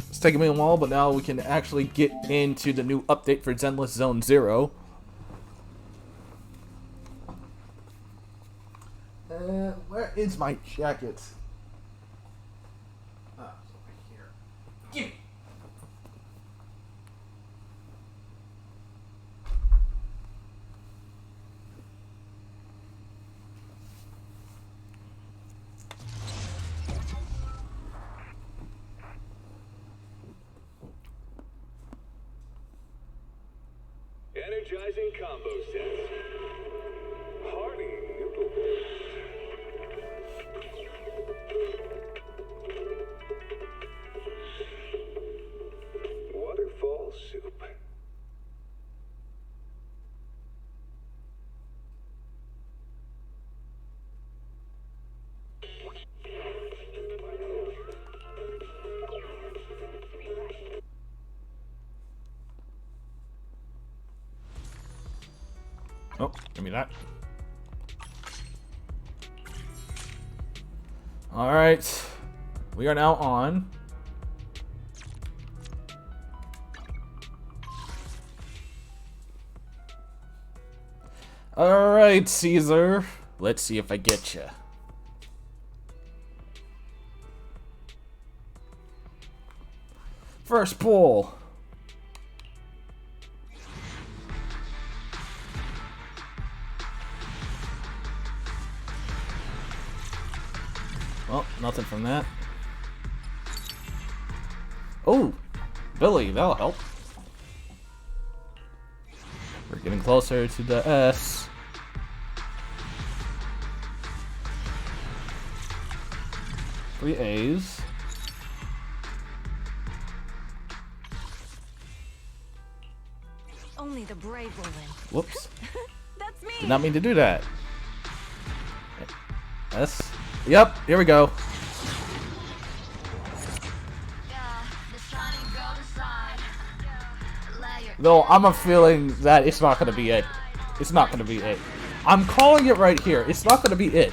It's taking me a while, but now we can actually get into the new update for Zenless Zone Zero. Where is my jacket? Ah, it's over here. Gimme! Energizing combo set. Hearty noodles. Waterfall soup. Oh, give me that. Alright. We are now on. Alright, Caesar. Let's see if I get you. First pull. Well, nothing from that. Oh, Billy, that'll help. We're getting closer to the S. Three A's. Only the brave will win. Whoops. That's me. Did not mean to do that. S. Yep, here we go. Though I'm a feeling that it's not gonna be it. It's not gonna be it. I'm calling it right here. It's not gonna be it.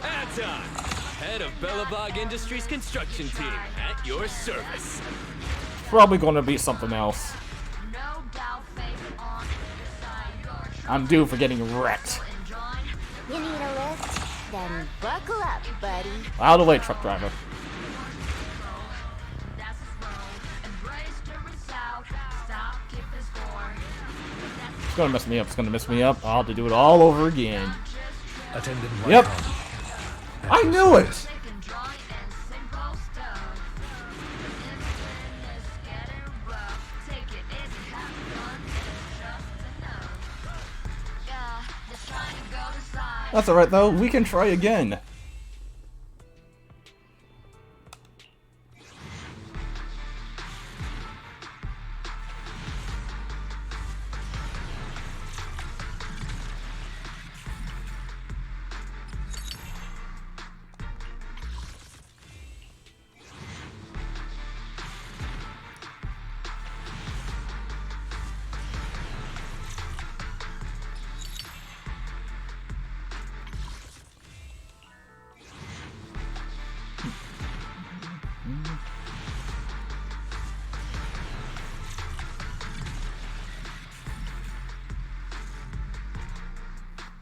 Aton, head of Bellabog Industries construction team, at your service. Probably gonna be something else. I'm due for getting wrecked. You need a lift? Then buckle up, buddy. Out of the way, truck driver. It's gonna mess me up. It's gonna mess me up. I'll have to do it all over again. Attendant Yep. Whitehall. I knew it. That's alright though. We can try again.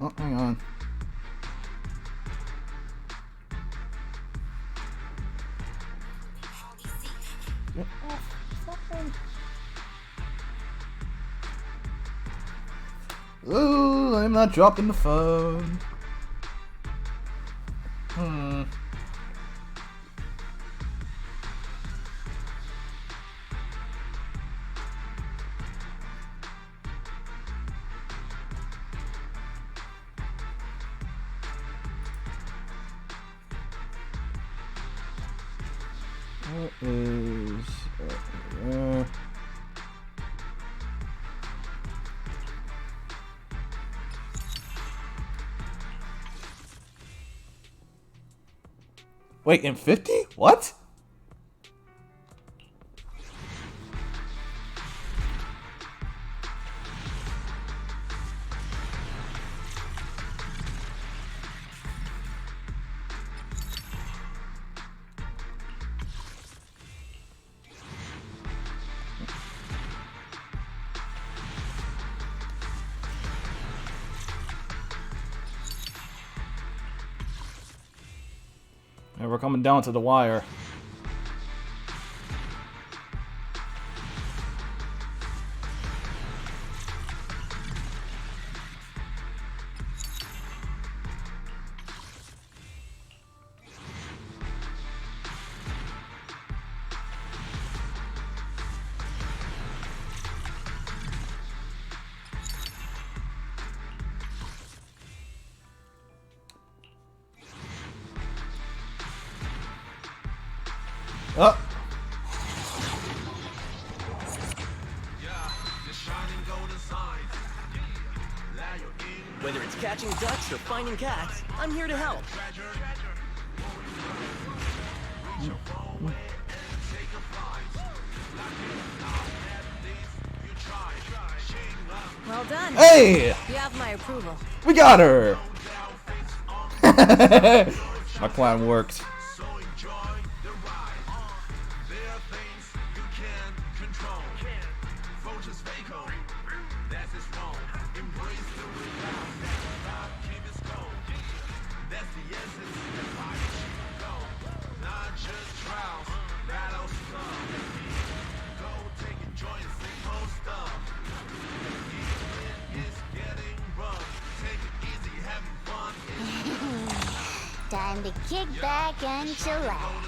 Oh, hang on. Yep. Oh, I'm not dropping the phone. What is Wait, in 50? What? And we're coming down to the wire. Oh. Whether it's catching ducks or finding cats, I'm here to help. Well done. Hey! You have my approval. We got her! My plan worked. Time to kick back and chillax.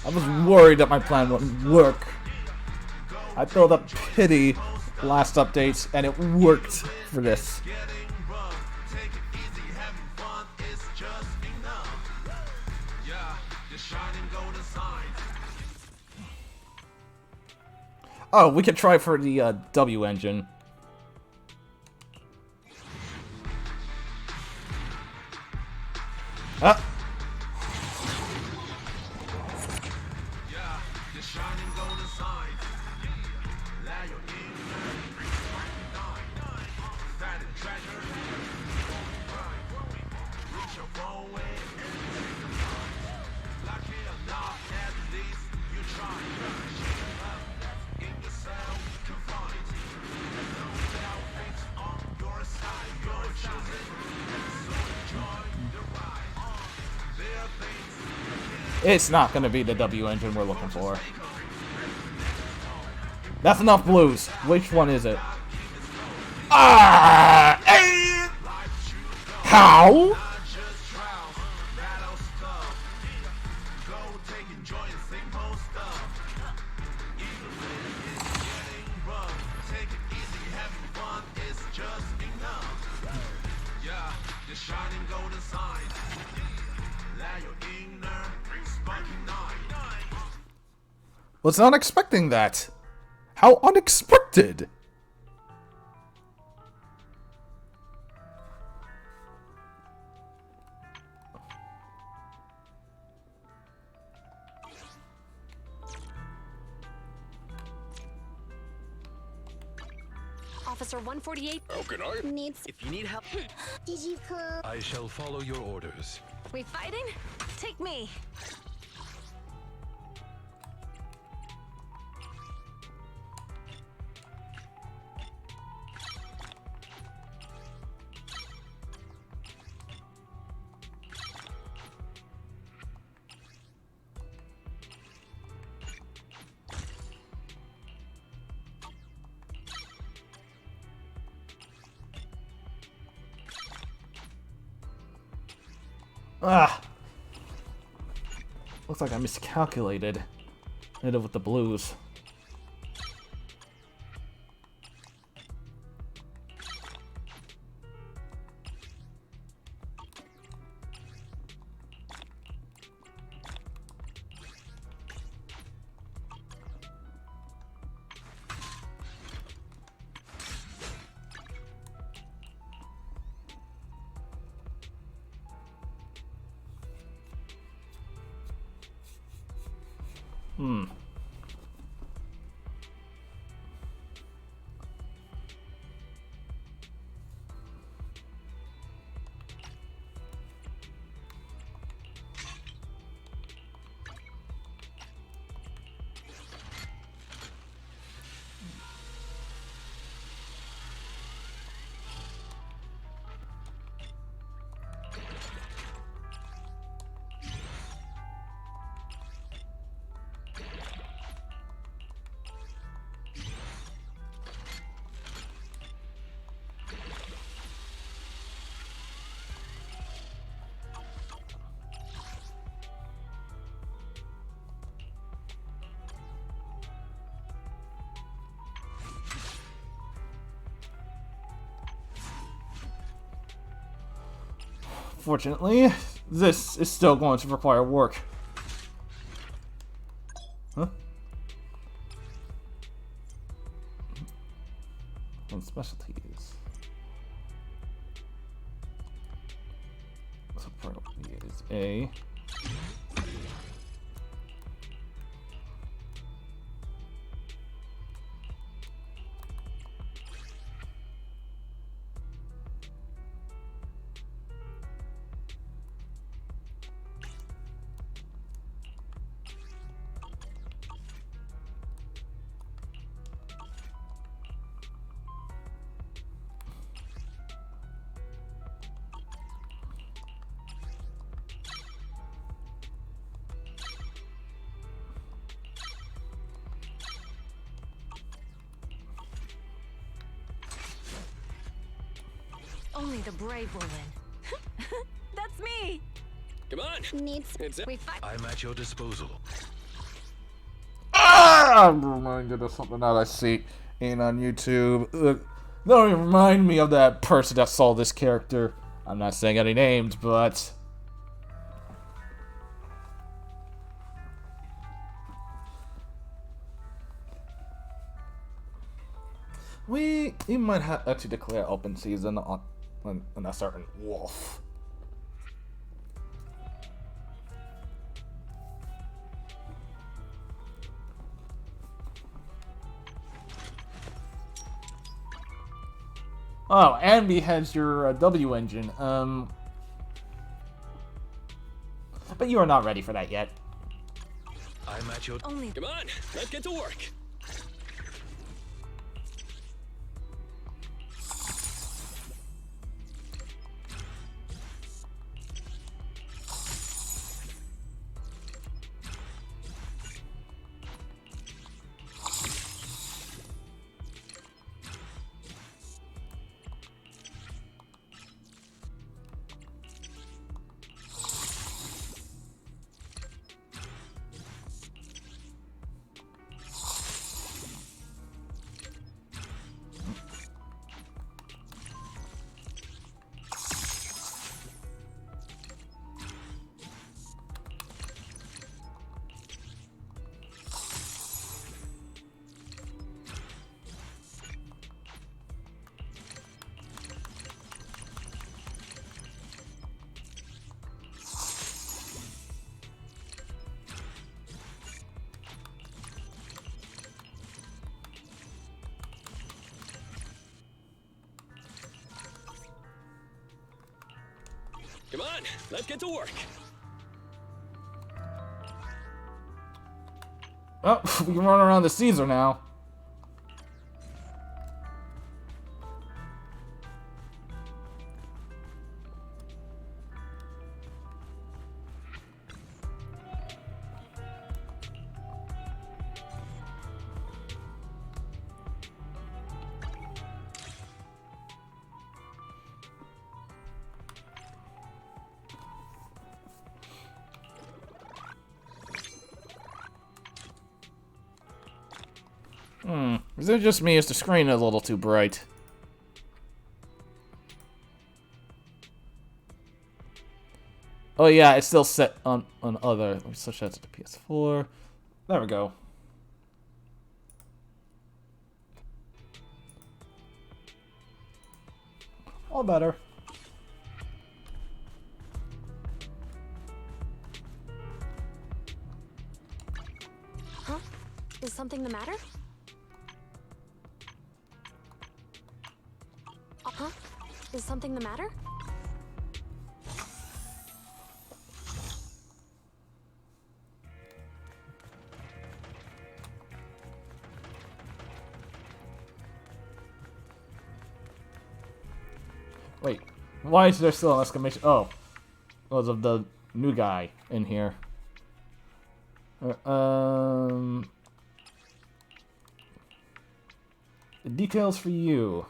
I was worried that my plan wouldn't work. I filled up pity last updates, and it worked for this. Oh, we could try for the W engine. Ah. It's not gonna be the W engine we're looking for. That's enough blues. Which one is it? Ah! Eh! How? Was not expecting that. How unexpected! Officer 148 How can I? needs... If you need help, Did you come? I shall follow your orders. We fighting? Take me. Ah! Looks like I miscalculated. Hit it with the blues. Fortunately, this is still going to require work. Huh? And specialties. So probably is A. Only the brave will win. That's me. Come on. Needs. It's We fight. I'm at your disposal. Ah! I'm reminded of something that I see on YouTube. Don't even remind me of that person that saw this character. I'm not saying any names, but we might have to declare open season on a certain wolf. Oh, Ambi has your W engine. But you are not ready for that yet. I'm at your. Only. Come on. Let's get to work. Come on, let's get to work. Oh, we can run around the Caesar now. Is it just me? Is the screen a little too bright? Oh yeah, it's still set on other. Let me switch that to the PS4. There we go. All better. Huh? Is something the matter? Huh? Is something the matter? Wait, why is there still an exclamation? Oh, because of the new guy in here. The details for you.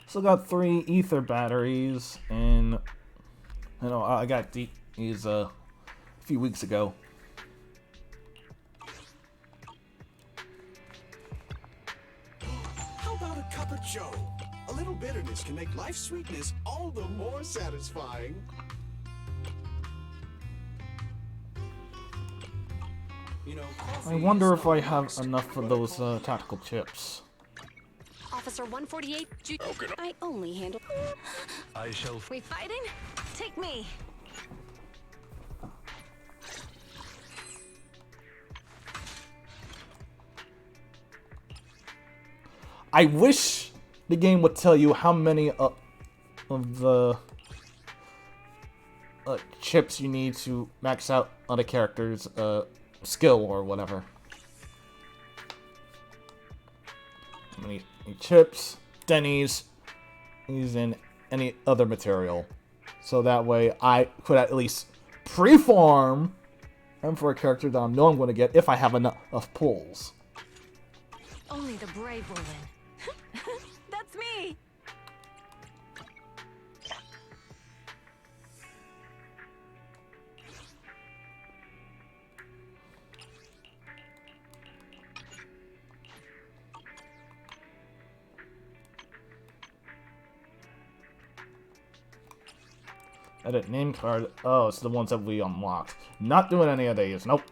Still got 3 ether batteries, and I got these a few weeks ago. How about a cup of joe? A little bitterness can make life's sweetness all the more satisfying. You know, I wonder if I have enough of those tactical chips. Officer 148, I only handle... I shall. We fighting? Take me. I wish the game would tell you how many of the chips you need to max out on a character's skill or whatever. How many chips, Denny's, and any other material. So that way I could at least pre-farm and for a character that I know I'm going to get if I have enough pulls. Only the brave will win. That's me. Edit name card. Oh, it's the ones that we unlocked. Not doing any of these. Nope.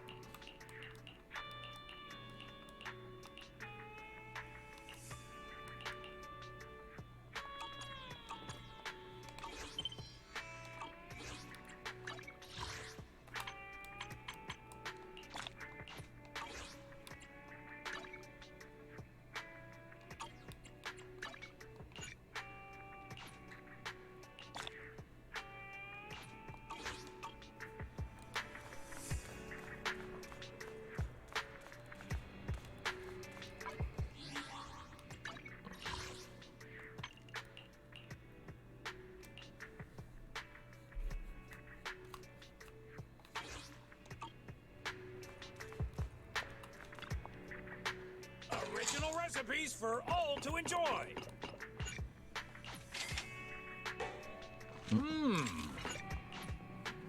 Original recipes for all to enjoy.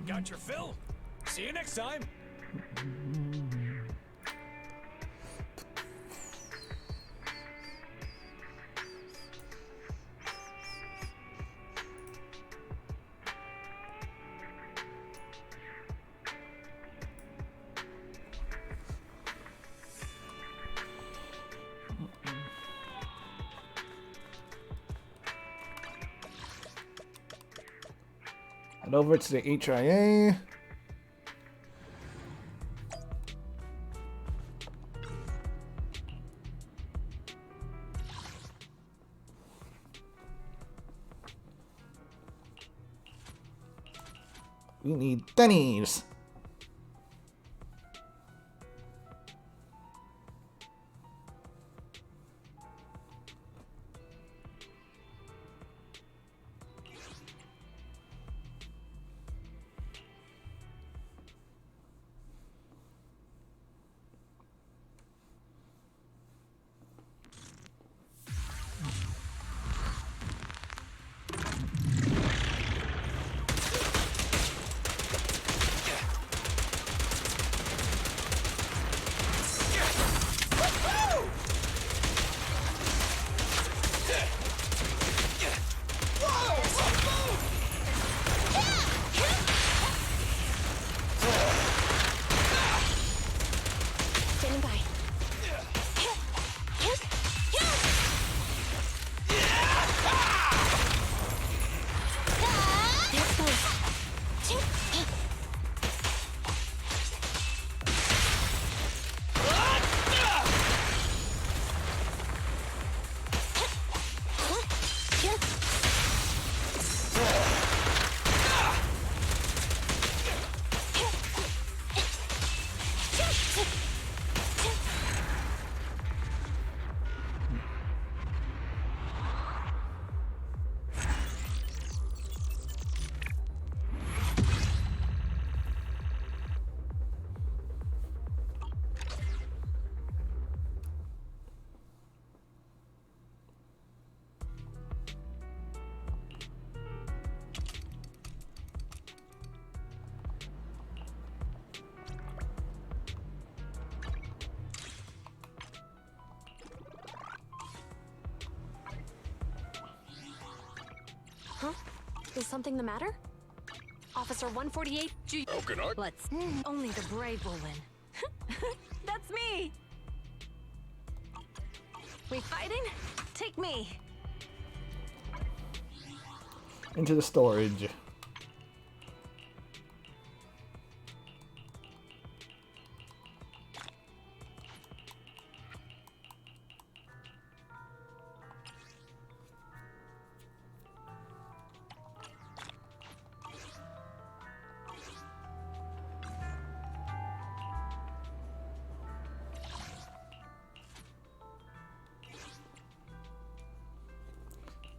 Got your fill? See you next time. Head over to the HIA. We need Denny's. Standing by. There's both. Huh? Is something the matter? Officer 148 G. How can I? Let's. Only the brave will win. That's me! We fighting? Take me! Into the storage.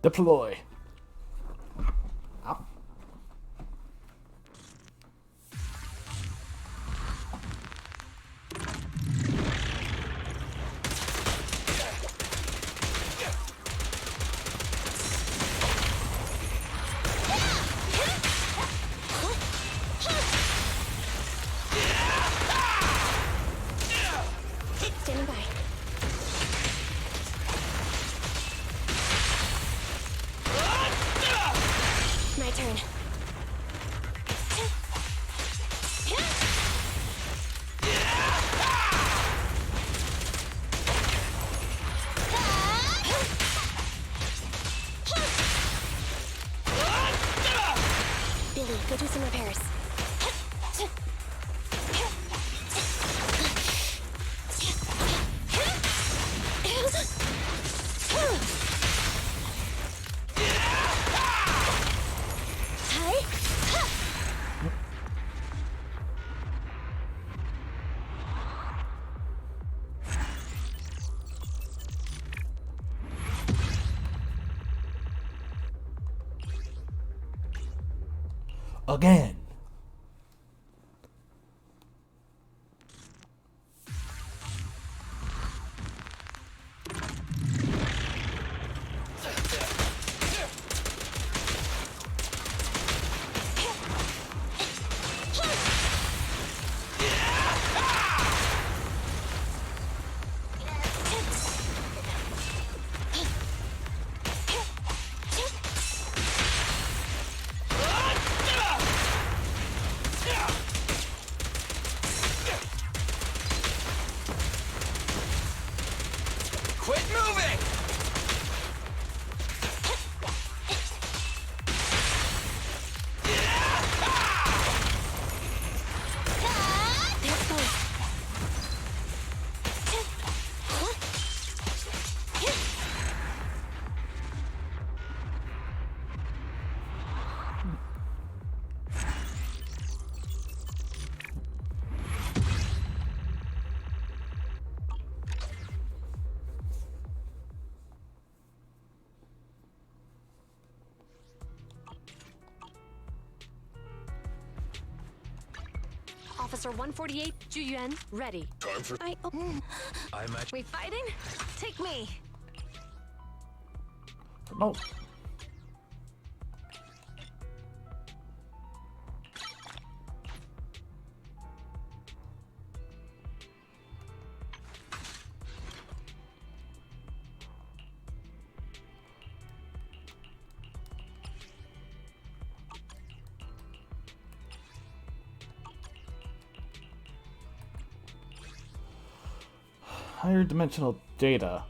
Deploy. Ow. Standing by. My turn. Billy, go do some repairs. Again. Quit moving! There's both. Officer 148, Juyuan, ready. Time for. I'm at. We fighting? Take me. Promote. Higher dimensional data.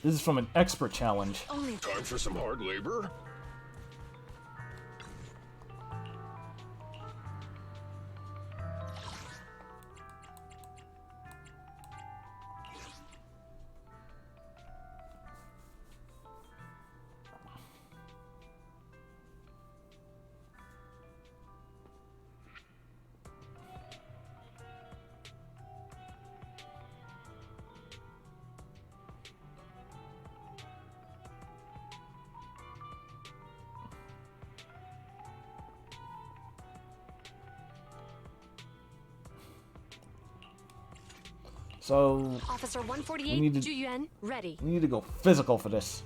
This is from an expert challenge. Only Time for some hard labor. So Officer we 148, need to- Juyuan, ready. we need to go physical for this.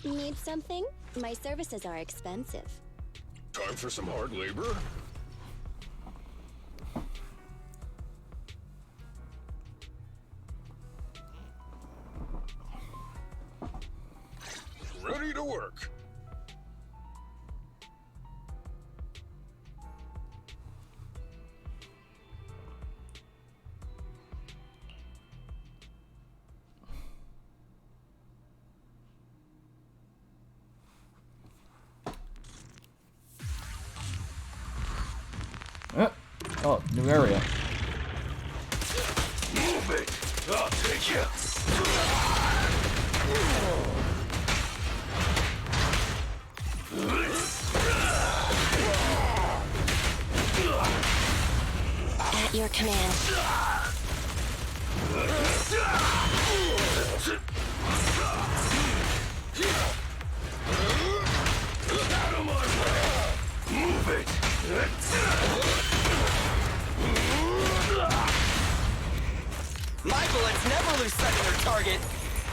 Need something? My services are expensive. Time for some hard labor. Ready to work. Oh, new area. Move it. I'll take you. At your command. Out of my way. Move it. My bullets never lose sight of their target.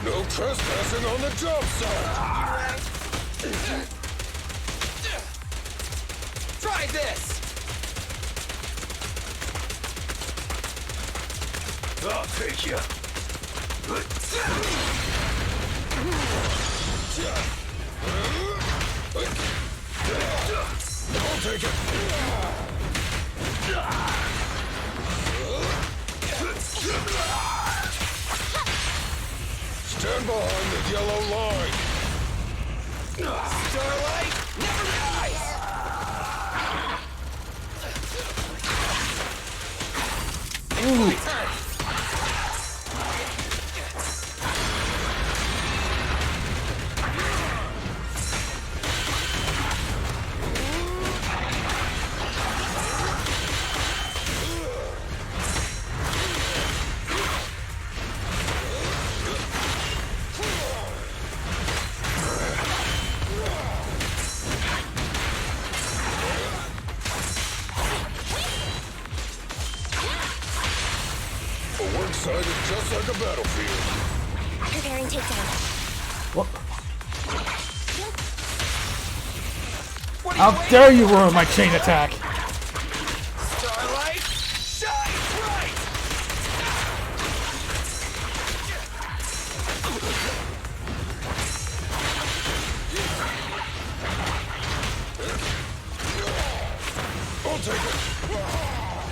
No trespassing on the job site. Try this. I'll take you. I'll take it. Stand behind the yellow line. Starlight never dies. My turn. A work site is just like a battlefield. Preparing takedown. What? What are How waiting dare you for? ruin my chain attack? Starlight, shine bright. I'll take it.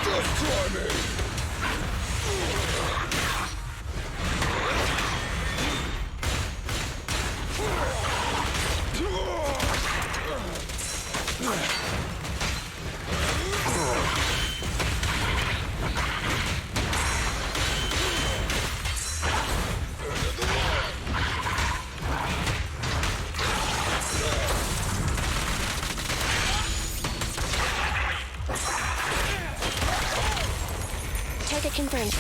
Just try me. Target confirmed.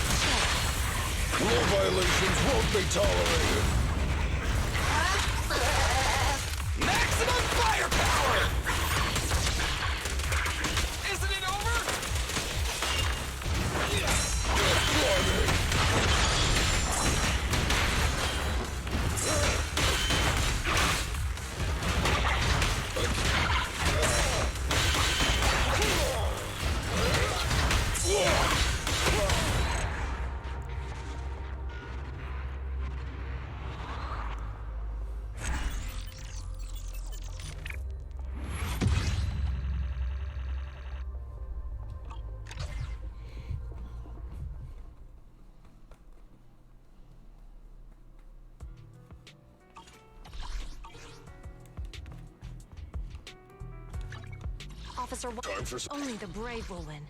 Rule violations won't be tolerated. Maximum firepower! Isn't it over? Officer, Time for some... only the brave will win.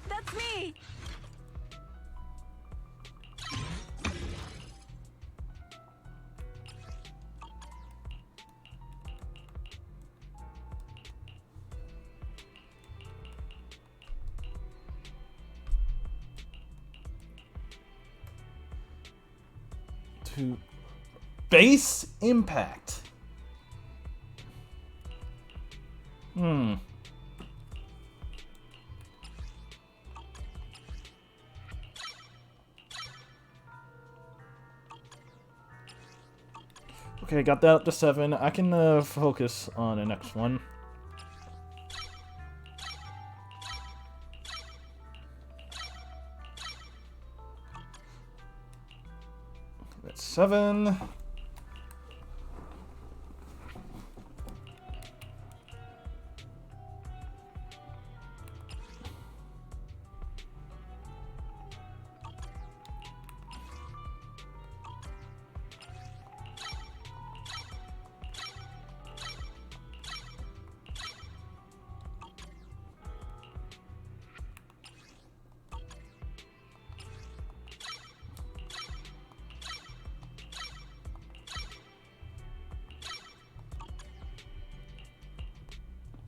That's me! To base impact. Okay, got that up to 7. I can focus on the next one. That's 7.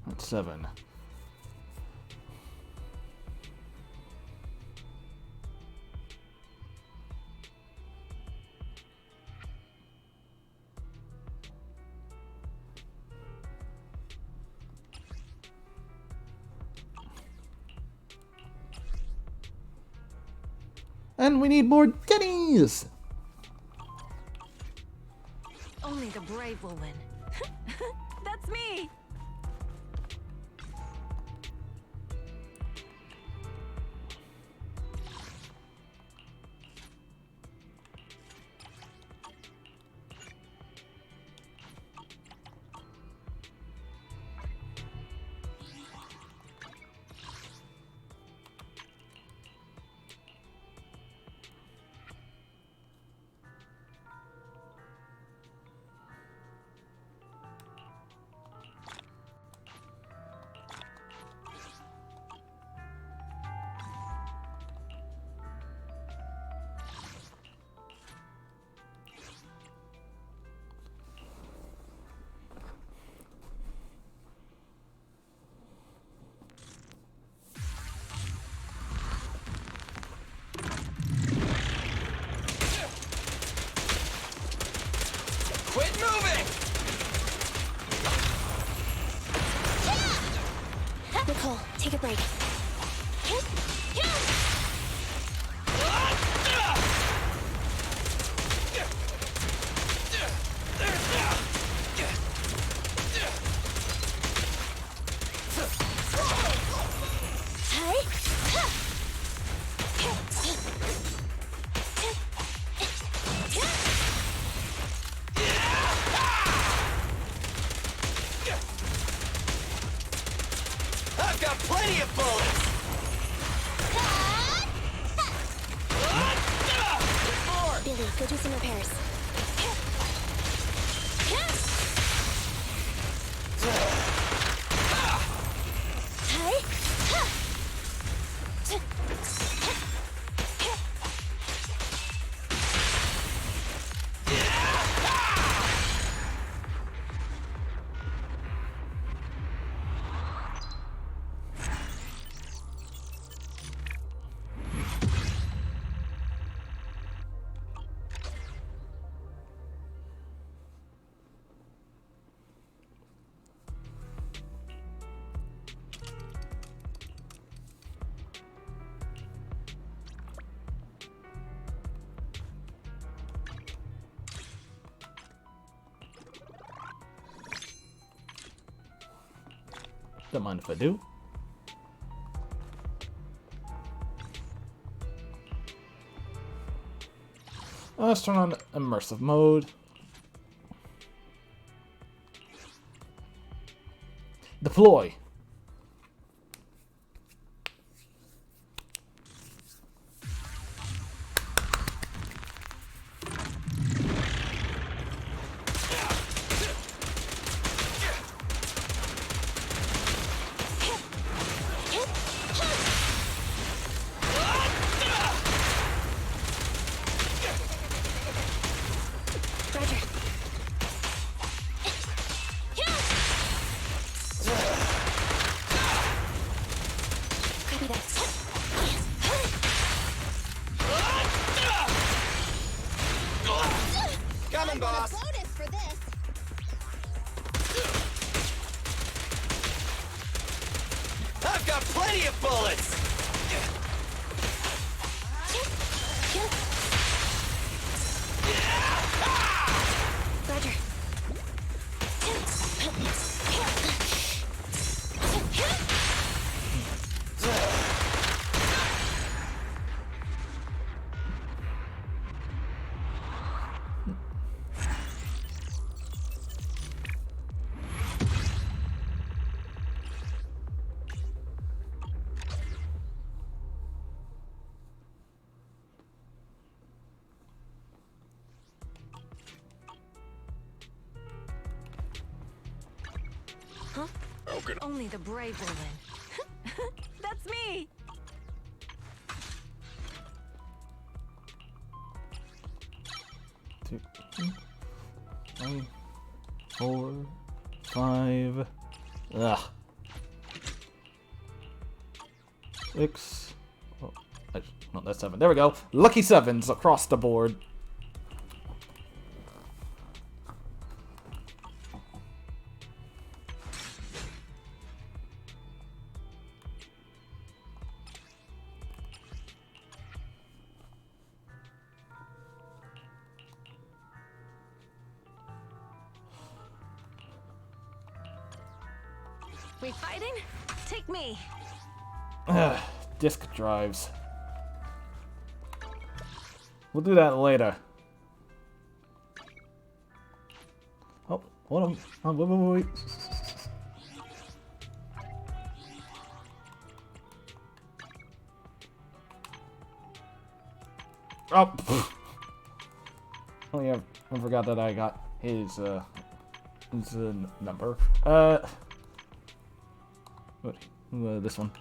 That's 7. And we need more Denny's! Only the brave will win. That's me! Quit moving! Nicole, take a break. I've got plenty of bullets! Billy, go do some repairs. Don't mind if I do. Let's turn on immersive mode. Deploy. Coming, boss. Bonus for this. I've got plenty of bullets. Roger. Huh? How can Only the brave will win. That's me! 2, 3, 4, 5. Ugh. 6. Oh, no, that's 7. There we go. Lucky 7s across the board. We fighting? Take me. Disk drives. We'll do that later. Oh, hold on. Oh, wait. Oh, oh yeah, I forgot that I got his number. What? This one.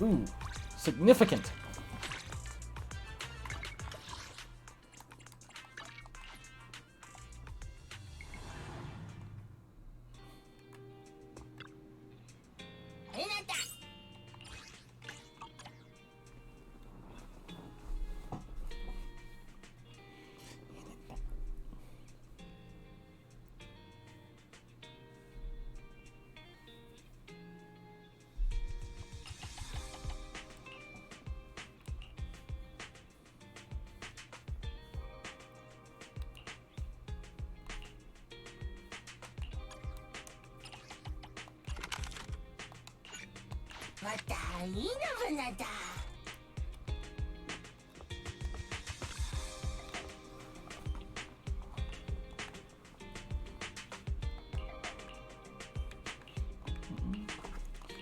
Ooh, significant.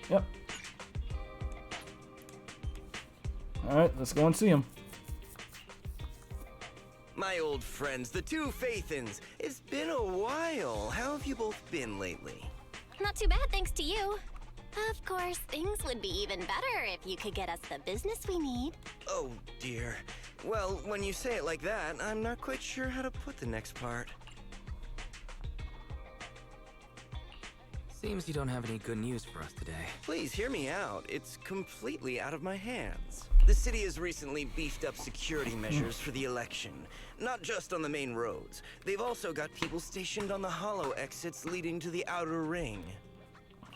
Yep. Alright, let's go and see him. My old friends, the two Faithins. It's been a while. How have you both been lately? Not too bad, thanks to you. Of course, things would be even better if you could get us the business we need. Oh, dear. Well, when you say it like that, I'm not quite sure how to put the next part. Seems you don't have any good news for us today. Please hear me out. It's completely out of my hands. The city has recently beefed up security measures for the election. Not just on the main roads. They've also got people stationed on the hollow exits leading to the outer ring.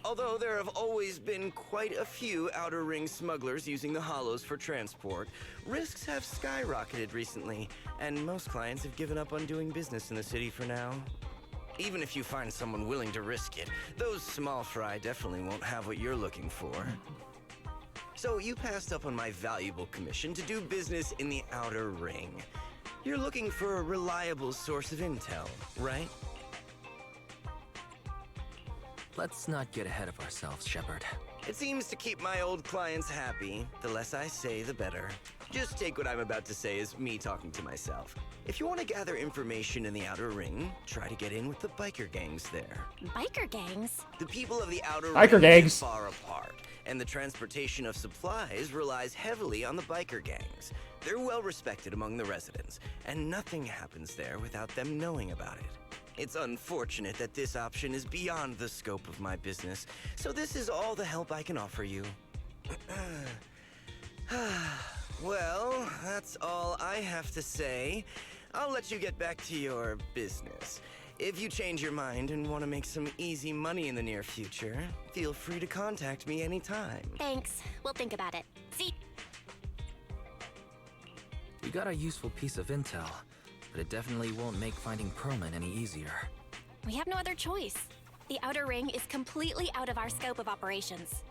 Although there have always been quite a few outer ring smugglers using the hollows for transport, risks have skyrocketed recently, and most clients have given up on doing business in the city for now. Even if you find someone willing to risk it, those small fry definitely won't have what you're looking for. So you passed up on my valuable commission to do business in the outer ring. You're looking for a reliable source of intel, right? Let's not get ahead of ourselves, Shepard. It seems to keep my old clients happy. The less I say, the better. Just take what I'm about to say as me talking to myself. If you want to gather information in the outer ring, try to get in with the biker gangs there. Biker gangs? The people of the outer Biker ring gangs. live far apart, and the transportation of supplies relies heavily on the biker gangs. They're well respected among the residents, and nothing happens there without them knowing about it. It's unfortunate that this option is beyond the scope of my business, so this is all the help I can offer you. Well, that's all I have to say. I'll let you get back to your business. If you change your mind and want to make some easy money in the near future, feel free to contact me anytime. Thanks. We'll think about it. See? We got a useful piece of intel, but it definitely won't make finding Perlman any easier. We have no other choice. The outer ring is completely out of our scope of operations.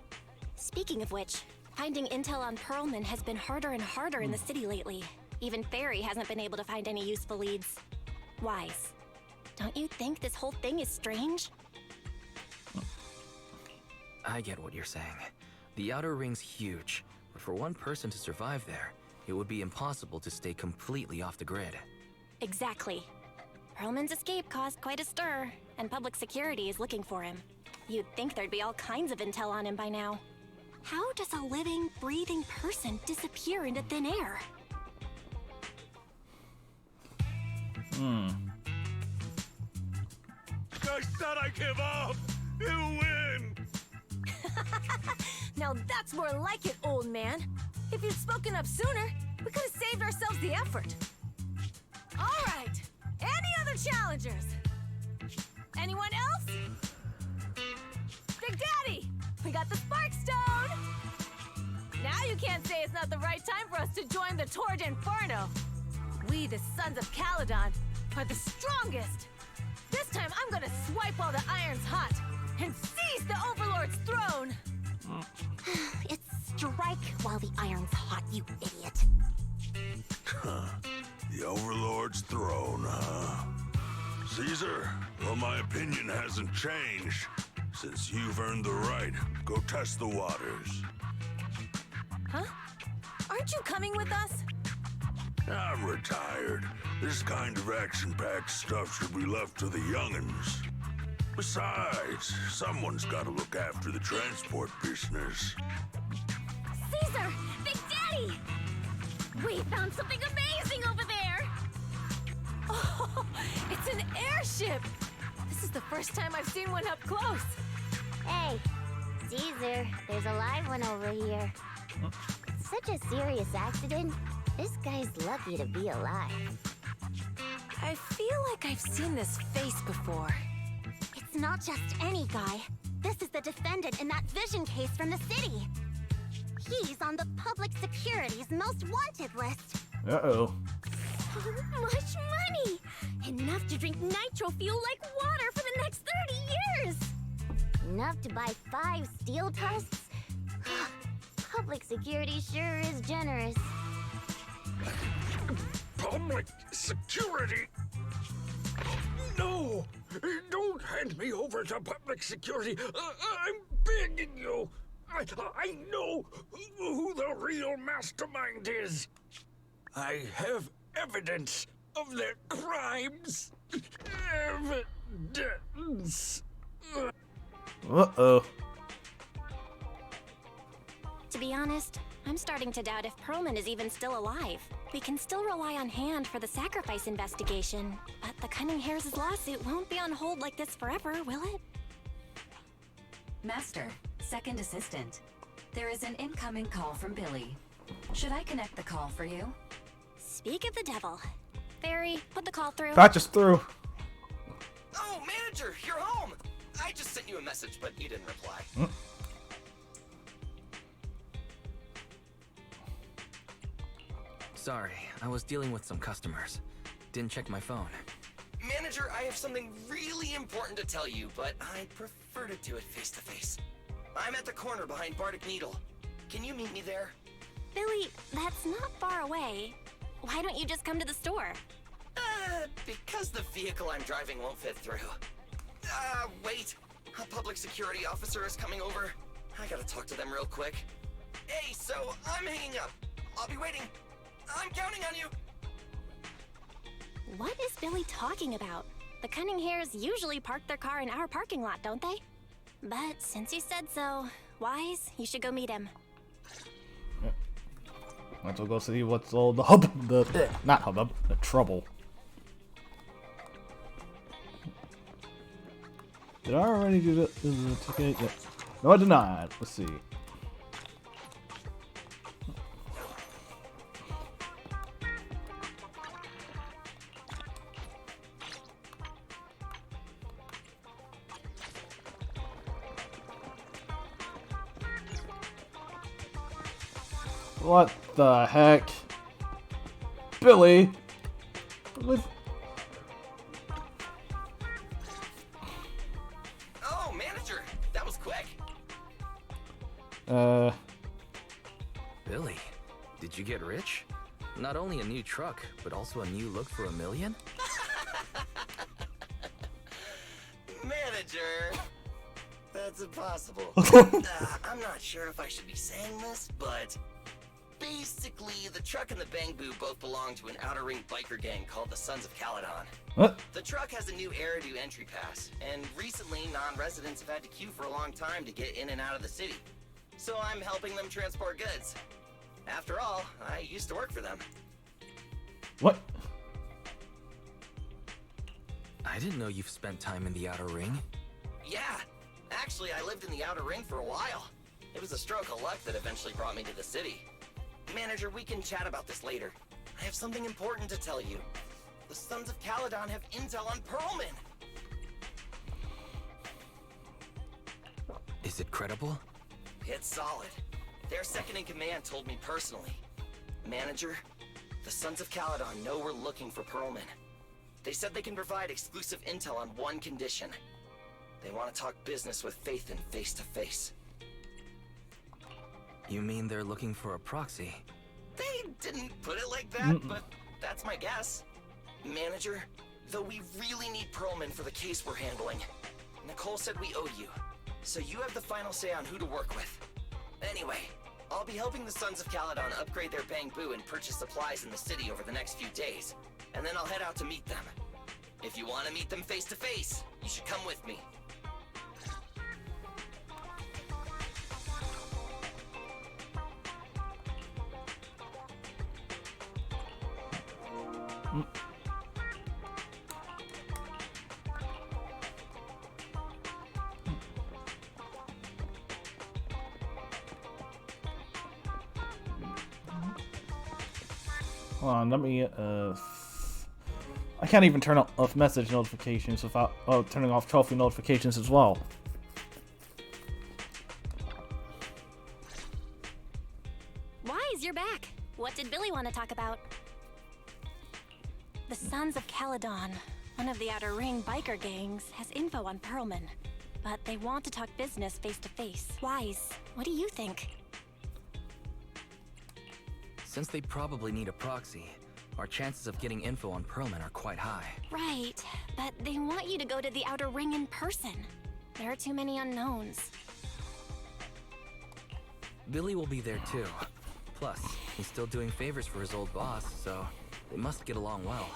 Speaking of which, finding intel on Perlman has been harder and harder in the city lately. Even Ferry hasn't been able to find any useful leads. Wise, don't you think this whole thing is strange? I get what you're saying. The outer ring's huge, but for one person to survive there, it would be impossible to stay completely off the grid. Exactly. Perlman's escape caused quite a stir, and public security is looking for him. You'd think there'd be all kinds of intel on him by now. How does a living, breathing person disappear into thin air? I said I give up! You win! Now that's more like it, old man. If you'd spoken up sooner, we could have saved ourselves the effort. All right. Any other challengers? Anyone else? Big Daddy, we got the Spark Stone. Now you can't say it's not the right time for us to join the Torrid Inferno. We, the Sons of Caledon, are the strongest. This time I'm gonna swipe while the iron's hot and seize the Overlord's throne. It's strike while the iron's hot, you idiot. The Overlord's throne, huh? Caesar, well, my opinion hasn't changed. Since you've earned the right, go test the waters. Huh? Aren't you coming with us? I'm retired. This kind of action-packed stuff should be left to the young'uns. Besides, someone's got to look after the transport business. Caesar! Big Daddy! We found something amazing over there! Oh, it's an airship! This is the first time I've seen one up close. Hey, Caesar, there's a live one over here. Such a serious accident. This guy's lucky to be alive. I feel like I've seen this face before. It's not just any guy. This is the defendant in that vision case from the city. He's on the public security's most wanted list. Uh-oh. So much money! Enough to drink nitro fuel like water for the next 30 years! Enough to buy 5 steel tusks? public security sure is generous. Public security? No! Don't hand me over to public security. I'm begging you. I know who the real mastermind is. I have evidence of their crimes. Evidence. Uh-oh. To be honest, I'm starting to doubt if Perlman is even still alive. We can still rely on Hand for the sacrifice investigation, but the Cunning Hares' lawsuit won't be on hold like this forever, will it? Master, second assistant. There is an incoming call from Billy. Should I connect the call for you? Speak of the devil. Fairy, put the call through. Patch us through. Oh, manager, you're home! I just sent you a message, but you didn't reply. Sorry, I was dealing with some customers. Didn't check my phone. Manager, I have something really important to tell you, but I prefer to do it face to face. I'm at the corner behind Bardic Needle. Can you meet me there? Billy, that's not far away. Why don't you just come to the store? Because the vehicle I'm driving won't fit through. Wait. A public security officer is coming over. I gotta talk to them real quick. Hey, so I'm hanging up. I'll be waiting. I'm counting on you. What is Billy talking about? The Cunning Hares usually park their car in our parking lot, don't they? But since you said so, Wise, you should go meet him. Might as well go see what's all the the trouble. Did I already do the ticket? Yeah. No, I did not. Let's see. What the heck? Billy? Oh, manager, that was quick. Billy, did you get rich? Not only a new truck, but also a new look for $1 million? Manager, that's impossible. I'm not sure if I should be saying this, but basically, the truck and the Bang Boo both belong to an outer ring biker gang called the Sons of Caledon. What? The truck has a new Eridu entry pass, and recently non-residents have had to queue for a long time to get in and out of the city. So I'm helping them transport goods. After all, I used to work for them. What? I didn't know you've spent time in the outer ring. Yeah, actually I lived in the outer ring for a while. It was a stroke of luck that eventually brought me to the city. Manager, we can chat about this later. I have something important to tell you. The Sons of Caledon have intel on Perlman. Is it credible? It's solid. Their second-in-command told me personally. Manager, the Sons of Caledon know we're looking for Perlman. They said they can provide exclusive intel on one condition. They want to talk business with Faith and face-to-face. You mean they're looking for a proxy? They didn't put it like that, but that's my guess. Manager, though we really need Perlman for the case we're handling, Nicole said we owe you, so you have the final say on who to work with. Anyway, I'll be helping the Sons of Caledon upgrade their Bang Boo and purchase supplies in the city over the next few days, and then I'll head out to meet them. If you want to meet them face to face, you should come with me. Hold on, let me, I can't even turn off message notifications without, turning off trophy notifications as well. Wise, you're back. What did Billy want to talk about? The Sons of Caledon, one of the Outer Ring biker gangs, has info on Perlman. But they want to talk business face to face. Wise, what do you think? Since they probably need a proxy, our chances of getting info on Pearlman are quite high. Right, but they want you to go to the Outer Ring in person. There are too many unknowns. Billy will be there too. Plus, he's still doing favors for his old boss, so they must get along well.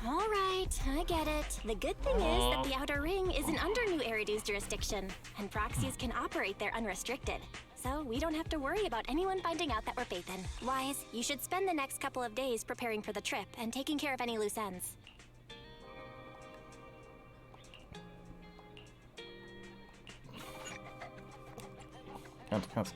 All right, I get it. The good thing is that the Outer Ring isn't under New Eridu's jurisdiction, and proxies can operate there unrestricted. So we don't have to worry about anyone finding out that we're Pathan. Wise, you should spend the next couple of days preparing for the trip and taking care of any loose ends. Can't.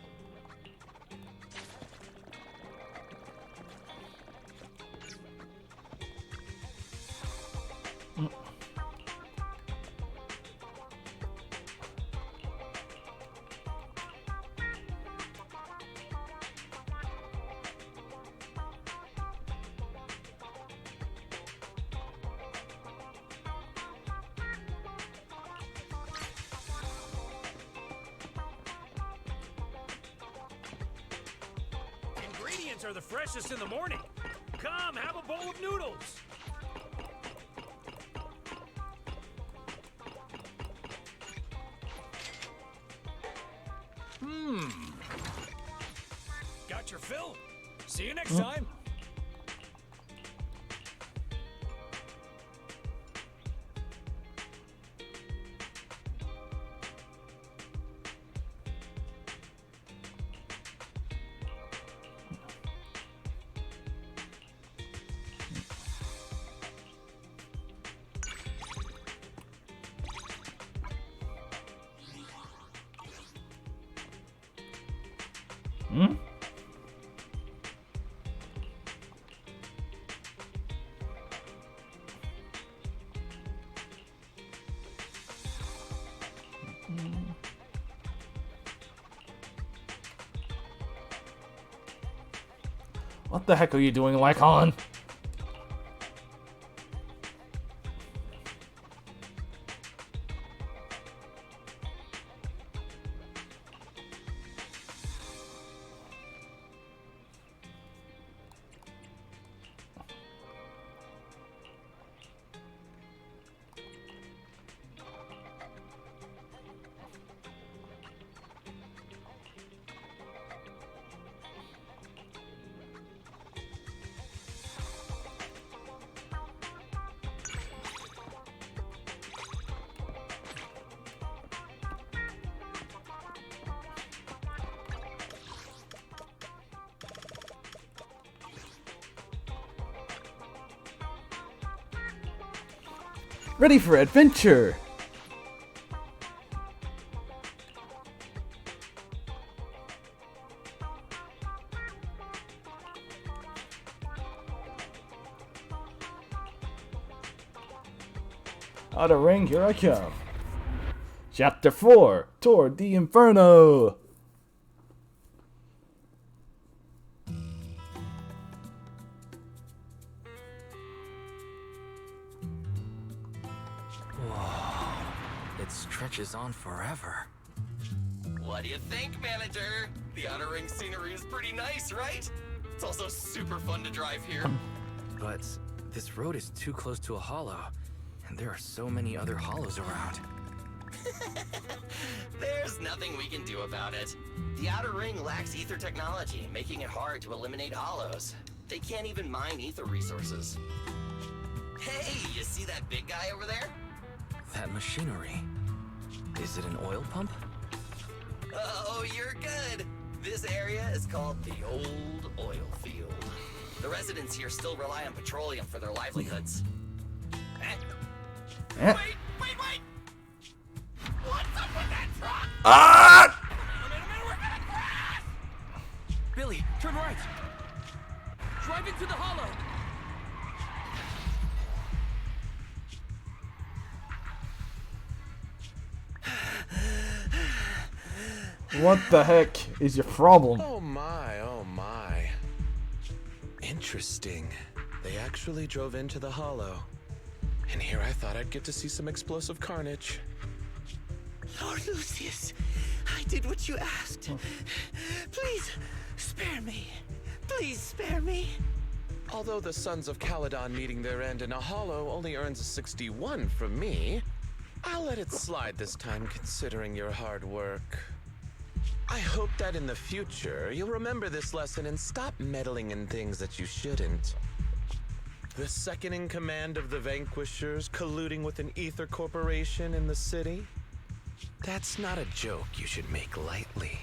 Ingredients are the freshest in the morning. Come, have a bowl of noodles. Got your fill. See you next time. What the heck are you doing, Lycon? Ready for adventure! Outer Ring, here I come. Chapter 4, Toward the Inferno! It stretches on forever. What do you think, manager? The Outer Ring scenery is pretty nice, right? It's also super fun to drive here. But this road is too close to a hollow, and there are so many other hollows around. There's nothing we can do about it. The Outer Ring lacks ether technology, making it hard to eliminate hollows. They can't even mine ether resources. Hey, you see that big guy over there? That machinery. Is it an oil pump? Oh, you're good. This area is called the Old Oil Field. The residents here still rely on petroleum for their livelihoods. Wait! What's up with that truck? Ah! We're gonna crash! Billy, turn right. Drive into the hollow. What the heck is your problem? Oh my, oh my. Interesting. They actually drove into the hollow. And here I thought I'd get to see some explosive carnage. Lord Lucius, I did what you asked. Please, spare me. Please spare me. Although the Sons of Caledon meeting their end in a hollow only earns a 61 from me, I'll let it slide this time considering your hard work. I hope that in the future, you'll remember this lesson and stop meddling in things that you shouldn't. The second in command of the Vanquishers colluding with an ether corporation in the city? That's not a joke you should make lightly.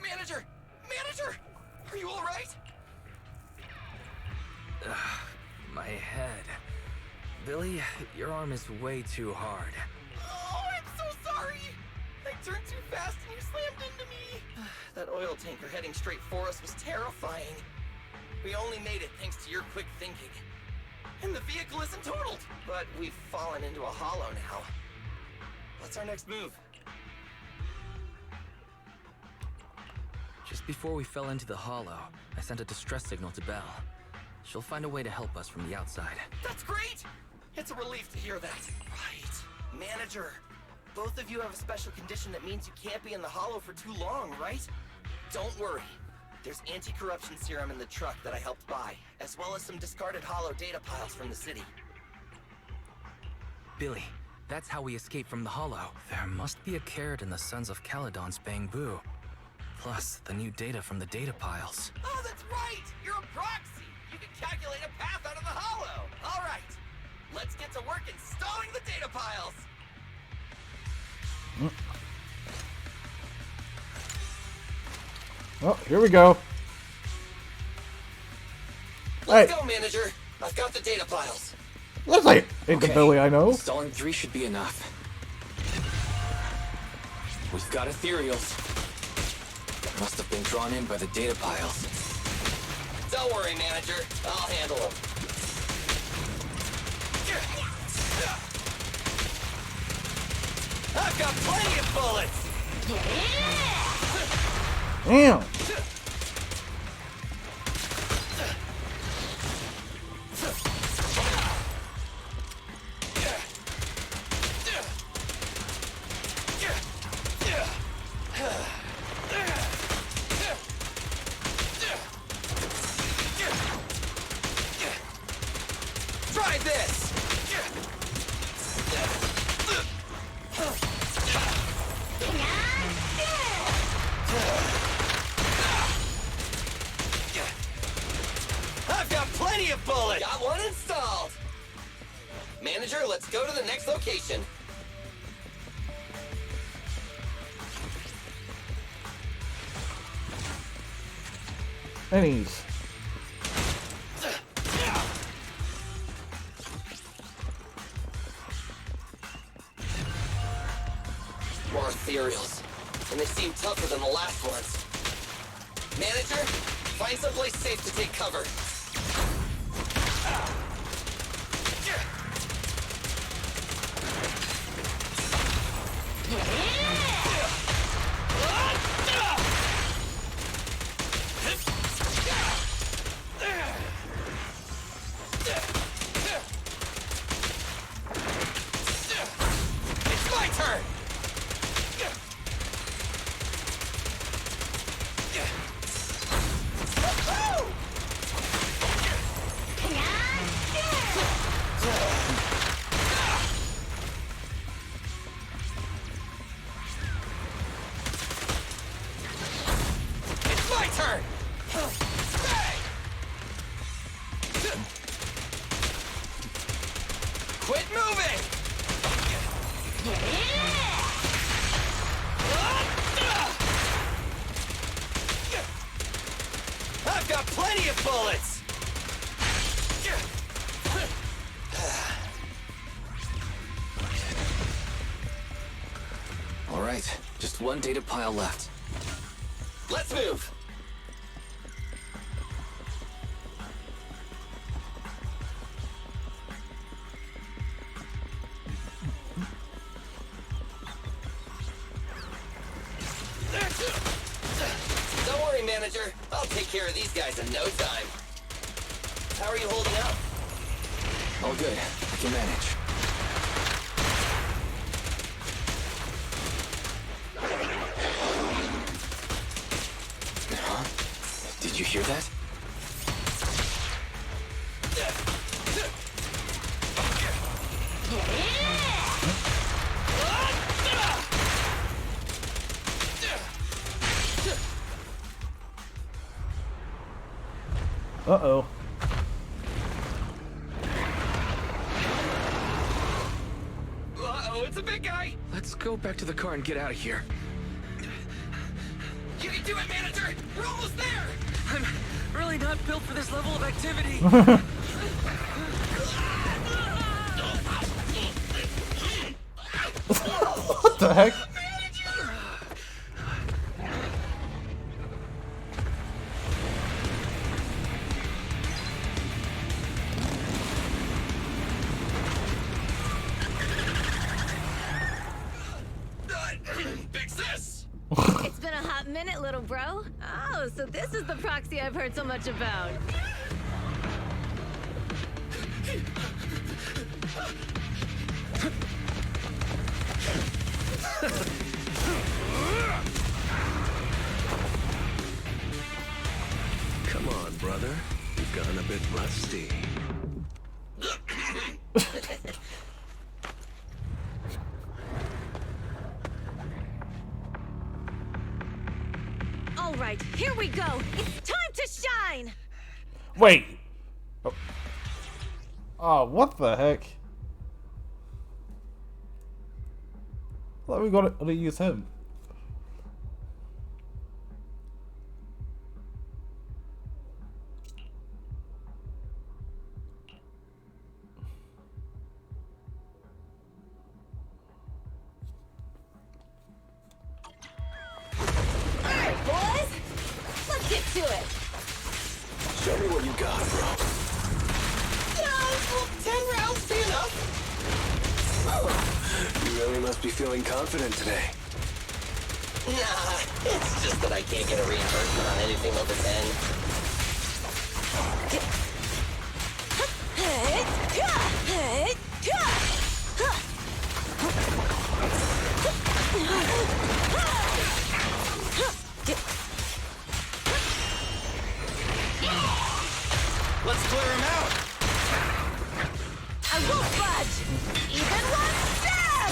Manager! Manager! Are you alright? My head. Billy, your arm is way too hard. Oh, I'm so sorry. I turned too fast and you slammed into me. That oil tanker heading straight for us was terrifying. We only made it thanks to your quick thinking. And the vehicle isn't totaled. But we've fallen into a hollow now. What's our next move? Just before we fell into the hollow, I sent a distress signal to Belle. She'll find a way to help us from the outside. That's great! It's a relief to hear that. Right. Manager, both of you have a special condition that means you can't be in the hollow for too long, right? Don't worry. There's anti-corruption serum in the truck that I helped buy, as well as some discarded hollow data piles from the city. Billy, that's how we escape from the hollow. There must be a carrot in the Sons of Caledon's bamboo. Plus, the new data from the data piles. Oh, that's right! You're a proxy! You can calculate a path out of the hollow! All right! Let's get to work installing the data piles! Oh, here we go. Let's go, Manager! I've got the data piles. Leslie! Ain't the Billy I know. Installing 3 should be enough. We've got ethereals. Must have been drawn in by the data piles. Don't worry, Manager. I'll handle them. I've got plenty of bullets! Damn! Try this! I've got plenty of bullets! Got one installed! Manager, let's go to the next location. Pennies. More ethereals. And they seem tougher than the last ones. Manager, find someplace safe to take cover. It's my turn! It's my turn! Quit moving! I've got plenty of bullets! All right, just one data pile left. Let's move! Don't worry, Manager. I'll take care of these guys in no time. How are you holding up? All good. I can manage. Huh? Did you hear that? Uh-oh. Uh-oh, it's a big guy! Let's go back to the car and get out of here. You can do it, manager! We're almost there! I'm really not built for this level of activity. What the heck? Big sis! It's been a hot minute, little bro. Oh, so this is the proxy I've heard so much about. Come on, brother. You've gotten a bit rusty. All right, here we go. It's time to shine. Wait. Oh, what the heck? Let me go to use him. All right, boys. Let's get to it. Show me what you got, bro. Will 10 rounds be enough? You really must be feeling confident today. Nah, it's just that I can't get a reimbursement on anything over 10. Let's clear him out. I won't budge. Even one step.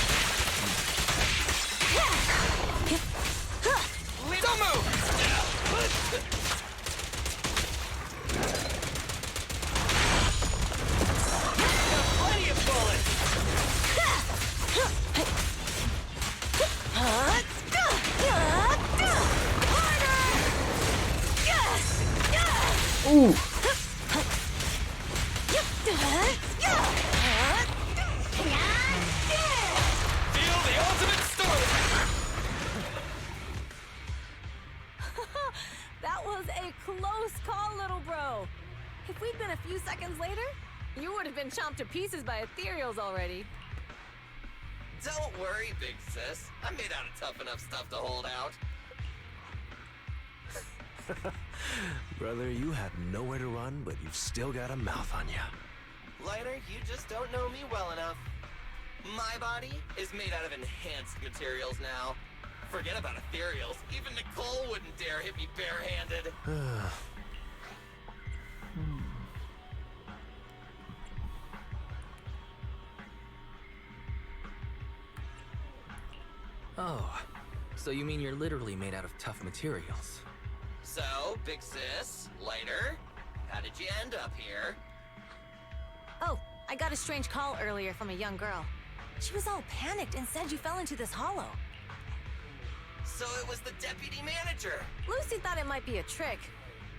Don't move! Got plenty of bullets! Ooh. Feel the ultimate storm! That was a close call, little bro. If we'd been a few seconds later, you would have been chomped to pieces by ethereals already. Don't worry, big sis. I'm made out of tough enough stuff to hold out. Brother, you have nowhere to run, but you've still got a mouth on you. Lighter, you just don't know me well enough. My body is made out of enhanced materials now. Forget about ethereals. Even Nicole wouldn't dare hit me barehanded. Oh, so you mean you're literally made out of tough materials? So, big sis, Lighter, how did you end up here? Oh, I got a strange call earlier from a young girl. She was all panicked and said you fell into this hollow. So it was the deputy manager. Lucy thought it might be a trick,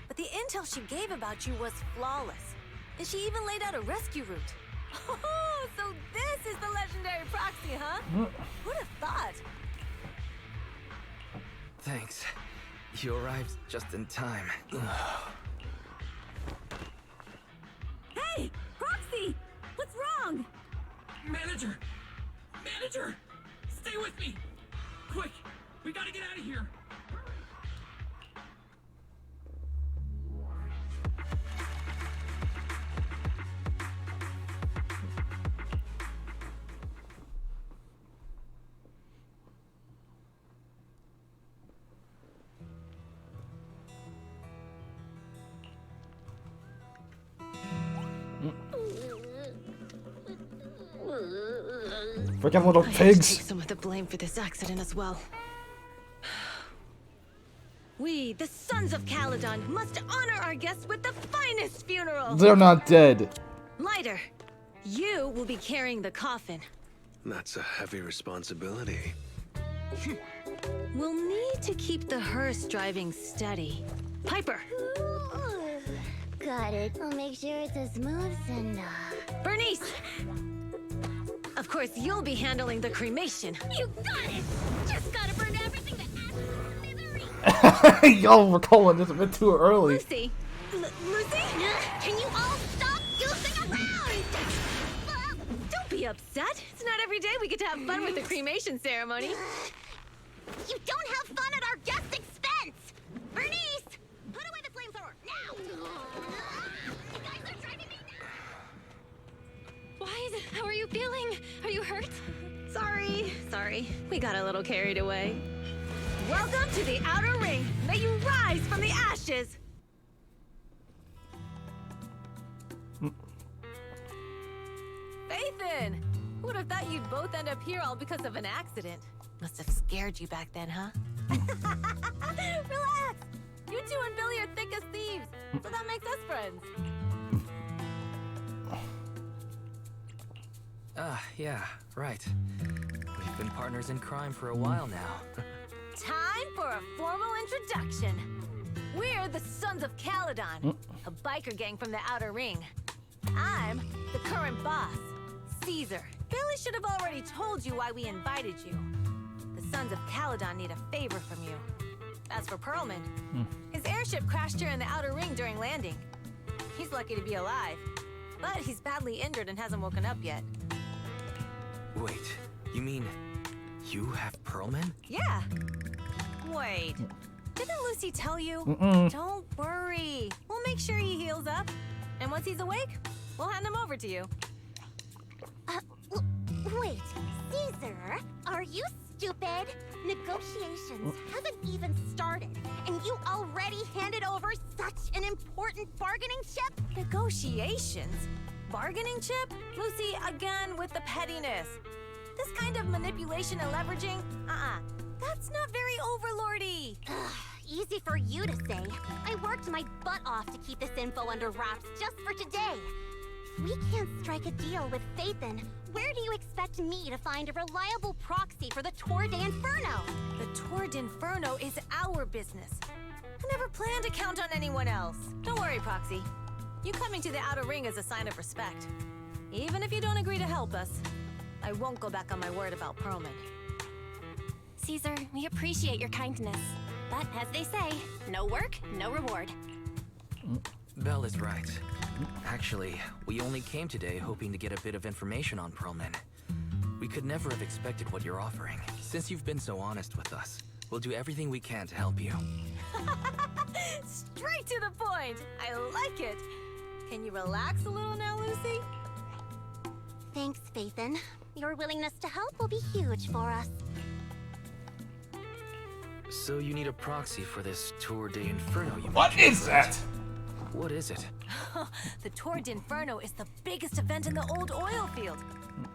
but the intel she gave about you was flawless. And she even laid out a rescue route. Oh, so this is the legendary proxy, huh? Who'd have thought? Thanks. You arrived just in time. Hey, Proxy! What's wrong? Manager! Manager! Stay with me! Quick! We gotta get out of here! Freaking little I have to pigs. take some of the blame for this accident as well. We, the Sons of Caledon, must honor our guests with the finest funeral. They're not dead. Lighter, you will be carrying the coffin. That's a heavy responsibility. We'll need to keep the hearse driving steady. Piper. Got it. I'll make sure it's as smooth and Bernice. Of course, you'll be handling the cremation. You got it! Just gotta burn everything that Y'all were calling this a bit too early. Lucy. Lucy? Can you all stop goofing around? Don't be upset. It's not every day we get to have fun with the cremation ceremony. You don't have fun at our guest expense! Bernice! Put away the flamethrower, now! You guys are driving me nuts! Why is it? How are you feeling? Are you hurt? Sorry. We got a little carried away. Welcome to the Outer Ring. May you rise from the ashes. Fathan! Who would have thought you'd both end up here all because of an accident? Must have scared you back then, huh? Relax! You two and Billy are thick as thieves, so that makes us friends. Yeah, right. We've been partners in crime for a while now. Time for a formal introduction. We're the Sons of Caledon, a biker gang from the Outer Ring. I'm the current boss, Caesar. Billy should have already told you why we invited you. The Sons of Caledon need a favor from you. As for Pearlman, his airship crashed here in the Outer Ring during landing. He's lucky to be alive, but he's badly injured and hasn't woken up yet. Wait, you mean you have Pearlman? Yeah. Wait, didn't Lucy tell you? Don't worry. We'll make sure he heals up. And once he's awake, we'll hand him over to you. Wait, Caesar, are you stupid? Negotiations haven't even started, and you already handed over such an important bargaining chip? Negotiations? Bargaining chip? Lucy, again with the pettiness. This kind of manipulation and leveraging? That's not very overlordy. Easy for you to say. I worked my butt off to keep this info under wraps just for today. If we can't strike a deal with Fathan, where do you expect me to find a reliable proxy for the Tour d'Inferno? The Tour d'Inferno is our business. I never planned to count on anyone else. Don't worry, Proxy. You coming to the Outer Ring is a sign of respect. Even if you don't agree to help us, I won't go back on my word about Pearlman. Caesar, we appreciate your kindness. But as they say, no work, no reward. Belle is right. Actually, we only came today hoping to get a bit of information on Pearlman. We could never have expected what you're offering. Since you've been so honest with us, we'll do everything we can to help you. Straight to the point! I like it! Can you relax a little now, Lucy? Thanks, Fathan. Your willingness to help will be huge for us. So you need a proxy for this Tour d'Inferno you What mentioned, is right? that? What is it? The Tour d'Inferno is the biggest event in the old oil field.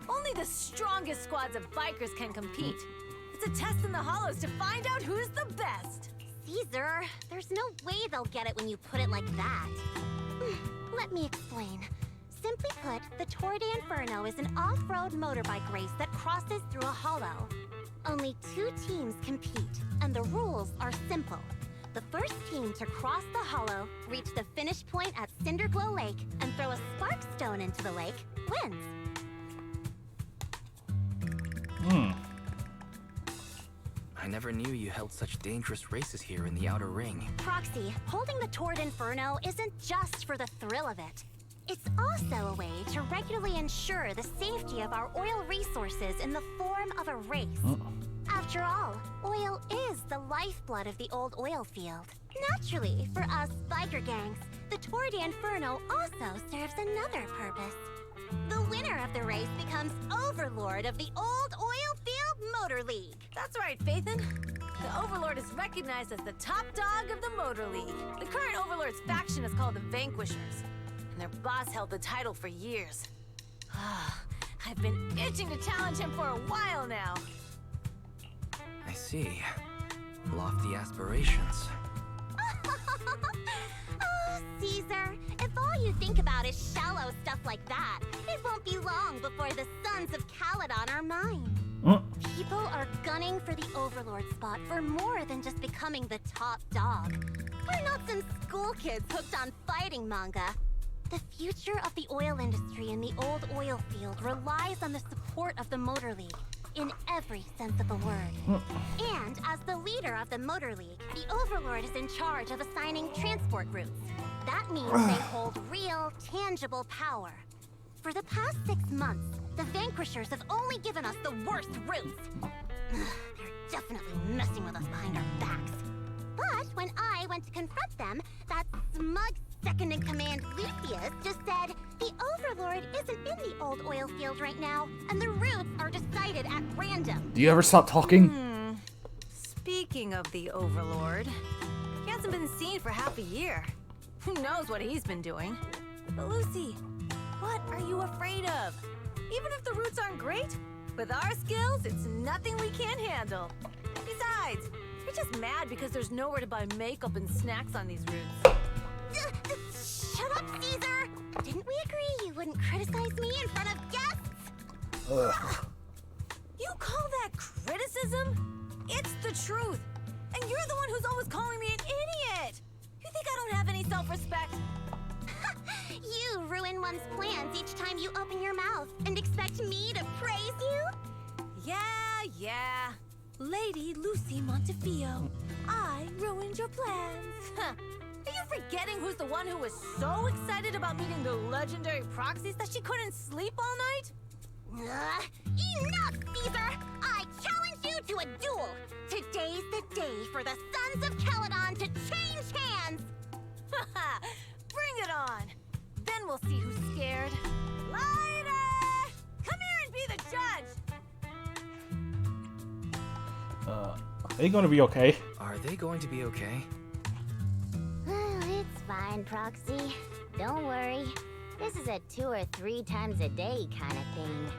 Only the strongest squads of bikers can compete. It's a test in the hollows to find out who's the best. Caesar, there's no way they'll get it when you put it like that. Let me explain. Simply put, the Tour d'Inferno is an off-road motorbike race that crosses through a hollow. Only 2 teams compete, and the rules are simple. The first team to cross the hollow, reach the finish point at Cinderglow Lake, and throw a spark stone into the lake, wins. I never knew you held such dangerous races here in the Outer Ring. Proxy, holding the Tour d'Inferno isn't just for the thrill of it. It's also a way to regularly ensure the safety of our oil resources in the form of a race. After all, oil is the lifeblood of the old oil field. Naturally, for us biker gangs, the Tour d'Inferno also serves another purpose. The winner of the race becomes overlord of the old oil field Motor League. That's right, Fathan. The Overlord is recognized as the top dog of the Motor League. The current Overlord's faction is called the Vanquishers, and their boss held the title for years. I've been itching to challenge him for a while now. I see. Lofty aspirations. Oh, Caesar, if all you think about is shallow stuff like that, it won't be long before the sons of Caledon are mine. People are gunning for the Overlord spot for more than just becoming the top dog. We're not some school kids hooked on fighting manga. The future of the oil industry in the old oil field relies on the support of the Motor League, in every sense of the word. And as the leader of the Motor League, the Overlord is in charge of assigning transport routes. That means they hold real, tangible power. For the past 6 months, the Vanquishers have only given us the worst routes. They're definitely messing with us behind our backs. But when I went to confront them, that smug second-in-command Lucius just said the Overlord isn't in the old oil field right now, and the routes are decided at random. Do you ever stop talking? Speaking of the Overlord, he hasn't been seen for half a year. Who knows what he's been doing? But Lucy, what are you afraid of? Even if the routes aren't great, with our skills, it's nothing we can't handle. Besides, you're just mad because there's nowhere to buy makeup and snacks on these routes. Shut up, Caesar! Didn't we agree you wouldn't criticize me in front of guests? Ugh. You call that criticism? It's the truth. And you're the one who's always calling me an idiot. You think I don't have any self-respect? You ruin one's plans each time you open your mouth and expect me to praise you? Yeah. Lady Lucy Montefiore, I ruined your plans. Huh. Are you forgetting who's the one who was so excited about meeting the legendary proxies that she couldn't sleep all night? Enough, Caesar! I challenge you to a duel! Today's the day for the Sons of Caledon to change hands! Bring it on! Then we'll see who's scared. Lighter! Come here and be the judge! Are they going to be okay? Are they going to be okay? It's fine, Proxy. Don't worry. This is a 2 or 3 times a day kind of thing.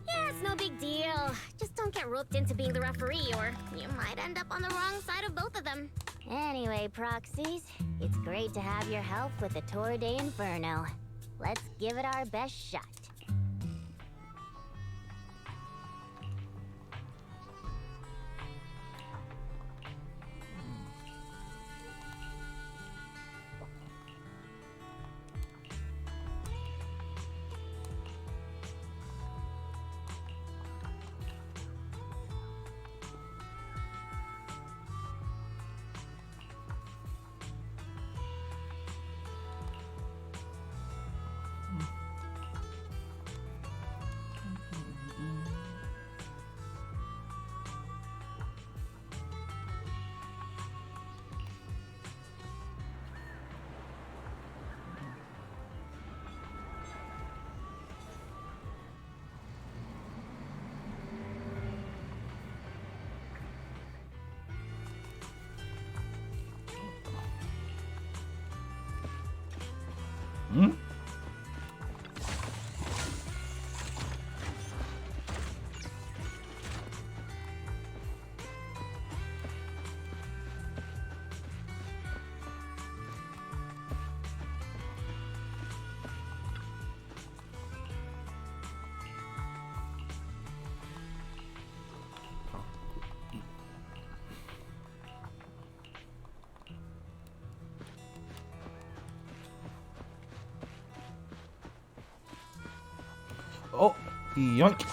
Yeah, it's no big deal. Just don't get roped into being the referee, or you might end up on the wrong side of both of them. Anyway, Proxies, it's great to have your help with the Tour de Inferno. Let's give it our best shot. Oh, yoink.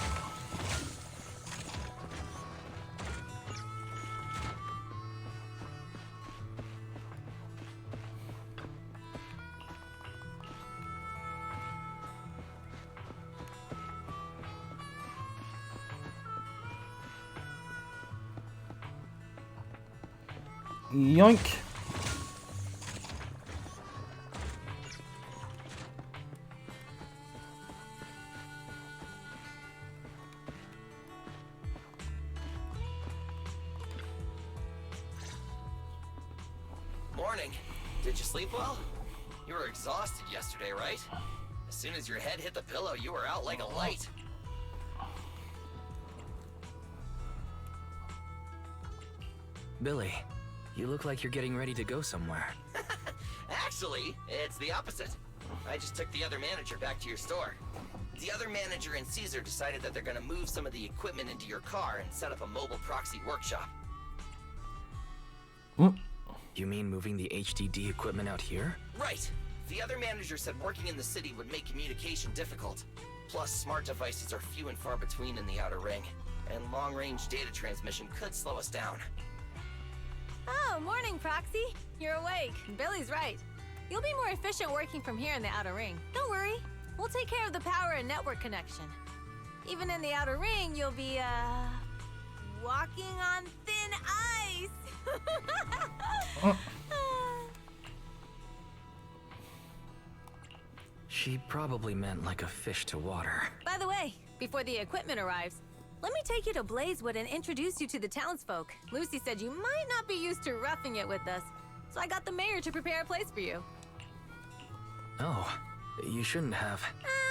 Yoink. Morning. Did you sleep well? You were exhausted yesterday, right? As soon as your head hit the pillow, you were out like a light. Billy, you look like you're getting ready to go somewhere. Actually, it's the opposite. I just took the other manager back to your store. The other manager and Caesar decided that they're gonna move some of the equipment into your car and set up a mobile proxy workshop. You mean moving the HDD equipment out here? Right. The other manager said working in the city would make communication difficult. Plus, smart devices are few and far between in the Outer Ring, and long-range data transmission could slow us down. Oh, morning, Proxy. You're awake. Billy's right. You'll be more efficient working from here in the Outer Ring. Don't worry. We'll take care of the power and network connection. Even in the Outer Ring, you'll be, walking on thin ice. She probably meant like a fish to water. By the way, before the equipment arrives, let me take you to Blazewood and introduce you to the townsfolk. Lucy said you might not be used to roughing it with us, so I got the mayor to prepare a place for you. Oh, you shouldn't have.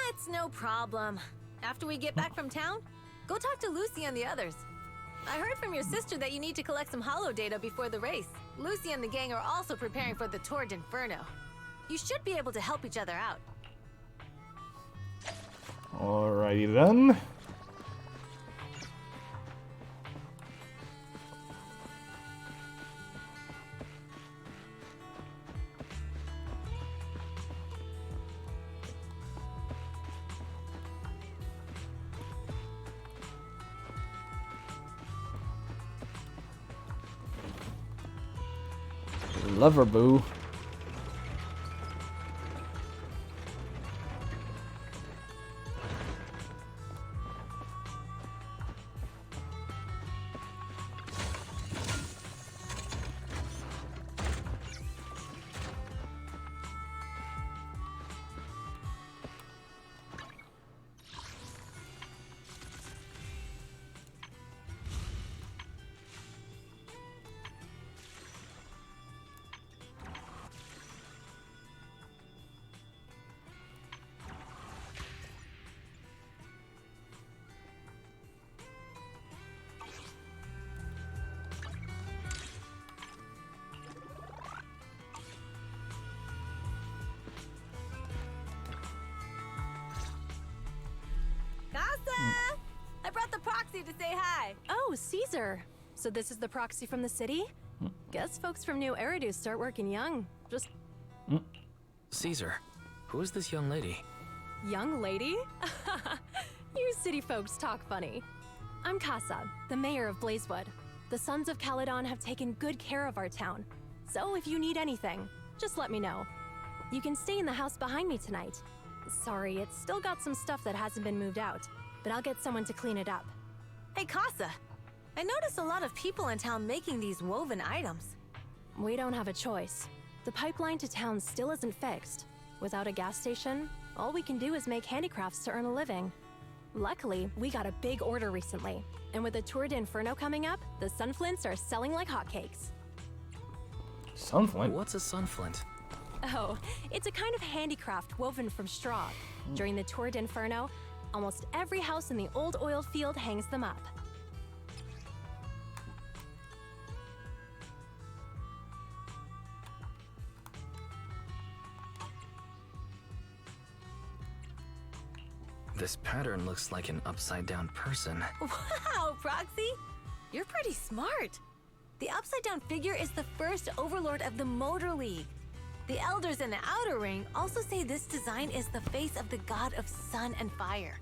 It's no problem. After we get back from town, go talk to Lucy and the others. I heard from your sister that you need to collect some holo data before the race. Lucy and the gang are also preparing for the Tour d'Inferno. You should be able to help each other out. Alrighty then. Lover boo. I brought the proxy to say hi. Oh, Caesar. So this is the proxy from the city? Guess folks from New Eridu start working young. Just... Caesar, who is this young lady? Young lady? You city folks talk funny. I'm Casa, the mayor of Blazewood. The Sons of Caledon have taken good care of our town. So if you need anything, just let me know. You can stay in the house behind me tonight. Sorry, it's still got some stuff that hasn't been moved out, but I'll get someone to clean it up. Hey, Casa. I noticed a lot of people in town making these woven items. We don't have a choice. The pipeline to town still isn't fixed. Without a gas station, all we can do is make handicrafts to earn a living. Luckily, we got a big order recently, and with the Tour d'Inferno coming up, the sunflints are selling like hotcakes. Sunflint? What's a sunflint? Oh, it's a kind of handicraft woven from straw. During the Tour d'Inferno, almost every house in the old oil field hangs them up. This pattern looks like an upside-down person. Wow, Proxy! You're pretty smart. The upside-down figure is the first overlord of the Motor League. The elders in the Outer Ring also say this design is the face of the god of sun and fire,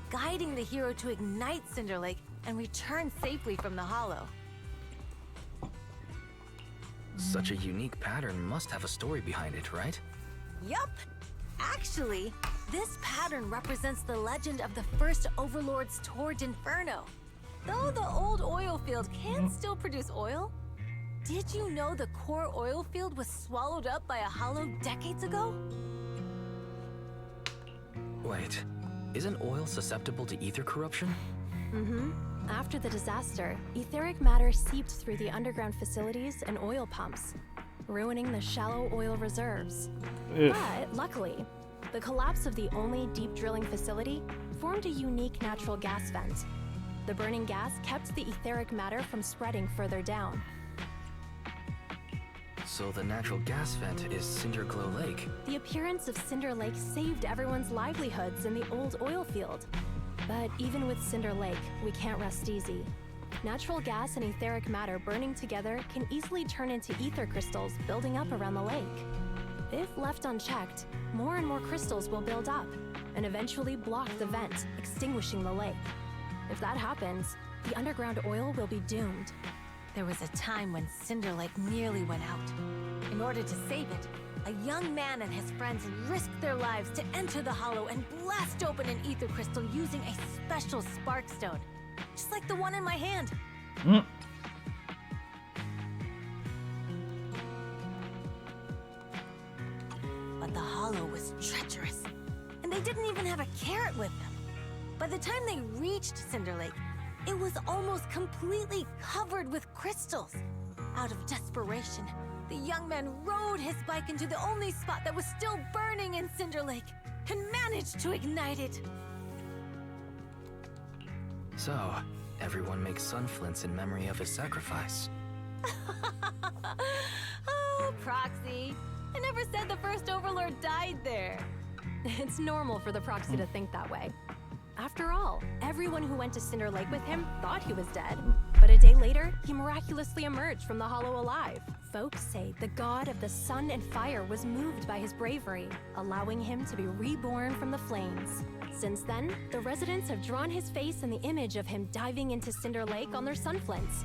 guiding the hero to ignite Cinder Lake and return safely from the hollow. Such a unique pattern must have a story behind it, right? Yup! Actually, this pattern represents the legend of the first Overlord's Tour d'Inferno. Though the old oil field can still produce oil, did you know the core oil field was swallowed up by a hollow decades ago? Wait, isn't oil susceptible to ether corruption? Mm-hmm. After the disaster, etheric matter seeped through the underground facilities and oil pumps, ruining the shallow oil reserves. Ugh. But luckily, The collapse of the only deep drilling facility formed a unique natural gas vent. The burning gas kept the etheric matter from spreading further down. So the natural gas vent is Cinderglow Lake. The appearance of Cinder Lake saved everyone's livelihoods in the old oil field. But even with Cinder Lake, we can't rest easy. Natural gas and etheric matter burning together can easily turn into ether crystals building up around the lake. If left unchecked, more and more crystals will build up and eventually block the vent, extinguishing the lake. If that happens, the underground oil will be doomed. There was a time when Cinder Lake nearly went out. In order to save it, a young man and his friends risked their lives to enter the hollow and blast open an ether crystal using a special spark stone, just like the one in my hand. But the hollow was treacherous, and they didn't even have a carrot with them. By the time they reached Cinder Lake, it was almost completely covered with crystals. Out of desperation, the young man rode his bike into the only spot that was still burning in Cinder Lake and managed to ignite it. So, everyone makes sun flints in memory of his sacrifice. Oh, Proxy. I never said the first Overlord died there. It's normal for the Proxy to think that way. After all, everyone who went to Cinder Lake with him thought he was dead. But a day later, he miraculously emerged from the hollow alive. Folks say the god of the sun and fire was moved by his bravery, allowing him to be reborn from the flames. Since then, the residents have drawn his face in the image of him diving into Cinder Lake on their sunflints.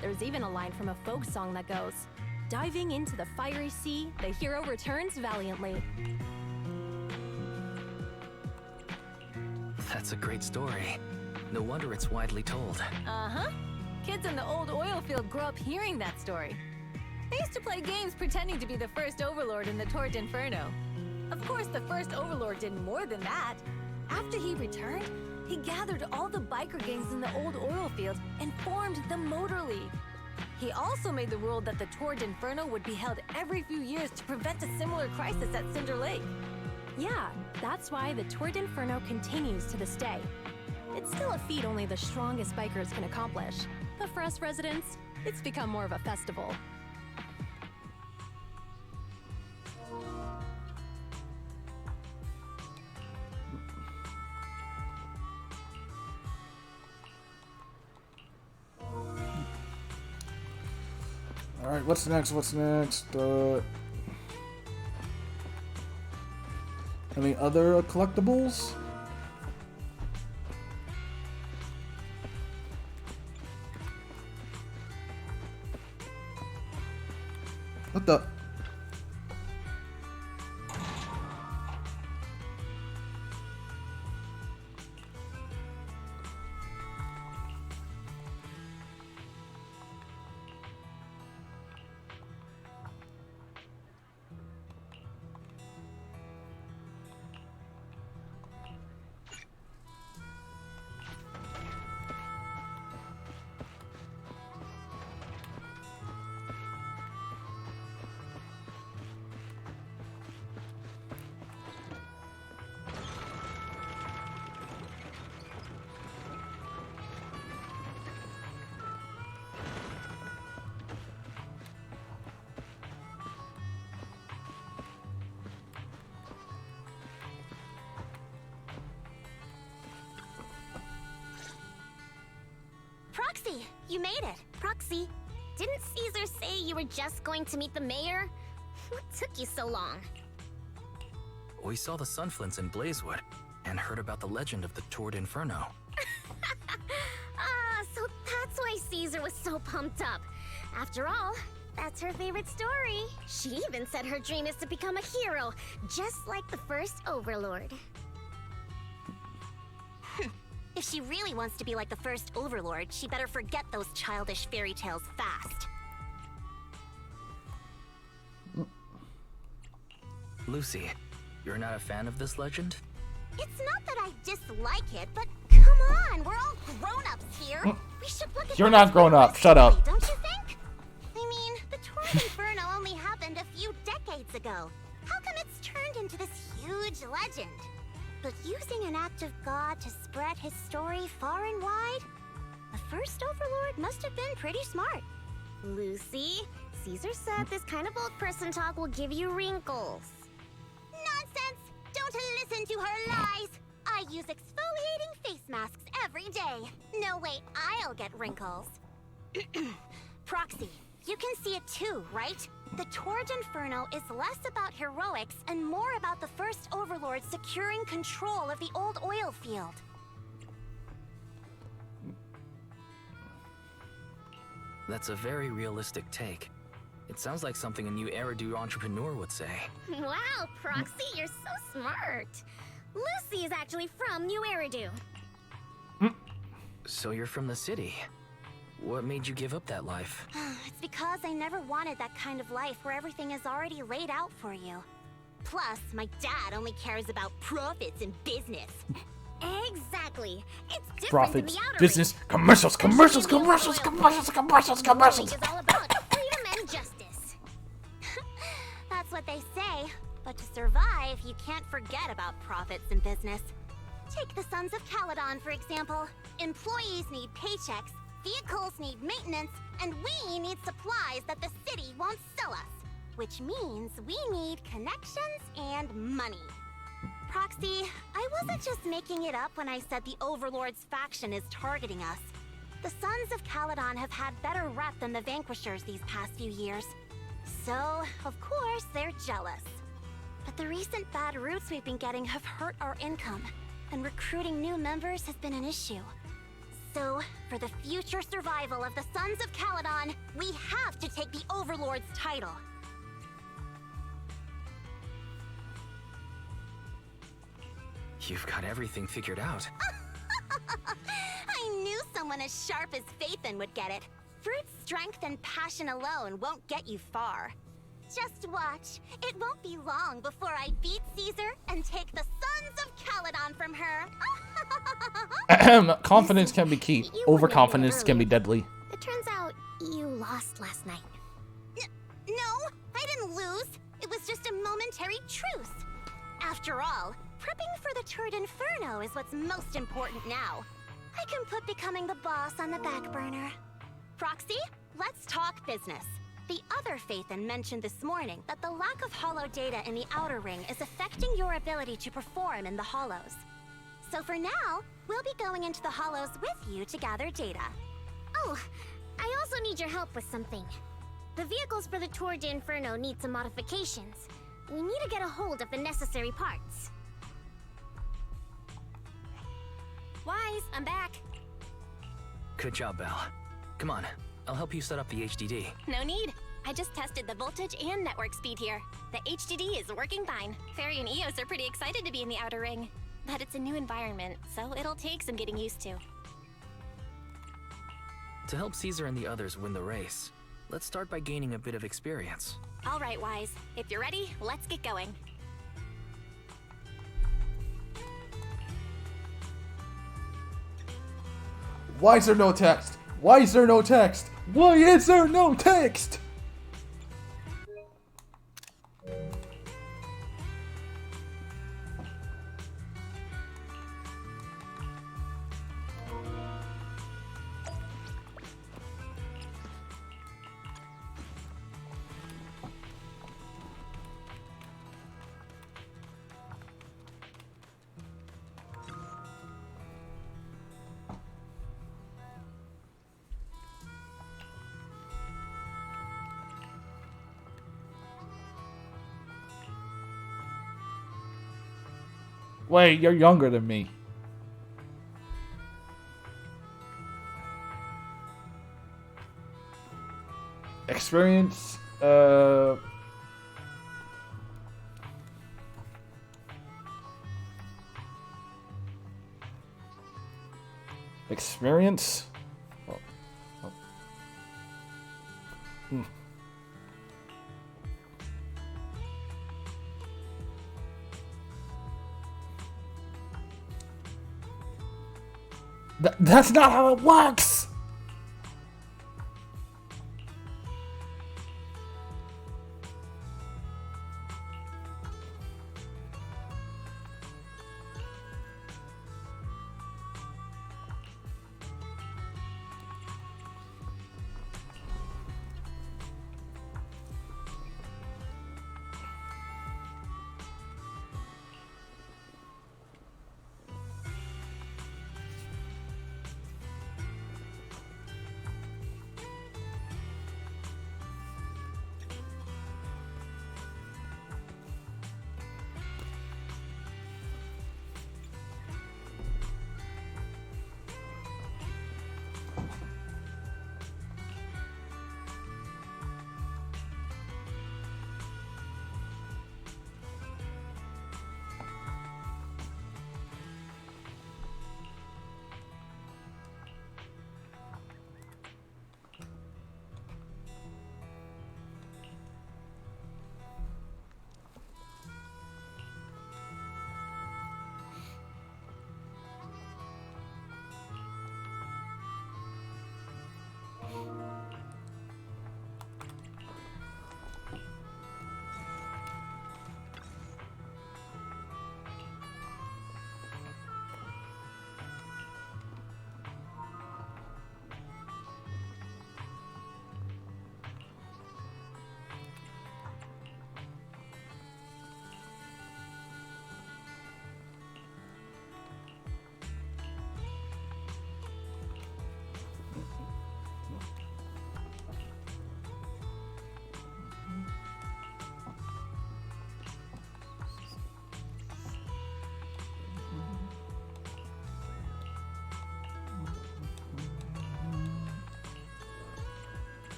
There's even a line from a folk song that goes, "Diving into the fiery sea, the hero returns valiantly." That's a great story. No wonder it's widely told. Uh-huh. Kids in the old oil field grew up hearing that story. They used to play games pretending to be the first Overlord in the Torrent Inferno. Of course, the first Overlord did more than that. After he returned, he gathered all the biker gangs in the old oil field and formed the Motor League. He also made the rule that the Torrent Inferno would be held every few years to prevent a similar crisis at Cinder Lake. Yeah, that's why the Torrent Inferno continues to this day. It's still a feat only the strongest bikers can accomplish, but for us residents, it's become more of a festival. Alright, what's next? Any other collectibles? What the? Proxy, you made it. Proxy, didn't Caesar say you were just going to meet the mayor? What took you so long? We saw the sunflints in Blazewood and heard about the legend of the Torrent Inferno. So that's why Caesar was so pumped up. After all, that's her favorite story. She even said her dream is to become a hero, just like the first Overlord. If she really wants to be like the first Overlord, she better forget those childish fairy tales fast. Lucy, you're not a fan of this legend? It's not that I dislike it, but come on, we're all grown-ups here. We should look at You're not grown up. Shut up. Don't you think? I mean, the Torrent Inferno only happened a few decades ago. How come it's turned turned into this huge legend. But using an act of God to spread his story far and wide? The first Overlord must have been pretty smart. Lucy, Caesar said this kind of old person talk will give you wrinkles. Nonsense! Don't listen to her lies! I use exfoliating face masks every day. No way I'll get wrinkles. Proxy, you can see it too, right? The Torrid Inferno is less about heroics and more about the first Overlord securing control of the old oil field. That's a very realistic take. It sounds like something a new Eridu entrepreneur would say. Wow, Proxy, you're so smart. Lucy is actually from New Eridu. So you're from the city. What made you give up that life? It's because I never wanted that kind of life where everything is already laid out for you. Plus, my dad only cares about profits and business. Exactly. It's different Profits, in the outer business, ring. commercials, commercials, Especially in the commercials, oil commercials, field. commercials, The oil commercials. is all about freedom and justice. That's what they say. But to survive, you can't forget about profits in business. Take the Sons of Caledon, for example. Employees need paychecks, vehicles need maintenance, and we need supplies that the city won't sell us. Which means we need connections and money. Proxy, I wasn't just making it up when I said the Overlord's faction is targeting us. The Sons of Caledon have had better rep than the Vanquishers these past few years. So, of course, they're jealous. But the recent bad routes we've been getting have hurt our income, and recruiting new members has been an issue. So, for the future survival of the Sons of Caledon, we have to take the Overlord's title. You've got everything figured out. I knew someone as sharp as Phaethon would get it. Brute strength and passion alone won't get you far. Just watch. It won't be long before I beat Caesar and take the Sons of Caledon from her. Confidence can be key. Overconfidence can be deadly. It turns out you lost last night. No, I didn't lose. It was just a momentary truce. After all, prepping for the Torrid Inferno is what's most important now. I can put becoming the boss on the back burner. Proxy, let's talk business. The other Phaethon mentioned this morning that the lack of hollow data in the Outer Ring is affecting your ability to perform in the Hollows. So for now, we'll be going into the Hollows with you to gather data. Oh, I also need your help with something. The vehicles for the Tour de Inferno need some modifications. We need to get a hold of the necessary parts. Wise, I'm back. Good job, Belle. Come on, I'll help you set up the HDD. No need. I just tested the voltage and network speed here. The HDD is working fine. Fairy and Eos are pretty excited to be in the Outer Ring. But it's a new environment, so it'll take some getting used to. To help Caesar and the others win the race, let's start by gaining a bit of experience. All right, Wise. If you're ready, let's get going. Why is there no text? Why is there no text? Why is there no text? Wait, you're younger than me. Experience, experience? Oh. Oh. Hmm. That's not how it works!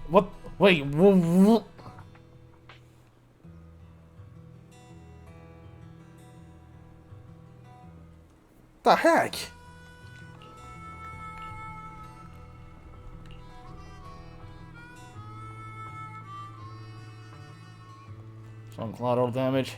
What? Wait. The heck? Some collateral damage.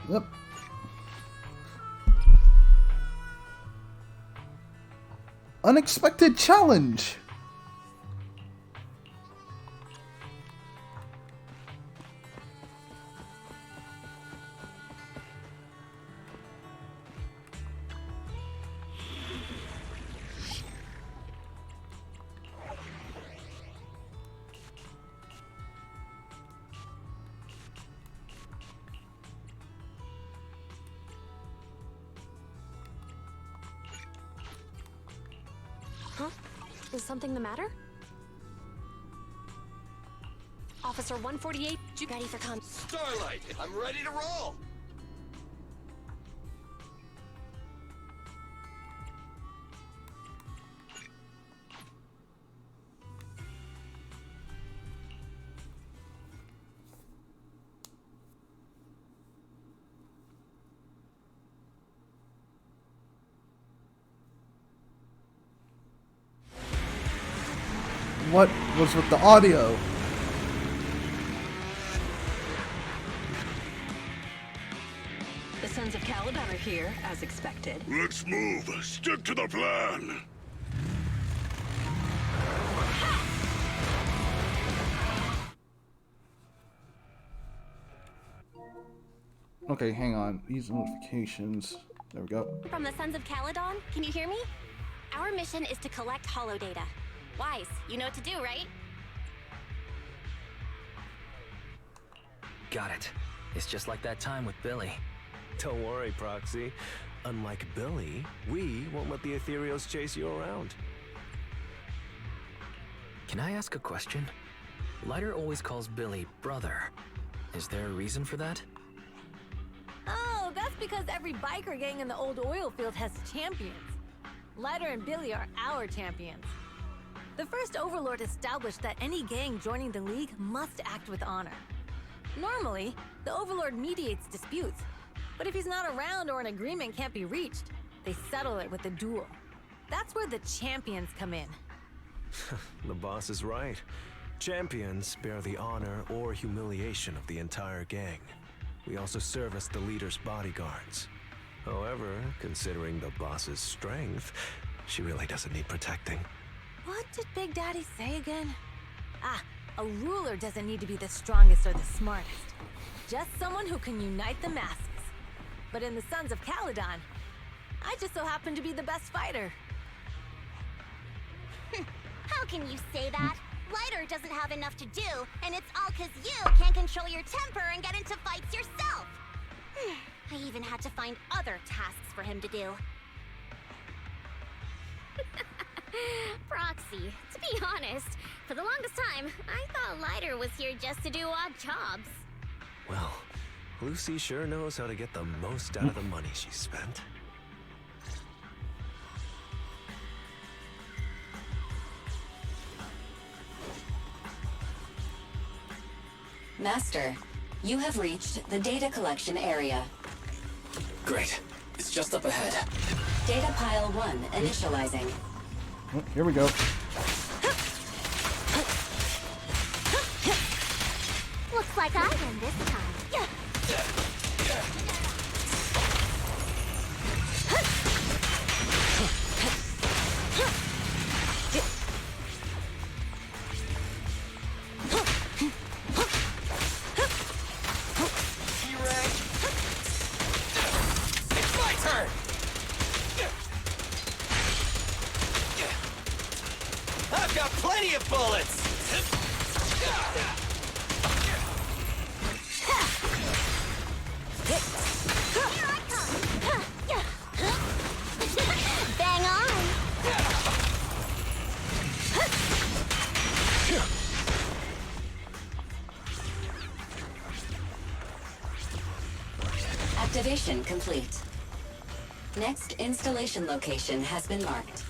Yep. Unexpected challenge. Huh? Is something the matter? Officer 148, you ready for Starlight, I'm ready to roll. What was with the audio? The Sons of Caladon are here, as expected. Let's move. Stick to the plan. Okay, hang on. These notifications. There we go. From the Sons of Caladon, can you hear me? Our mission is to collect holo data. Wise, you know what to do, right? Got it. It's just like that time with Billy. Don't worry, Proxy. Unlike Billy, we won't let the Ethereals chase you around. Can I ask a question? Lighter always calls Billy brother. Is there a reason for that? Oh, that's because every biker gang in the old oil field has champions. Lighter and Billy are our champions. The first Overlord established that any gang joining the League must act with honor. Normally, the Overlord mediates disputes, but if he's not around or an agreement can't be reached, they settle it with a duel. That's where the champions come in. The boss is right. Champions bear the honor or humiliation of the entire gang. We also serve as the leader's bodyguards. However, considering the boss's strength, she really doesn't need protecting. What did Big Daddy say again? Ah, A ruler doesn't need to be the strongest or the smartest. Just someone who can unite the masses. But in the Sons of Caledon, I just so happen to be the best fighter. How can you say that? Lighter doesn't have enough to do, and it's all because you can't control your temper and get into fights yourself. I even had to find other tasks for him to do. Proxy, to be honest, for the longest time, I thought Lighter was here just to do odd jobs. Well, Lucy sure knows how to get the most out of the money she spent. Master, you have reached the data collection area. Great. It's just up ahead. Data pile 1 initializing. Oh, here we go. Looks like I win this time. I've got plenty of bullets! Bang on! Activation complete. Next installation location has been marked.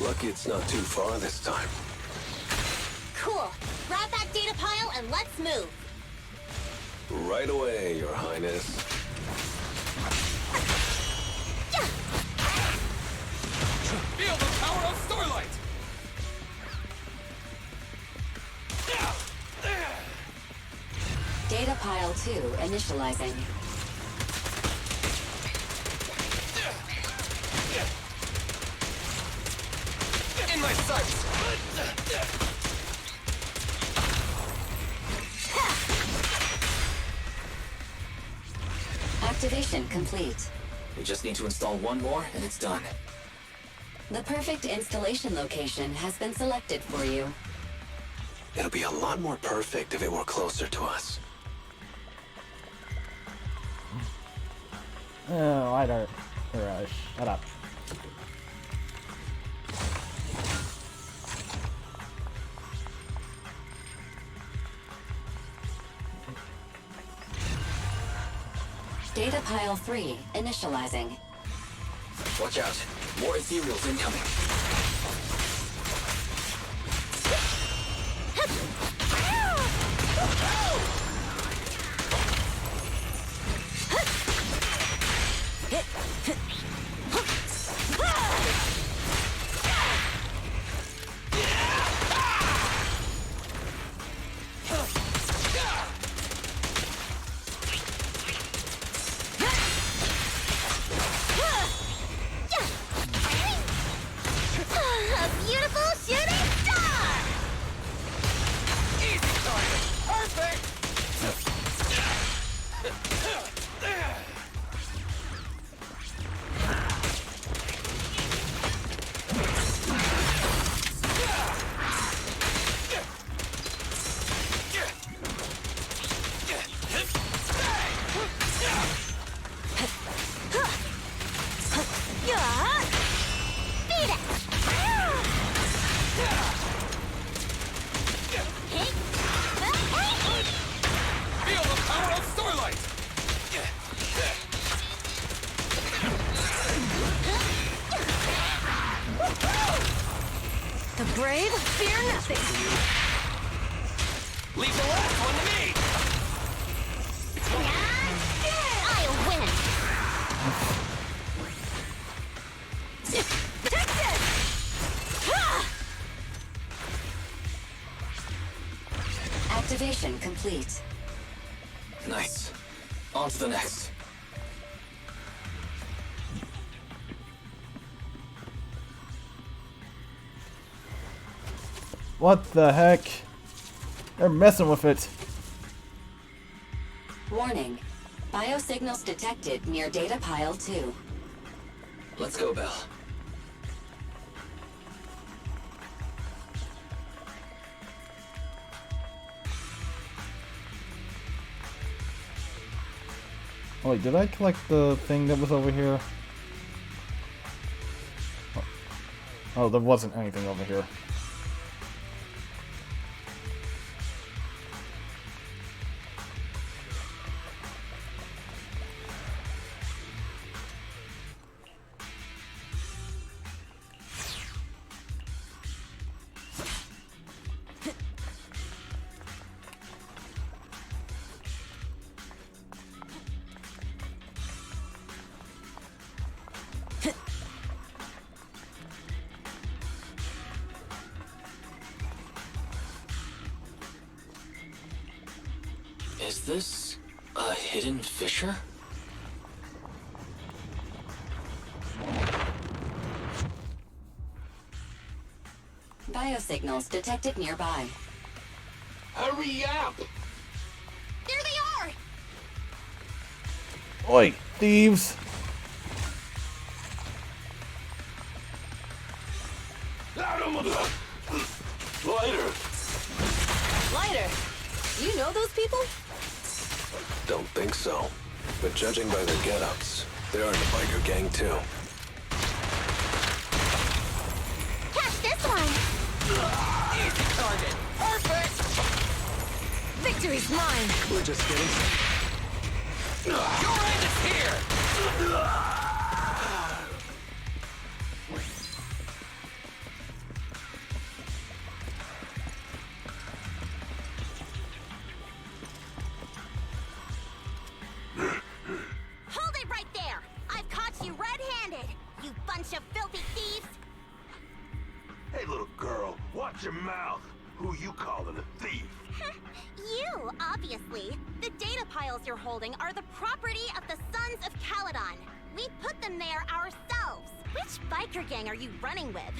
Lucky it's not too far this time. Cool. Grab that data pile and let's move. Right away, Your Highness. Feel the power of Starlight! Data pile 2 initializing. In my sights! Activation complete. We just need to install one more, and it's done. The perfect installation location has been selected for you. It'll be a lot more perfect if it were closer to us. Oh, I don't. Shut up. Data pile 3 initializing. Watch out. More ethereals incoming. A beautiful shooting star! Easy target! Perfect! Beat it! Feel the power of Starlight! The brave fear nothing. Leave the last one to me! I'll win! Take this! Activation complete. Nice. On to the next. What the heck? They're messing with it. Warning. Biosignals detected near data pile 2. Let's go, Belle. Oh wait, did I collect the thing that was over here? Oh, there wasn't anything over here. Is this a hidden fissure? Biosignals detected nearby. Hurry up! There they are! Oi, thieves! Lighter, you know those people? Don't think so. But judging by their get-ups, they're in the biker gang too. Catch this one! Easy target. Perfect. Victory's mine! We're just getting Your end is here. Hold it right there! I've caught you red-handed, you bunch of filthy thieves! Hey, little girl, watch your mouth. Who you calling a thief? You, obviously. The data piles you're holding are the property of the Sons of Caledon. We put them there ourselves. Which biker gang are you running with?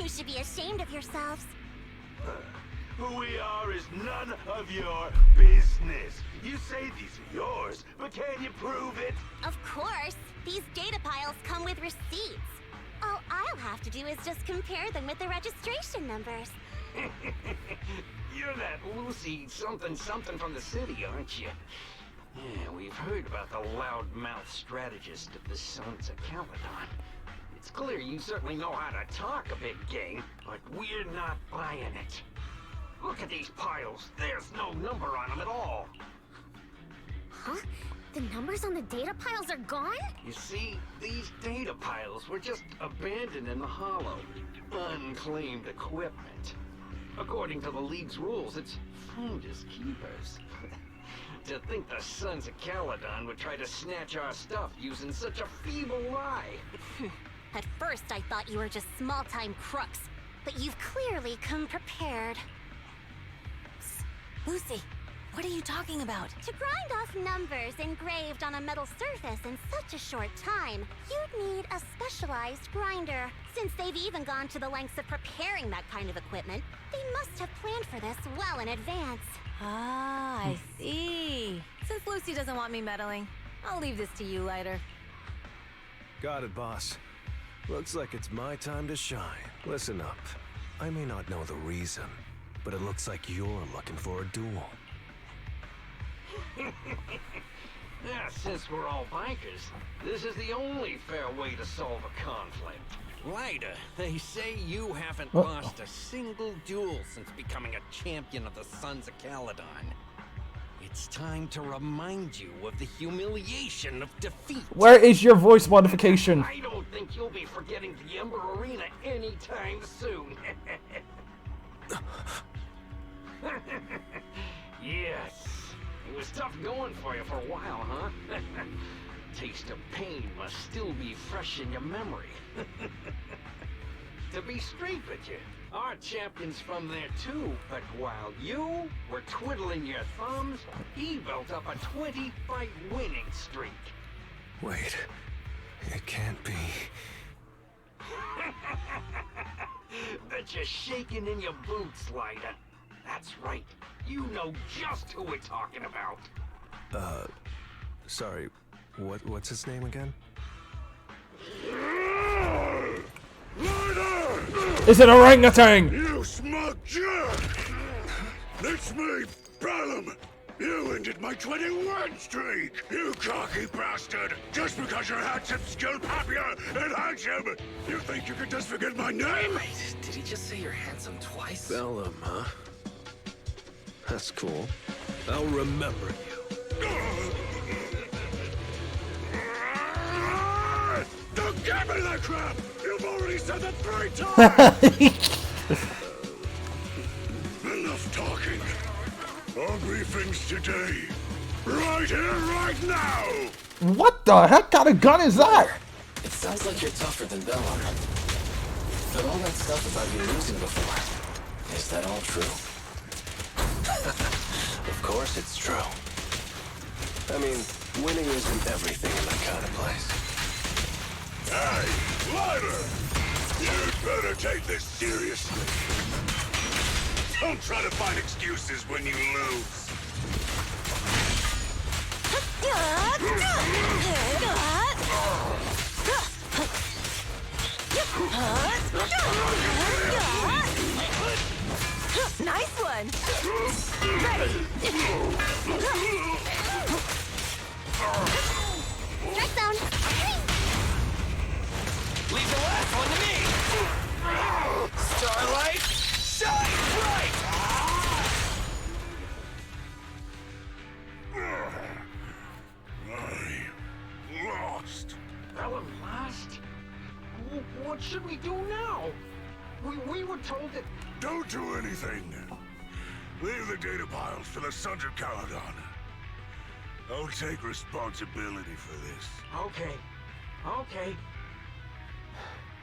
You should be ashamed of yourselves. Who we are is none of your business. You say these are yours, but can you prove it? Of course. These data piles come with receipts. All I'll have to do is just compare them with the registration numbers. You're that Lucy something from the city, aren't you? Yeah, we've heard about the loudmouth strategist of the Sons of Caledon. It's clear you certainly know how to talk a big game, but we're not buying it. Look at these piles. There's no number on them at all. Huh? The numbers on the data piles are gone? You see, these data piles were just abandoned in the hollow. Unclaimed equipment. According to the League's rules, it's finders keepers. To think the Sons of Caledon would try to snatch our stuff using such a feeble lie. At first, I thought you were just small-time crooks, but you've clearly come prepared. Lucy, what are you talking about? To grind off numbers engraved on a metal surface in such a short time, you'd need a specialized grinder. Since they've even gone to the lengths of preparing that kind of equipment, they must have planned for this well in advance. Ah, I see. Since Lucy doesn't want me meddling, I'll leave this to you, Lighter. Got it, boss. Looks like it's my time to shine. Listen up. I may not know the reason, but it looks like you're looking for a duel. Since we're all bikers, this is the only fair way to solve a conflict. Lighter, they say you haven't lost a single duel since becoming a champion of the Sons of Caledon. It's time to remind you of the humiliation of defeat. Where is your voice modification? I don't think you'll be forgetting the Ember Arena anytime soon. Yes. It was tough going for you for a while, huh? Taste of pain must still be fresh in your memory. To be straight with you, our champion's from there too, but while you were twiddling your thumbs, he built up a 20-fight winning streak. Wait, it can't be. Bet you're shaking in your boots, Lighter. That's right. You know just who we're talking about. Sorry, what's his name again? Is it orangutan? You smug jerk! It's me, Bellum! You ended my 21 streak! You cocky bastard! Just because you're handsome, skilled, happier, and handsome! You think you can just forget my name? Wait, did he just say you're handsome twice? Bellum, huh? That's cool. I'll remember you. Don't give me that crap! You've already said it 3 times! Enough talking. I'll brief things today. Right here, right now! What the heck kind of gun is that? It sounds like you're tougher than Bellum. But all that stuff about you losing before, is that all true? Of course it's true. I mean, winning isn't everything in that kind of place. Hey, Lighter! You'd better take this seriously. Don't try to find excuses when you lose. Nice one! Ready! Strike zone! Leave the last one to me! Starlight, shine bright! I lost. Bellum lost? What should we do now? We were told that... Don't do anything. Leave the data piles to the Sons of Caledon. I'll take responsibility for this. Okay. Okay.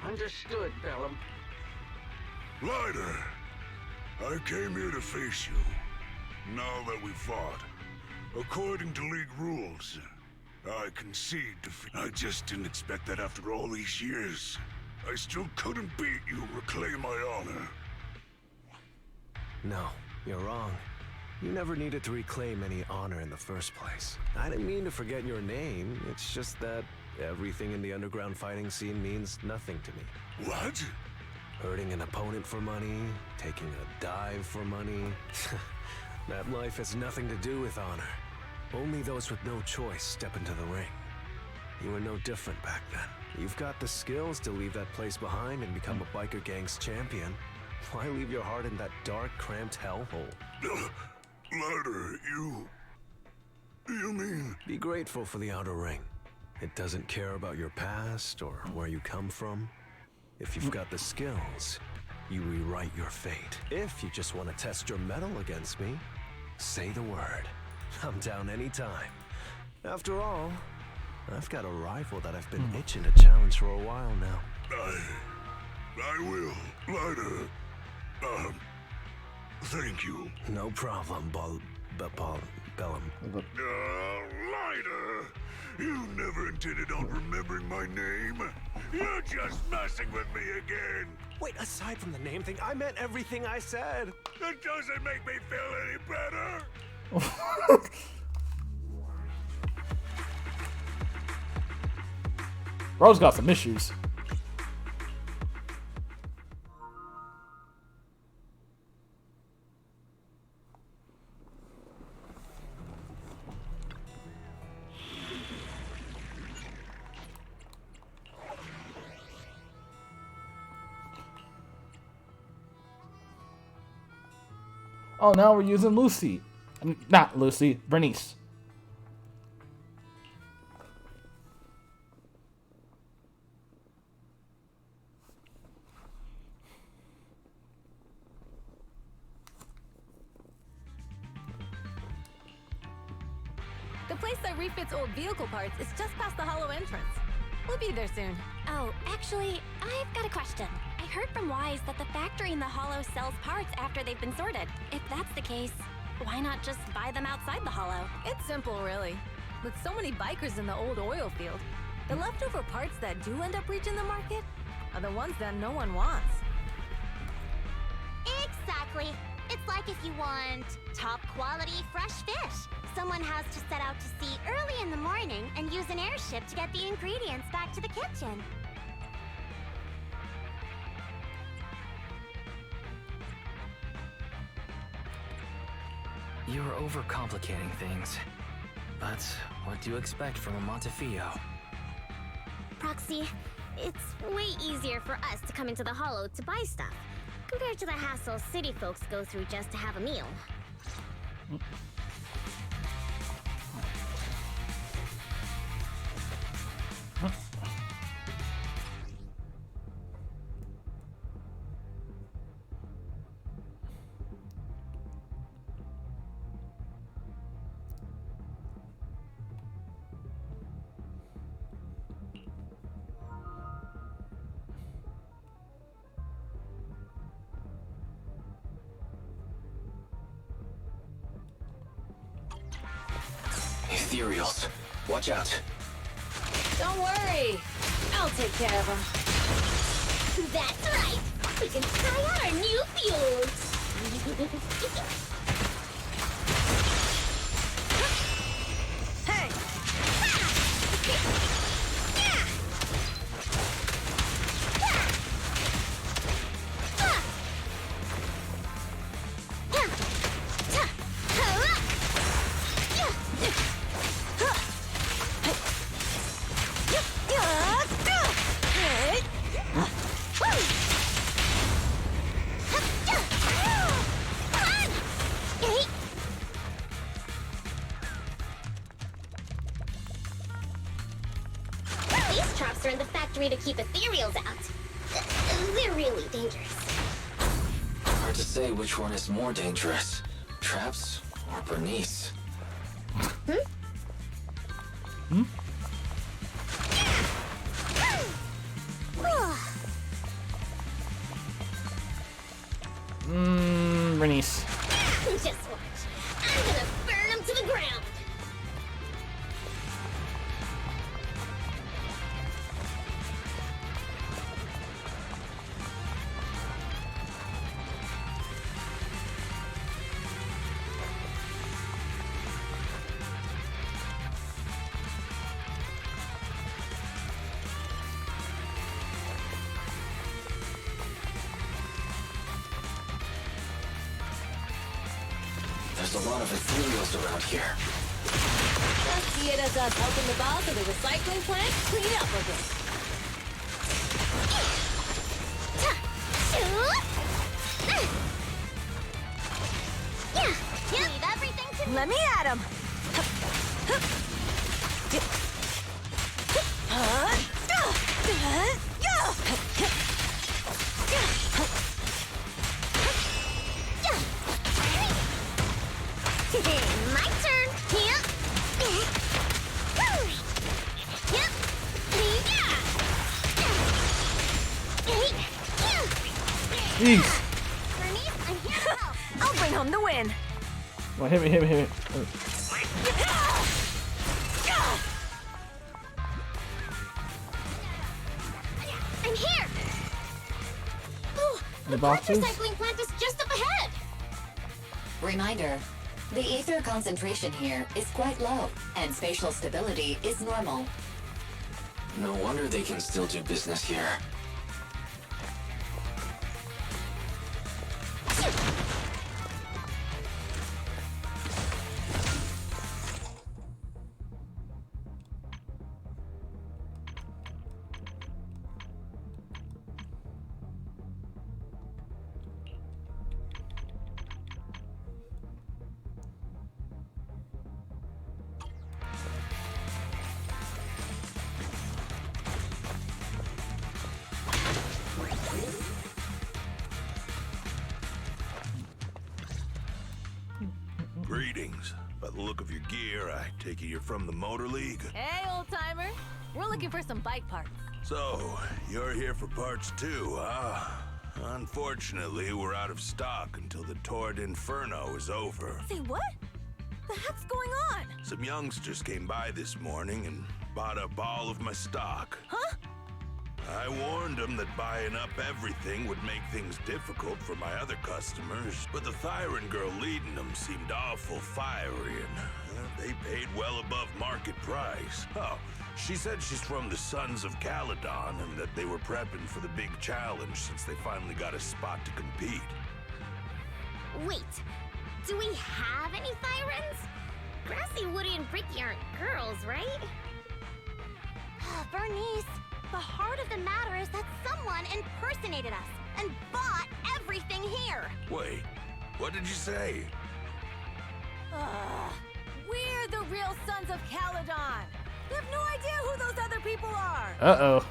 Understood, Bellum. Lighter, I came here to face you. Now that we fought, according to League rules, I concede defeat. I just didn't expect that after all these years. I still couldn't beat you, reclaim my honor. No, you're wrong. You never needed to reclaim any honor in the first place. I didn't mean to forget your name. It's just that everything in the underground fighting scene means nothing to me. What? Hurting an opponent for money, taking a dive for money. That life has nothing to do with honor. Only those with no choice step into the ring. You were no different back then. You've got the skills to leave that place behind and become a biker gang's champion. Why leave your heart in that dark, cramped hellhole? Lighter, you mean... Be grateful for the outer ring. It doesn't care about your past or where you come from. If you've got the skills, you rewrite your fate. If you just want to test your mettle against me, say the word. I'm down anytime. After all, I've got a rival that I've been itching to challenge for a while now. I will, Lighter. Thank you. No problem, Bellum. Lighter! You never intended on remembering my name. You're just messing with me again. Wait, aside from the name thing, I meant everything I said. It doesn't make me feel any better. Bro's got some issues. Oh, now we're using Lucy. Not Lucy, Bernice. The place that refits old vehicle parts is just past the hollow entrance. We'll be there soon. Oh, actually, I've got a question. I heard from Wise that the factory in the Hollow sells parts after they've been sorted. If that's the case, why not just buy them outside the Hollow? It's simple, really. With so many bikers in the old oil field, the leftover parts that do end up reaching the market are the ones that no one wants. Exactly. It's like if you want top quality fresh fish. Someone has to set out to sea early in the morning and use an airship to get the ingredients back to the kitchen. You're overcomplicating things. But what do you expect from a Montefiore? Proxy, it's way easier for us to come into the Hollow to buy stuff, compared to the hassle city folks go through just to have a meal. Ethereals, watch out. Don't worry. I'll take care of them. That's right! We can try out our new fuels! Hey! These traps are in the factory to keep ethereals out. They're really dangerous. Hard to say which one is more dangerous, traps or Bernice. Bernice. Just watch. I'm gonna burn them to the ground. There's a lot of ethereals around here. Just see it as us helping the boss of the recycling plant clean up a bit. Leave everything to me. Let me at him. My turn. Yep. Yep. Jeez. Bernice, I'm here to help. I'll bring home the win. Well, hit me. I'm here. Oh, The the plant boxes? recycling plant is just up ahead. Reminder, the ether concentration here is quite low, and spatial stability is normal. No wonder they can still do business here. Greetings. By the look of your gear, I take it you're from the Motor League. Hey, old timer. We're looking for some bike parts. So, you're here for parts too, huh? Unfortunately, we're out of stock until the Torrid Inferno is over. Say what? The heck's going on? Some youngsters came by this morning and bought up all of my stock. Huh? I warned them that buying up everything would make things difficult for my other customers, but the Thyran girl leading them seemed awful fiery, and they paid well above market price. Oh, she said she's from the Sons of Caledon and that they were prepping for the big challenge since they finally got a spot to compete. Wait, do we have any Thyrans? Grassy, Woody, and Ricky aren't girls, right? Bernice, the heart of the matter is that someone impersonated us and bought everything here. Wait, what did you say? We're the real Sons of Caledon. You have no idea who those other people are. Uh-oh.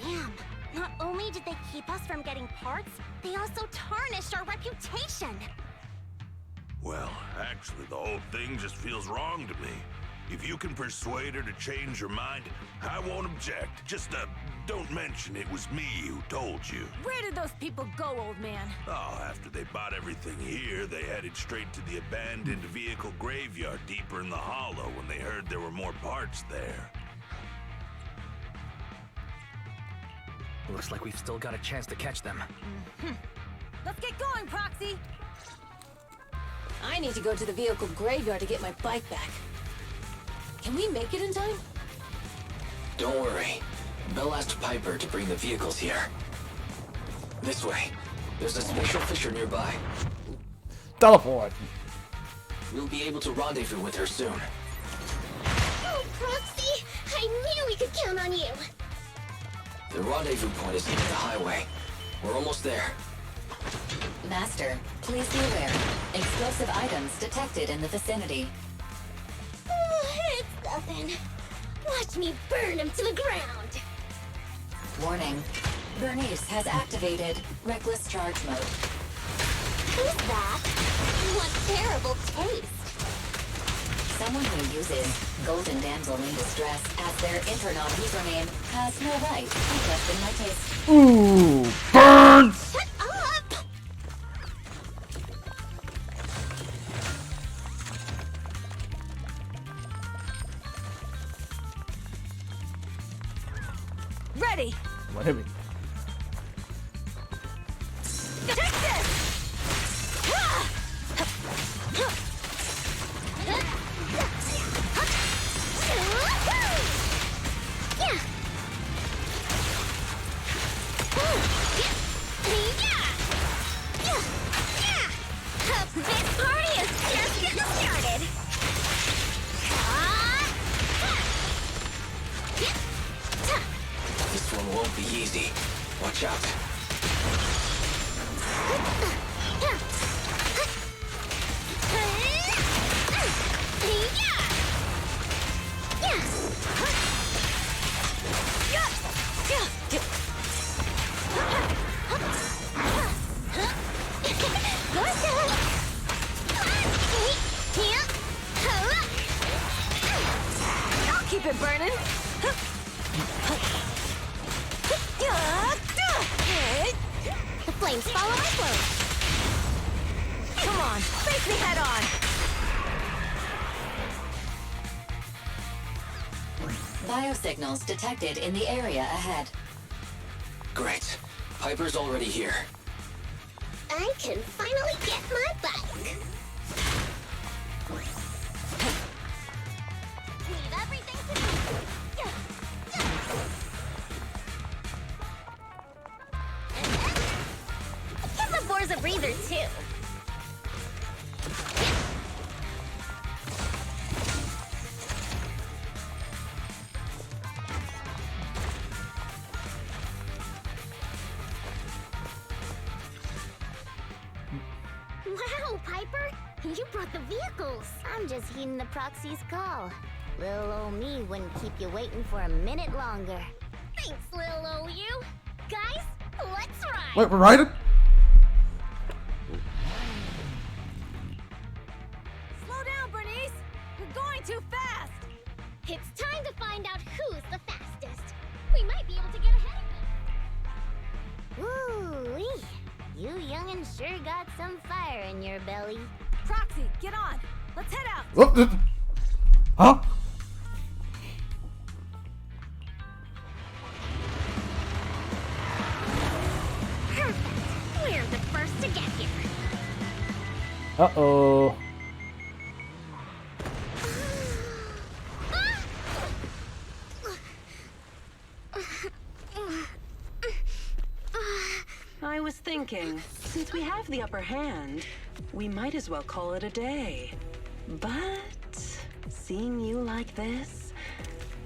Damn. Not only did they keep us from getting parts, they also tarnished our reputation. Well, actually, the whole thing just feels wrong to me. If you can persuade her to change her mind, I won't object. Just, don't mention it was me who told you. Where did those people go, old man? Oh, after they bought everything here, they headed straight to the abandoned vehicle graveyard deeper in the hollow when they heard there were more parts there. Looks like we've still got a chance to catch them. Let's get going, Proxy. I need to go to the vehicle graveyard to get my bike back. Can we make it in time? Don't worry. Belle asked Piper to bring the vehicles here. This way. There's a spatial fissure nearby. Teleport. We'll be able to rendezvous with her soon. Oh, Proxy! I knew we could count on you! The rendezvous point is near the highway. We're almost there. Master, please be aware. Explosive items detected in the vicinity. It's nothing. Watch me burn him to the ground. Warning. Bernice has activated Reckless Charge Mode. Who's that? What terrible taste. Someone who uses Golden Damsel in Distress as their Intronaut username has no right to question my taste. Ooh, burn! Shut up! Ready. What hit me? Take this! This party is just getting started. This one won't be easy. Watch out. I'll keep it burning. The flames follow my flow. Come on, face me head on. Biosignals detected in the area ahead. Great. Piper's already here. I can finally get my bike. Leave everything to me. And then, give the boars a breather too. Wow, Piper! You brought the vehicles! I'm just heeding the proxy's call. Little old me wouldn't keep you waiting for a minute longer. Thanks, little old you! Guys, let's ride! Wait, we're riding? Slow down, Bernice. You're going too fast. It's time to find out who's the fastest. We might be able to get ahead of them. Woo-wee! You young'uns sure got some fire in your belly. Proxy, get on. Let's head out. Huh? Uh-oh. I was thinking, since we have the upper hand, we might as well call it a day. But seeing you like this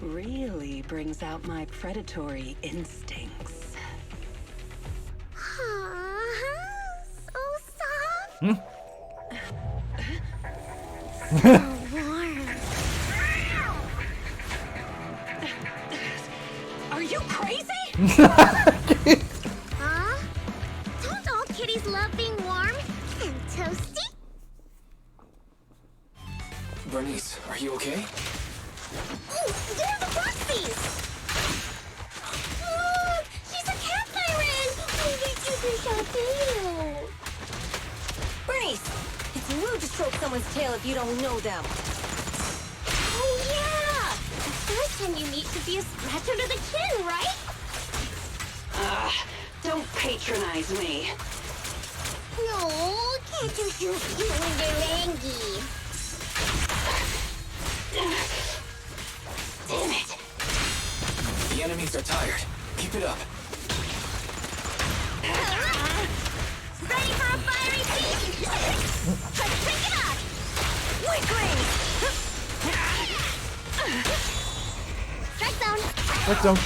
really brings out my predatory instincts. So soft. Hmm? So warm. Are you crazy? Huh? Don't all kitties love being warm and toasty? Bernice, are you okay? Ooh, they're the Foxies! Look! She's a cat siren! Oh, they super cute. Bernice, it's rude to stroke someone's tail if you don't know them. Oh, yeah! The first time you meet should be a scratch under the chin, right? Don't patronize me. No, can't you shoot you when you're angry? Damn it! The enemies are tired. Keep it up. Ready for a fiery feast? Let's pick it up! Weakling! Strike zone! Strike zone.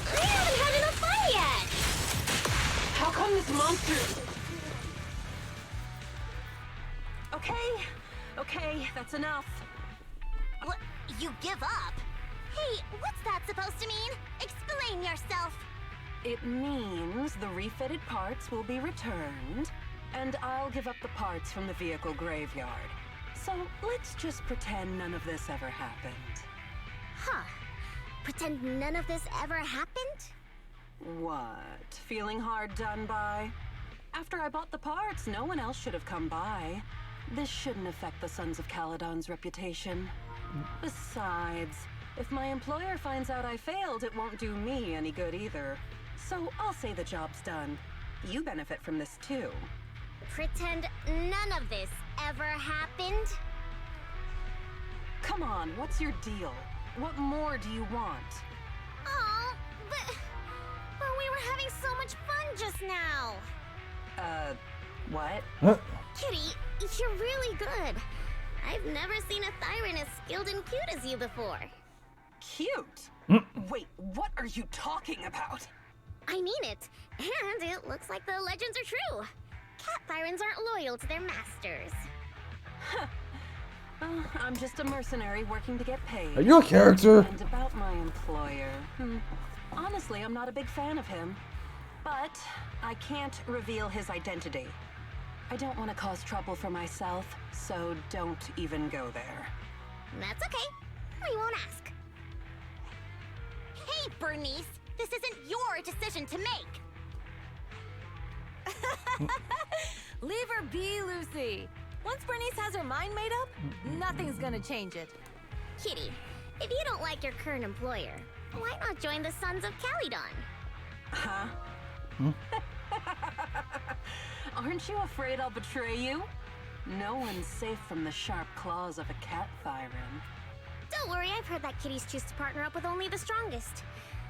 I haven't had enough fun yet! How come this monster... Okay, that's enough. What? You give up? Hey, what's that supposed to mean? Explain yourself! It means the refitted parts will be returned, and I'll give up the parts from the vehicle graveyard. So let's just pretend none of this ever happened. Huh. Pretend none of this ever happened? What? Feeling hard done by? After I bought the parts, no one else should have come by. This shouldn't affect the Sons of Caledon's reputation. Besides, if my employer finds out I failed, it won't do me any good either. So I'll say the job's done. You benefit from this too. Pretend none of this ever happened? Come on, what's your deal? What more do you want? Oh, but we were having so much fun just now. What? Huh? Kitty, you're really good. I've never seen a Thyran as skilled and cute as you before. Cute? Wait, what are you talking about? I mean it. And it looks like the legends are true. Cat Thyrans aren't loyal to their masters. I'm just a mercenary working to get paid. Are you a character? And about my employer. Honestly, I'm not a big fan of him. But I can't reveal his identity. I don't want to cause trouble for myself, so don't even go there. That's okay. We won't ask. Hey, Bernice! This isn't your decision to make! Leave her be, Lucy. Once Bernice has her mind made up, nothing's gonna change it. Kitty, if you don't like your current employer, why not join the Sons of Caledon? Huh? Aren't you afraid I'll betray you? No one's safe from the sharp claws of a cat Thyran. Don't worry, I've heard that kitties choose to partner up with only the strongest.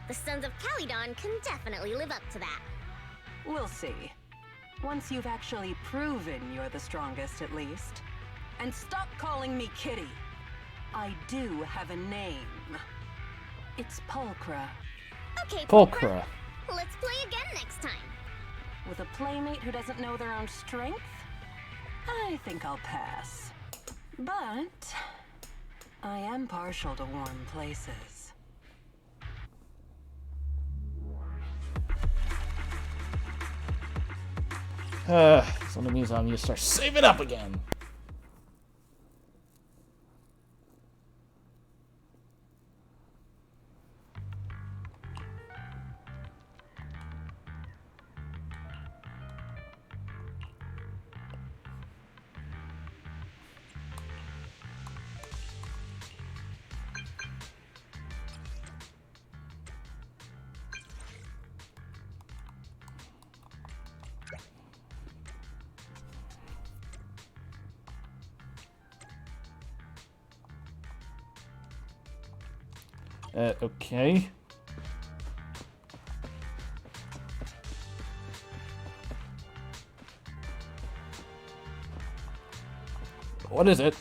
The Sons of Caledon can definitely live up to that. We'll see. Once you've actually proven you're the strongest, at least. And stop calling me Kitty. I do have a name. It's Pulchra. Okay, Pulchra. Let's play again next time. With a playmate who doesn't know their own strength? I think I'll pass. But I am partial to warm places. So that means I'm gonna start saving up again. Okay. What is it?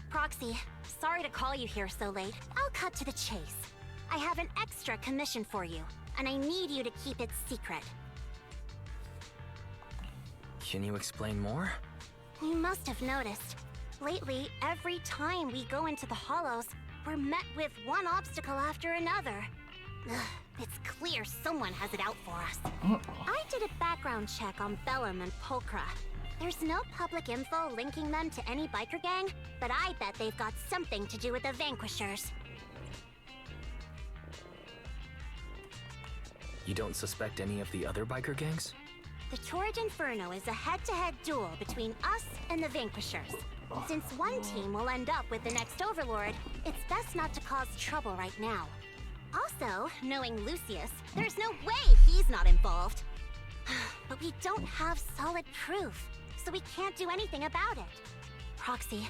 Proxy, sorry to call you here so late. I'll cut to the chase. I have an extra commission for you, and I need you to keep it secret. Can you explain more? You must have noticed. Lately, every time we go into the Hollows, we're met with one obstacle after another. Ugh, it's clear someone has it out for us. I did a background check on Bellum and Pulchra. There's no public info linking them to any biker gang, but I bet they've got something to do with the Vanquishers. You don't suspect any of the other biker gangs? The Torrid Inferno is a head-to-head duel between us and the Vanquishers. Since one team will end up with the next Overlord, it's best not to cause trouble right now. Also, knowing Lucius, there's no way he's not involved. But we don't have solid proof, so we can't do anything about it. Proxy,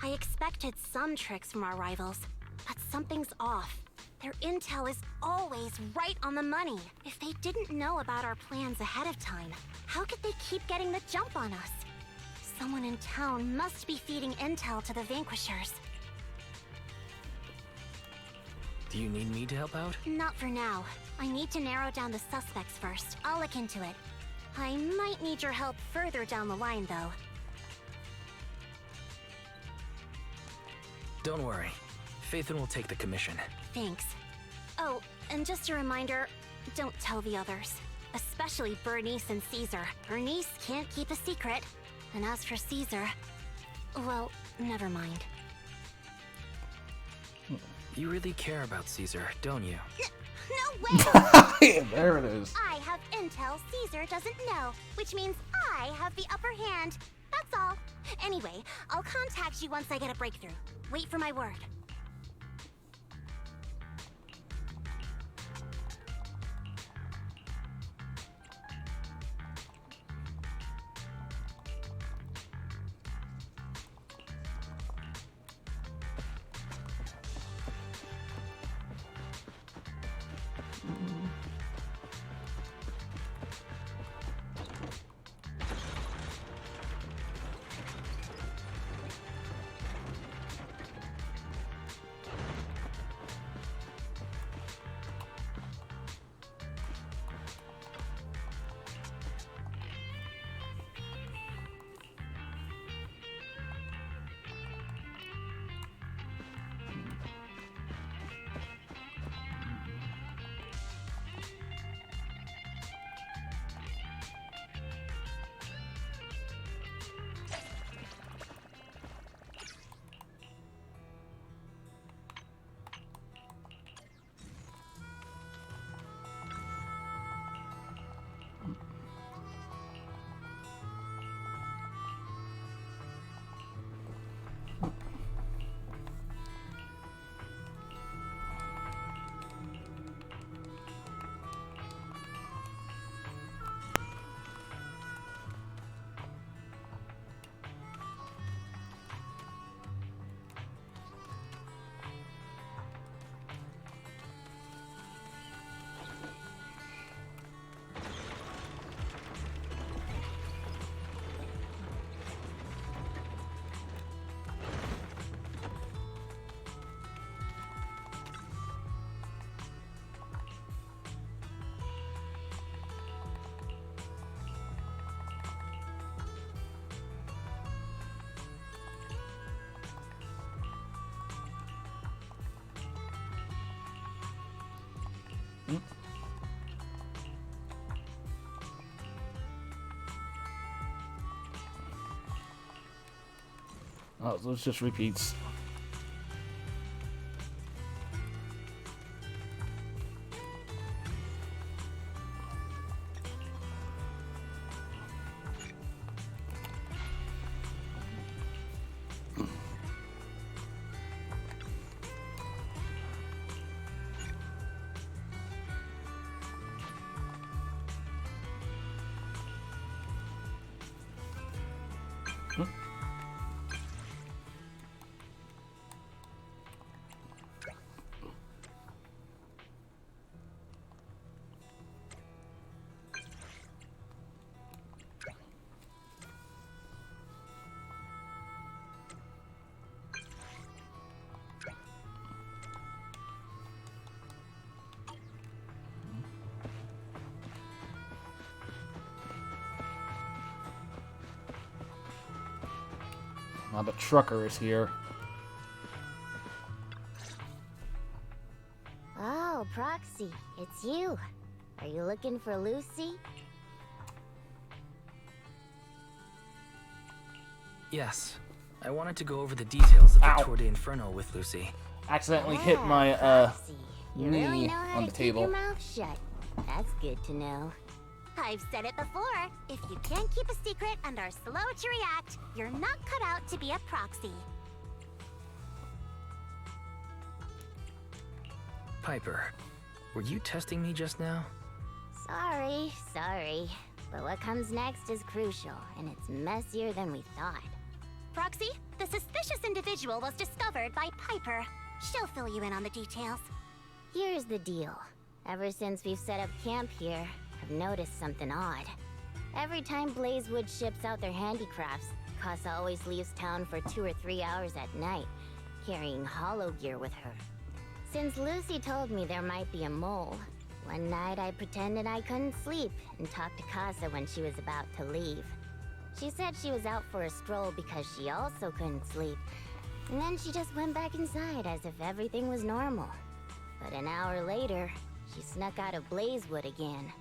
I expected some tricks from our rivals, but something's off. Their intel is always right on the money. If they didn't know about our plans ahead of time, how could they keep getting the jump on us? Someone in town must be feeding intel to the Vanquishers. Do you need me to help out? Not for now. I need to narrow down the suspects first. I'll look into it. I might need your help further down the line, though. Don't worry. Phaethon will take the commission. Thanks. Oh, and just a reminder, don't tell the others. Especially Bernice and Caesar. Bernice can't keep a secret. And as for Caesar, well, never mind. You really care about Caesar, don't you? No way! There it is. I have intel Caesar doesn't know, which means I have the upper hand. That's all. Anyway, I'll contact you once I get a breakthrough. Wait for my word. Oh, so it's just repeats. Now the trucker is here. Oh, Proxy, it's you. Are you looking for Lucy? Yes. I wanted to go over the details of the Tour de Inferno with Lucy. Accidentally hit my You knee really know how on to the keep table. your mouth shut. That's good to know. I've said it before. If you can't keep a secret and are slow to react, you're not cut out to be a proxy. Piper, were you testing me just now? Sorry. But what comes next is crucial, and it's messier than we thought. Proxy, the suspicious individual was discovered by Piper. She'll fill you in on the details. Here's the deal. Ever since we've set up camp here, I've noticed something odd. Every time Blazewood ships out their handicrafts, Casa always leaves town for 2 or 3 hours at night, carrying hollow gear with her. Since Lucy told me there might be a mole, one night I pretended I couldn't sleep and talked to Casa when she was about to leave. She said she was out for a stroll because she also couldn't sleep, and then she just went back inside as if everything was normal. But an hour later, she snuck out of Blazewood again.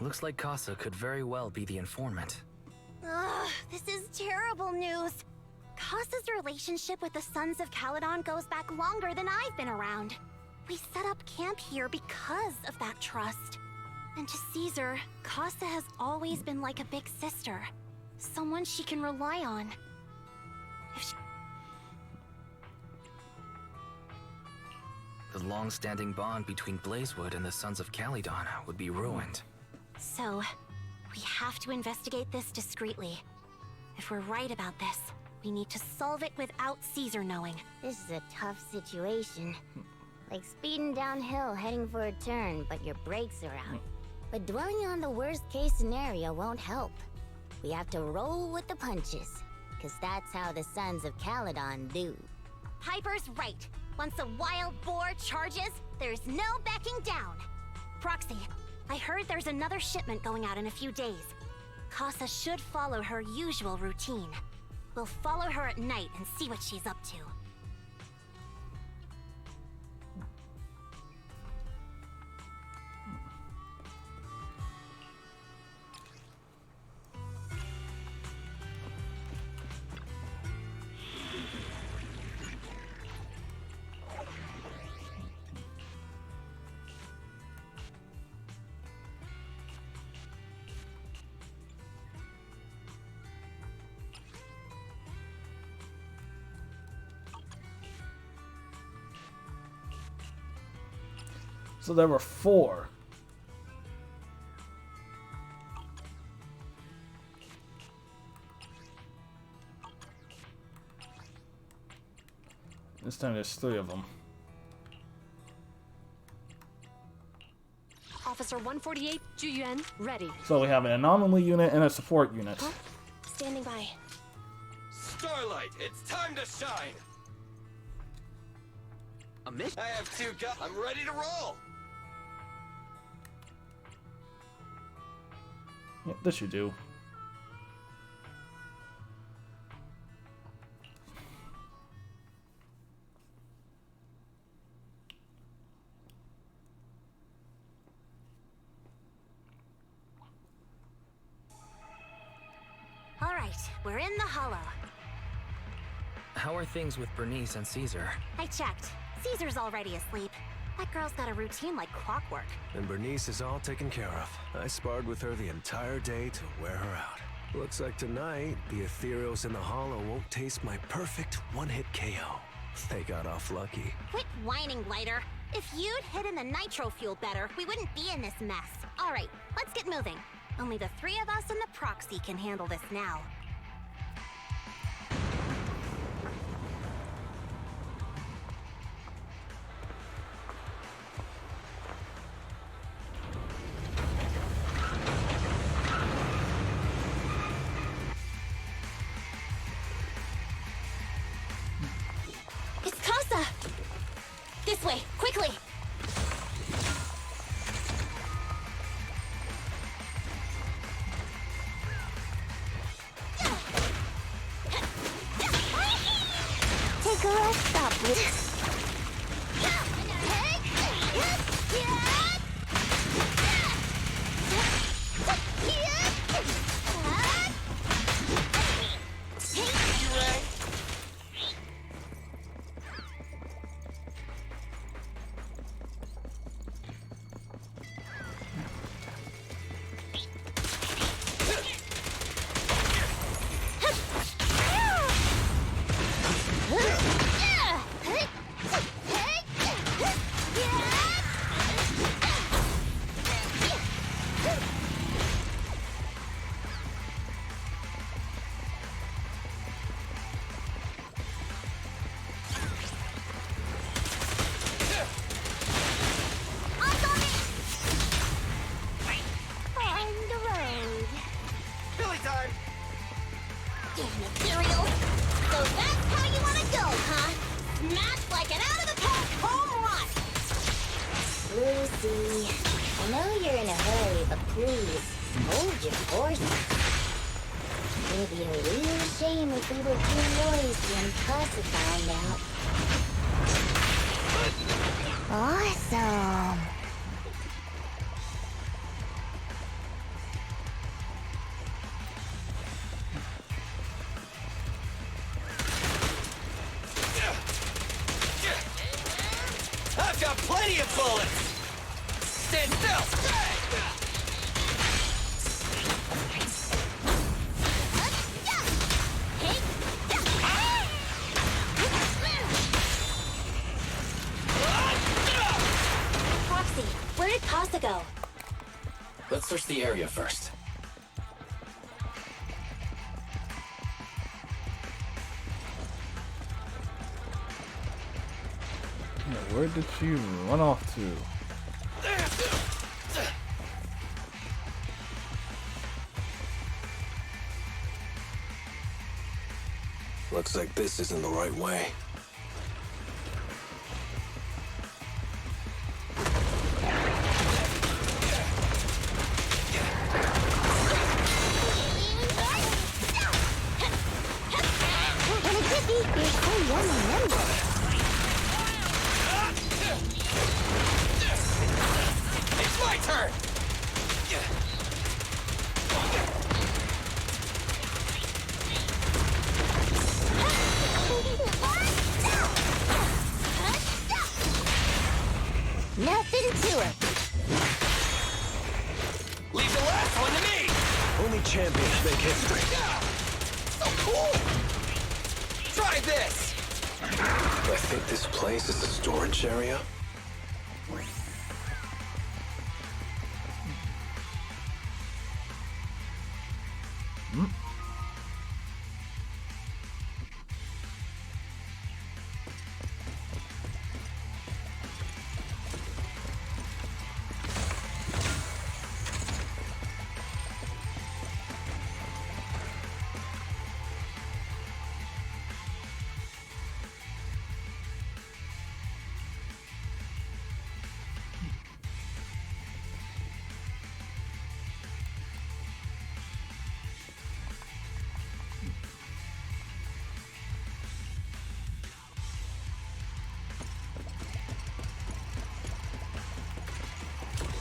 Looks like Casa could very well be the informant. Ugh, this is terrible news. Casa's relationship with the Sons of Caledon goes back longer than I've been around. We set up camp here because of that trust. And to Caesar, Casa has always been like a big sister. Someone she can rely on. The long-standing bond between Blazewood and the Sons of Caledon would be ruined. So, we have to investigate this discreetly. If we're right about this, we need to solve it without Caesar knowing. This is a tough situation. Like speeding downhill heading for a turn, but your brakes are out. But dwelling on the worst-case scenario won't help. We have to roll with the punches, because that's how the Sons of Caledon do. Piper's right. Once a wild boar charges, there's no backing down. Proxy, I heard there's another shipment going out in a few days. Casa should follow her usual routine. We'll follow her at night and see what she's up to. So there were 4. This time there's 3 of them. Officer 148, Juyuan, ready. So we have an anomaly unit and a support unit. Huh? Standing by. Starlight, it's time to shine! A mission? I have 2 guns. I'm ready to roll! Yeah, this should do. All right, we're in the hollow. How are things with Bernice and Caesar? I checked. Caesar's already asleep. That girl's got a routine like clockwork. And Bernice is all taken care of. I sparred with her the entire day to wear her out. Looks like tonight, the Ethereals in the Hollow won't taste my perfect one-hit KO. They got off lucky. Quit whining, Lighter. If you'd hidden the nitro fuel better, we wouldn't be in this mess. All right, let's get moving. Only the 3 of us and the proxy can handle this now. It's Casa! This way, quickly! take a rest stop with... Material. So that's how you want to go, huh? Smash like an out-of-the-park home run! Lucy, I know you're in a hurry, but please, hold your horses. It'd be a real shame if we were too noisy and Casa found out. Awesome! I've got plenty of bullets! Stand still! Proxy, where did Casa go? Let's search the area first. Where did she run off to? Looks like this isn't the right way. It's my turn! Nothing to it. Leave the last one to me! Only champions make history. So cool! Try this! I think this place is the storage area.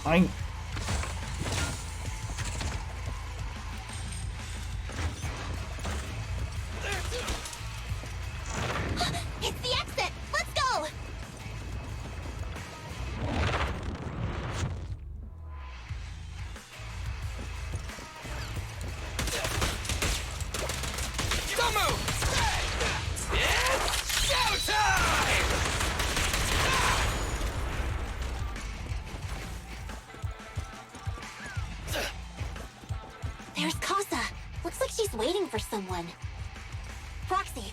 I'm... It's the exit! Let's go! Don't move! It's showtime! There's Casa. Looks like she's waiting for someone. Proxy.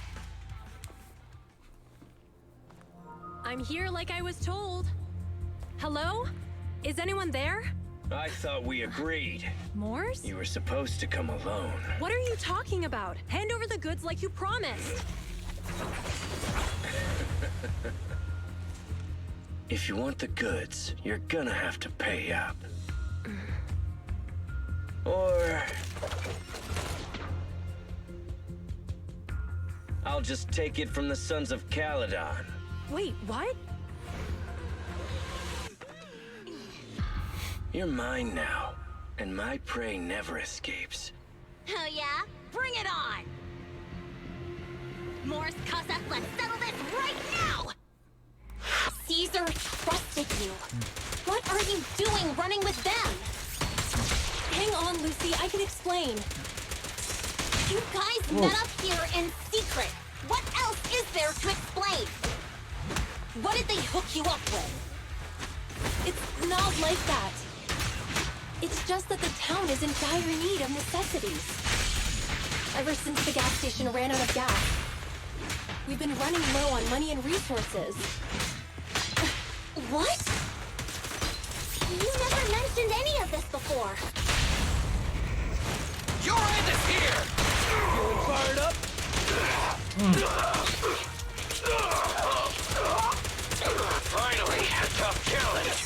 I'm here like I was told. Hello? Is anyone there? I thought we agreed. Morse? You were supposed to come alone. What are you talking about? Hand over the goods like you promised. If you want the goods, you're gonna have to pay up. Or... I'll just take it from the Sons of Caledon. Wait, what? You're mine now, and my prey never escapes. Oh yeah? Bring it on! Morris, Casa, let's settle this right now! Caesar trusted you. What are you doing running with them? Hang on, Lucy, I can explain. You guys met up here in secret. What else is there to explain? What did they hook you up with? It's not like that. It's just that the town is in dire need of necessities. Ever since the gas station ran out of gas, we've been running low on money and resources. What? You never mentioned any of this before. Your end is here! Feeling fired up? Finally, a tough challenge.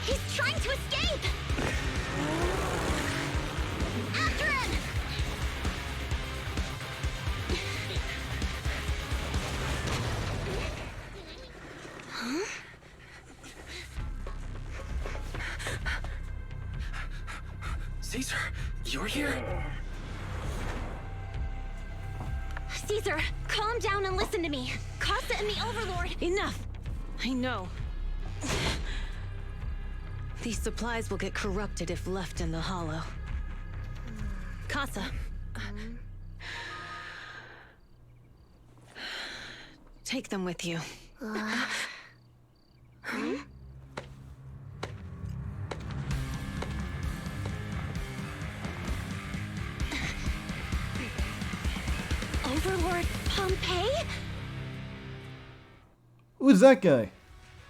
He's trying to escape! After him! Huh? Caesar, you're here? Caesar, calm down and listen to me. Casa and the Overlord... Enough! I know. These supplies will get corrupted if left in the hollow. Casa. Take them with you. Overlord Pompeii? Who's that guy?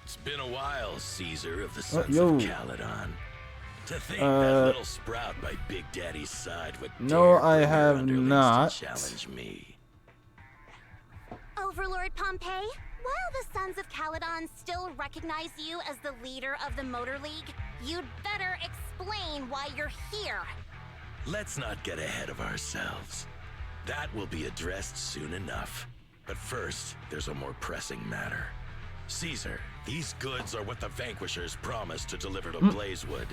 It's been a while, Caesar of the Sons yo. of Caledon. To think that little sprout by Big Daddy's side would No, dare I bring her have underlings not. to challenge me. Overlord Pompeii, while the Sons of Caledon still recognize you as the leader of the Motor League, you'd better explain why you're here. Let's not get ahead of ourselves. That will be addressed soon enough. But first, there's a more pressing matter. Caesar, these goods are what the Vanquishers promised to deliver to Blazewood.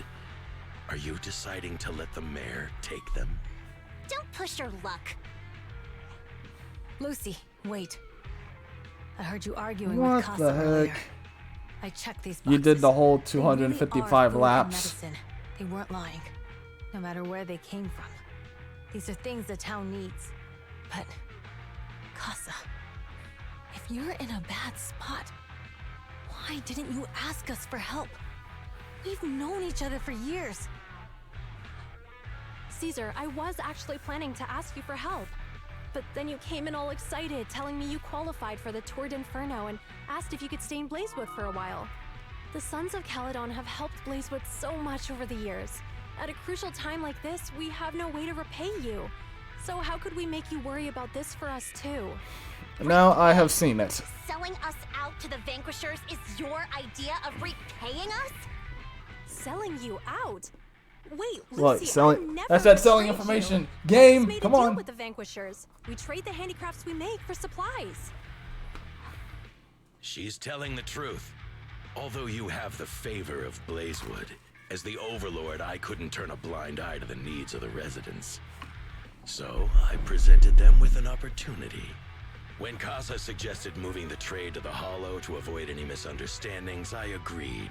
Are you deciding to let the mayor take them? Don't push your luck. Lucy, wait. I heard you arguing What with Casa the earlier. heck? I checked these boxes. You did the whole They really are 255 food and laps. medicine. They weren't lying, no matter where they came from. These are things the town needs. But, Casa, if you're in a bad spot, why didn't you ask us for help? We've known each other for years. Caesar, I was actually planning to ask you for help. But then you came in all excited, telling me you qualified for the Tour d'Inferno and asked if you could stay in Blazewood for a while. The Sons of Caledon have helped Blazewood so much over the years. At a crucial time like this, we have no way to repay you. So how could we make you worry about this for us too? Now I have seen it. Selling us out to the Vanquishers is your idea of repaying us? Selling you out? Wait, Lucy, What, selling? I never That's that selling betrayed you. information. I Game, just made come a deal on. with the Vanquishers. We trade the handicrafts we make for supplies. She's telling the truth. Although you have the favor of Blazewood, as the Overlord, I couldn't turn a blind eye to the needs of the residents. So I presented them with an opportunity. When Casa suggested moving the trade to the Hollow to avoid any misunderstandings, I agreed.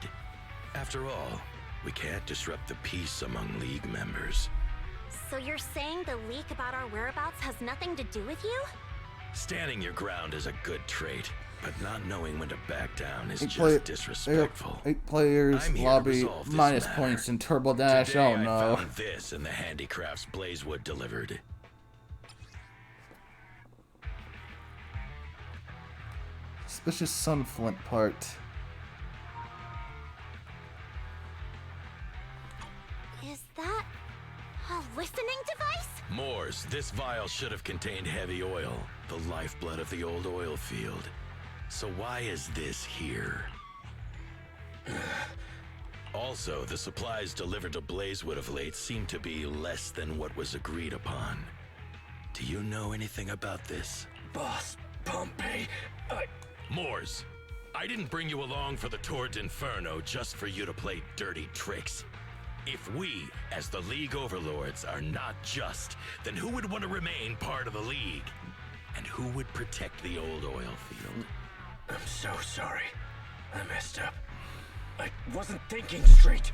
After all, we can't disrupt the peace among League members. So you're saying the leak about our whereabouts has nothing to do with you? Standing your ground is a good trait, but not knowing when to back down is just Play- disrespectful. 8 players, I'm here to lobby, resolve this minus matter. points in Turbo Dash. Today Oh no. I found this in the handicrafts Blazewood delivered. Suspicious sunflint part. Is that a listening device? Moors, This vial should have contained heavy oil, the lifeblood of the old oil field. So why is this here? Also, the supplies delivered to Blazewood of late seem to be less than what was agreed upon. Do you know anything about this? Boss, Pompey, Moors, I didn't bring you along for the Tour d'Inferno just for you to play dirty tricks. If we, as the League Overlords, are not just, then who would want to remain part of the League? And who would protect the old oil field? I'm so sorry. I messed up. I wasn't thinking straight.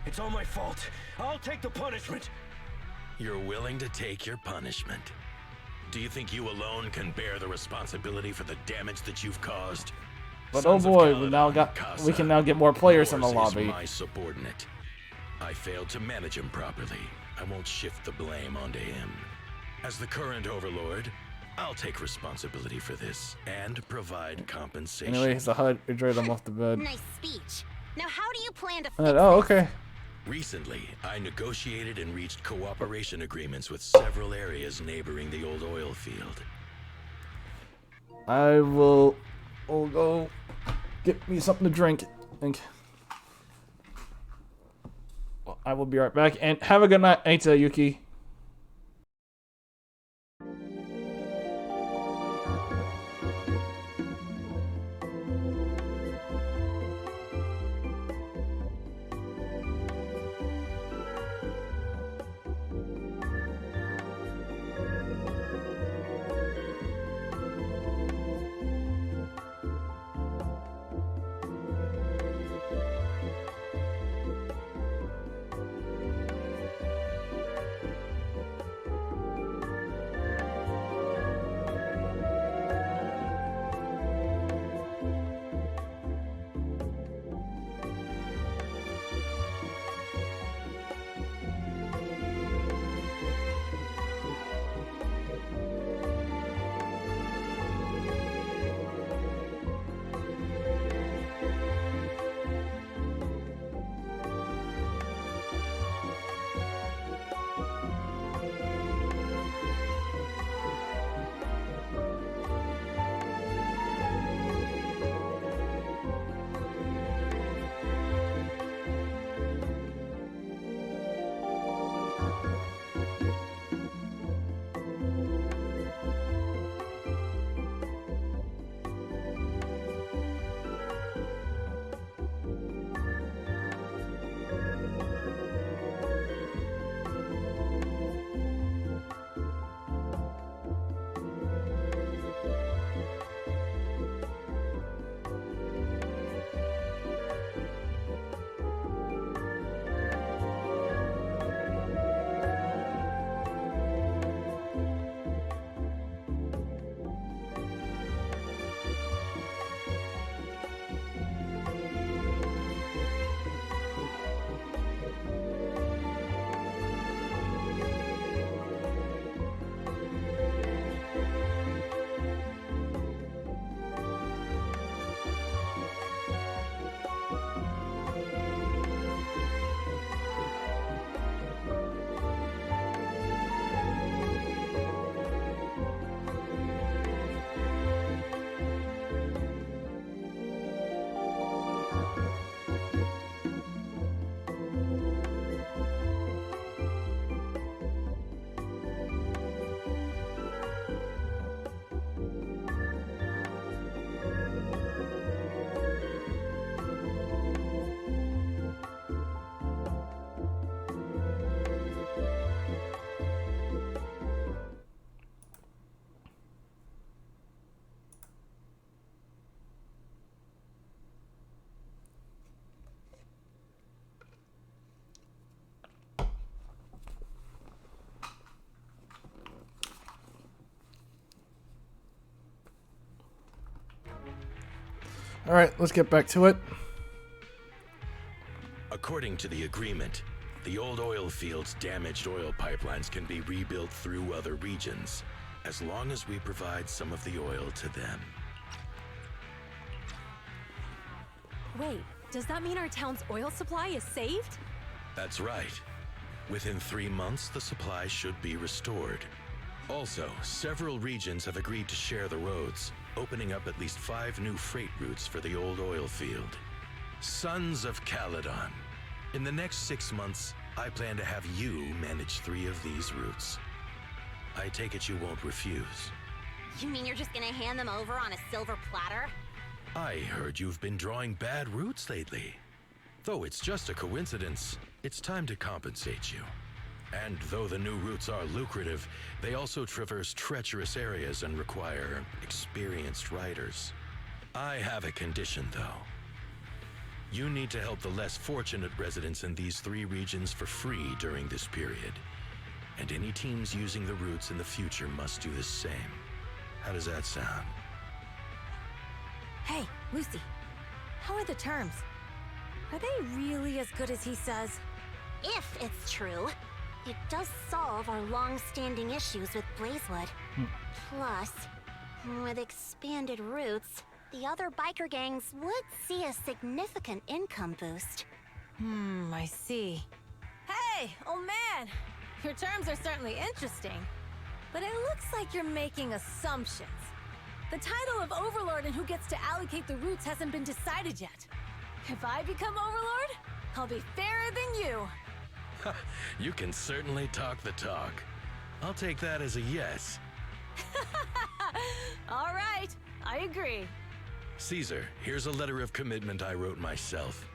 It's all my fault. I'll take the punishment. You're willing to take your punishment. Do you think you alone can bear the responsibility for the damage that you've caused? But oh boy, we can now get more players in the Moors is lobby. my subordinate. I failed to manage him properly. I won't shift the blame onto him. As the current overlord, I'll take responsibility for this and provide compensation. Anyway, it's a HUD. It dragged him off the bed. Nice speech. Now how do you plan to fix Oh, okay. Recently, I negotiated and reached cooperation agreements with several areas neighboring the old oil field. I'll go get me something to drink. Well, I will be right back, and have a good night, Aita Yuki. Alright, let's get back to it. According to the agreement, the old oil field's damaged oil pipelines can be rebuilt through other regions, as long as we provide some of the oil to them. Wait, does that mean our town's oil supply is saved? That's right. Within 3 months, the supply should be restored. Also, several regions have agreed to share the roads, opening up at least 5 new freight routes for the old oil field. Sons of Caledon. In the next 6 months, I plan to have you manage 3 of these routes. I take it you won't refuse. You mean you're just gonna hand them over on a silver platter? I heard you've been drawing bad routes lately. Though it's just a coincidence, it's time to compensate you. And though the new routes are lucrative, they also traverse treacherous areas and require experienced riders. I have a condition, though. You need to help the less fortunate residents in these 3 regions for free during this period. And any teams using the routes in the future must do the same. How does that sound? Hey, Lucy. How are the terms? Are they really as good as he says? If it's true, it does solve our long-standing issues with Blazewood. Plus, with expanded routes, the other biker gangs would see a significant income boost. I see. Hey, old man! Your terms are certainly interesting, but it looks like you're making assumptions. The title of Overlord and who gets to allocate the routes hasn't been decided yet. If I become Overlord, I'll be fairer than you. You can certainly talk the talk. I'll take that as a yes. All right, I agree. Caesar, here's a letter of commitment I wrote myself.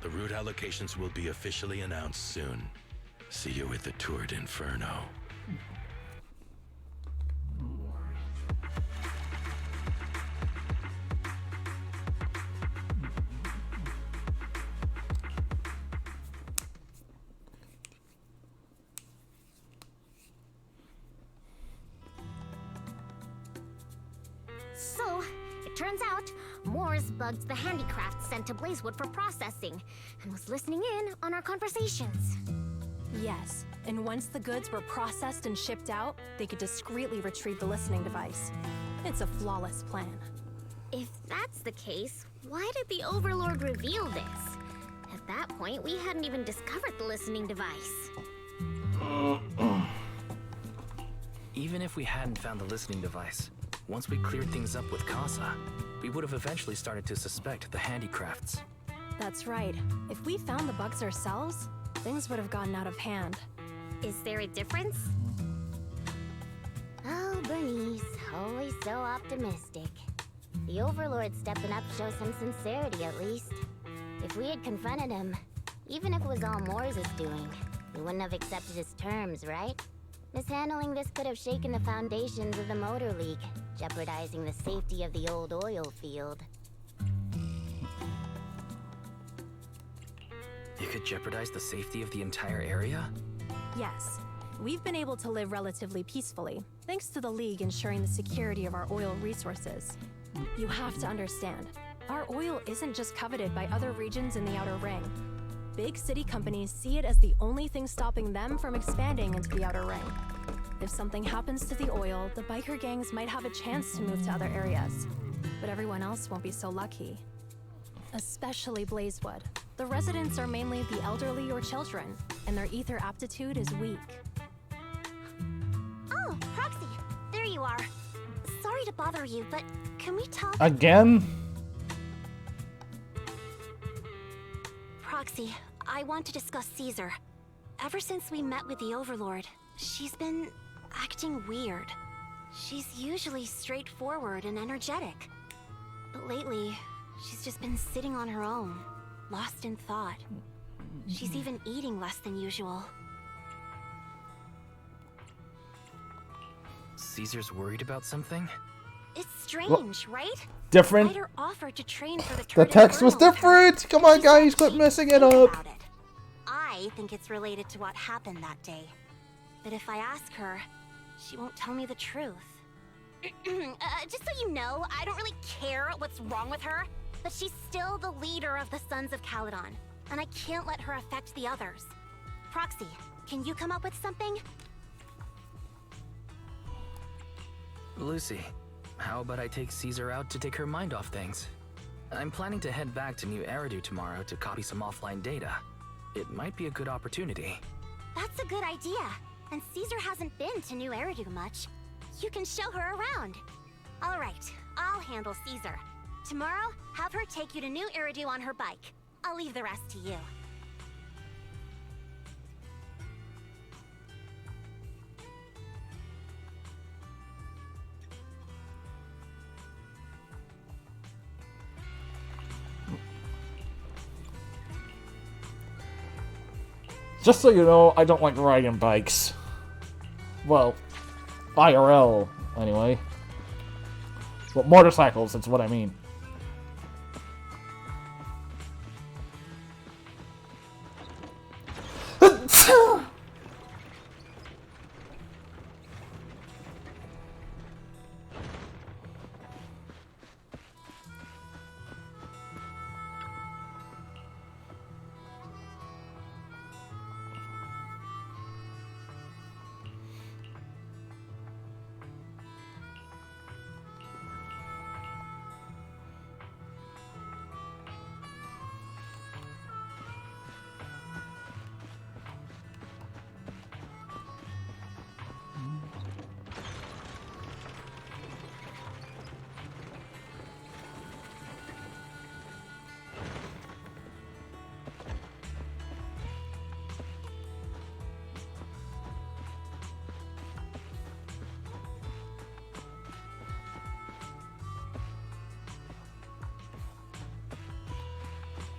The route allocations will be officially announced soon. See you at the Tour d'Inferno. So, it turns out, Moore's bugged the handicraft sent to Blazewood for processing, and was listening in on our conversations. Yes, and once the goods were processed and shipped out, they could discreetly retrieve the listening device. It's a flawless plan. If that's the case, why did the Overlord reveal this? At that point, we hadn't even discovered the listening device. Even if we hadn't found the listening device, once we cleared things up with Casa, we would have eventually started to suspect the handicrafts. That's right. If we found the bugs ourselves, things would have gotten out of hand. Is there a difference? Oh, Bernice, always so optimistic. The Overlord stepping up shows some sincerity, at least. If we had confronted him, even if it was all Moore's doing, we wouldn't have accepted his terms, right? Mishandling this could have shaken the foundations of the Motor League, jeopardizing the safety of the old oil field. It could jeopardize the safety of the entire area? Yes. We've been able to live relatively peacefully, thanks to the League ensuring the security of our oil resources. You have to understand, our oil isn't just coveted by other regions in the Outer Ring. Big city companies see it as the only thing stopping them from expanding into the Outer Ring. If something happens to the oil, the biker gangs might have a chance to move to other areas. But everyone else won't be so lucky. Especially Blazewood. The residents are mainly the elderly or children, and their ether aptitude is weak. Oh, Proxy, there you are. Sorry to bother you, but can we talk? Again? Proxy, I want to discuss Caesar. Ever since we met with the Overlord, she's been acting weird. She's usually straightforward and energetic. But lately, she's just been sitting on her own, lost in thought. She's even eating less than usual. Caesar's worried about something? It's strange, right? Different. Ryder offered to train for the The text was different! Come on, guys, quit messing it up! I think it's related to what happened that day. But if I ask her, she won't tell me the truth. Just so you know, I don't really care what's wrong with her, but she's still the leader of the Sons of Caledon, and I can't let her affect the others. Proxy, can you come up with something? Lucy, how about I take Caesar out to take her mind off things? I'm planning to head back to New Eridu tomorrow to copy some offline data. It might be a good opportunity. That's a good idea. And Caesar hasn't been to New Eridu much. You can show her around. All right, I'll handle Caesar. Tomorrow, have her take you to New Eridu on her bike. I'll leave the rest to you. Just so you know, I don't like riding bikes. Well, IRL, anyway. But motorcycles, that's what I mean.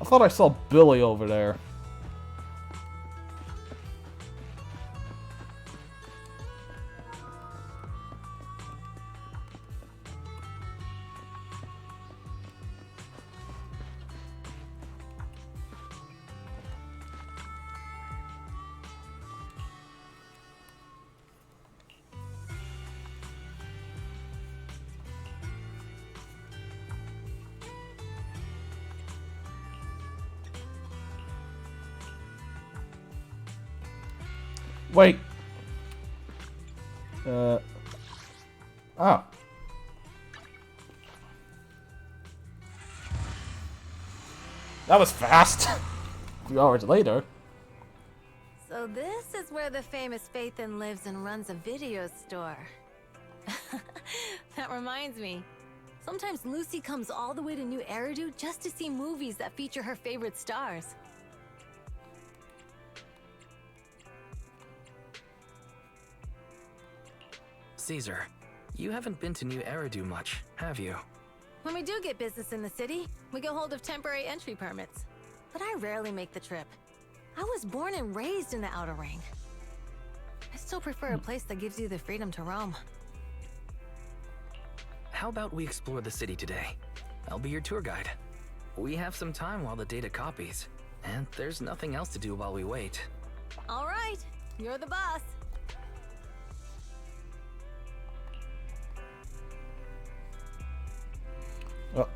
I thought I saw Billy over there. Wait. Oh. That was fast. A few hours later. So this is where the famous Phaethon lives and runs a video store. That reminds me. Sometimes Lucy comes all the way to New Eridu just to see movies that feature her favorite stars. Caesar, you haven't been to New Eridu much, have you? When we do get business in the city, we get hold of temporary entry permits. But I rarely make the trip. I was born and raised in the Outer Ring. I still prefer a place that gives you the freedom to roam. How about we explore the city today? I'll be your tour guide. We have some time while the data copies, and there's nothing else to do while we wait. All right, you're the boss.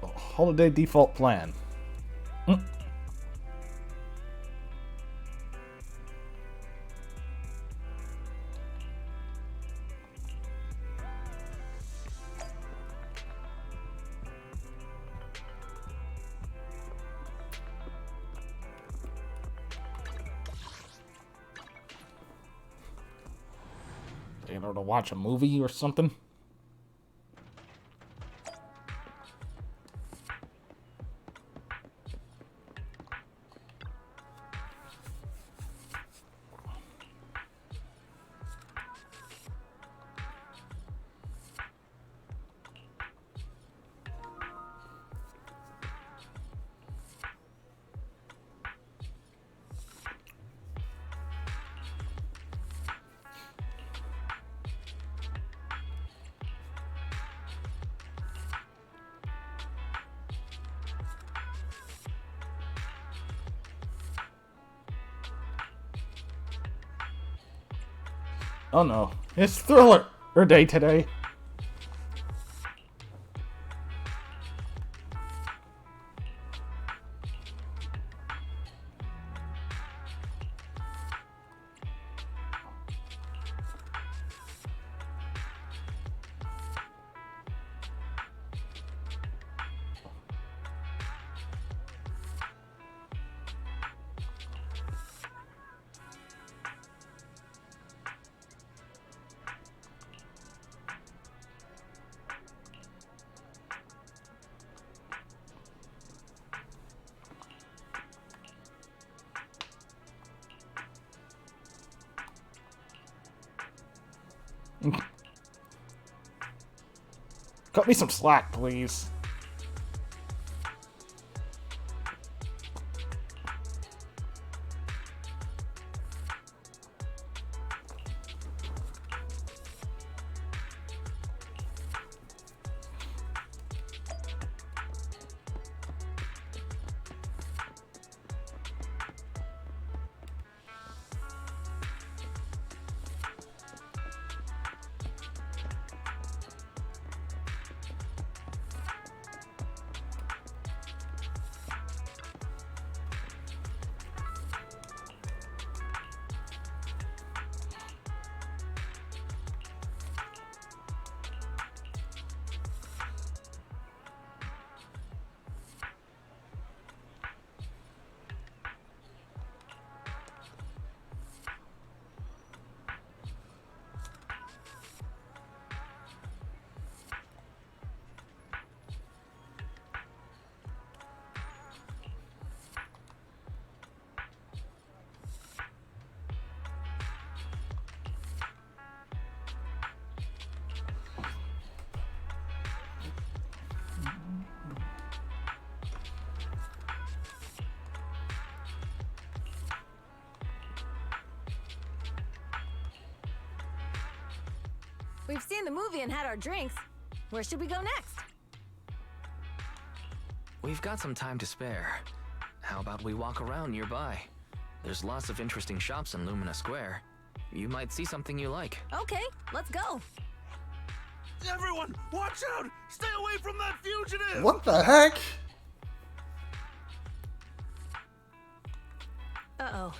Holiday default plan. You know, to watch a movie or something. Oh no, it's Thriller day today. Cut me some slack, please. We've seen the movie and had our drinks. Where should we go next? We've got some time to spare. How about we walk around nearby? There's lots of interesting shops in Lumina Square. You might see something you like. Okay, let's go. Everyone, watch out! Stay away from that fugitive! What the heck? Uh-oh.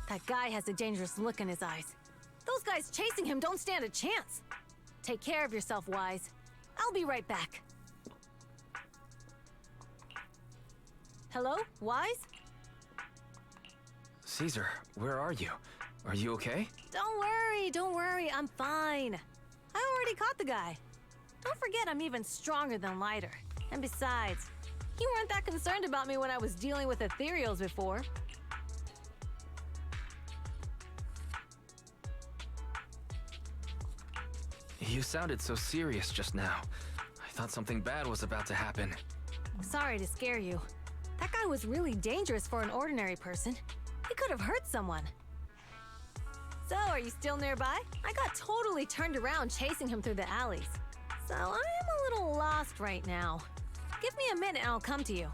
That guy has a dangerous look in his eyes. Those guys chasing him don't stand a chance. Take care of yourself, Wise. I'll be right back. Hello, Wise? Caesar, where are you? Are you okay? Don't worry, I'm fine. I already caught the guy. Don't forget I'm even stronger than Lighter. And besides, you weren't that concerned about me when I was dealing with ethereals before. You sounded so serious just now. I thought something bad was about to happen. Sorry to scare you. That guy was really dangerous for an ordinary person. He could have hurt someone. So, are you still nearby? I got totally turned around chasing him through the alleys. So, I am a little lost right now. Give me a minute and I'll come to you,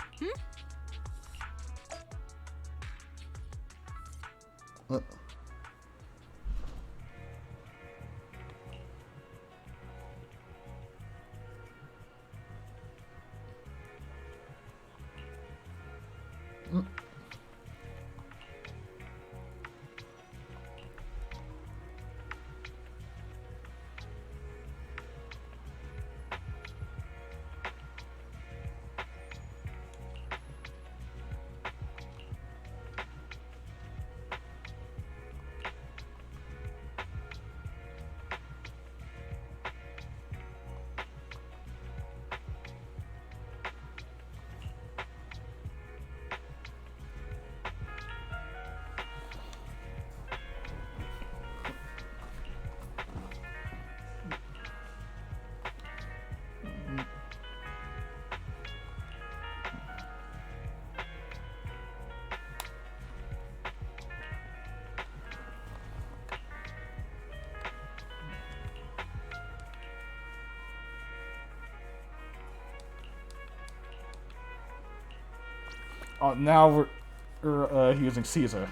Now we're using Caesar.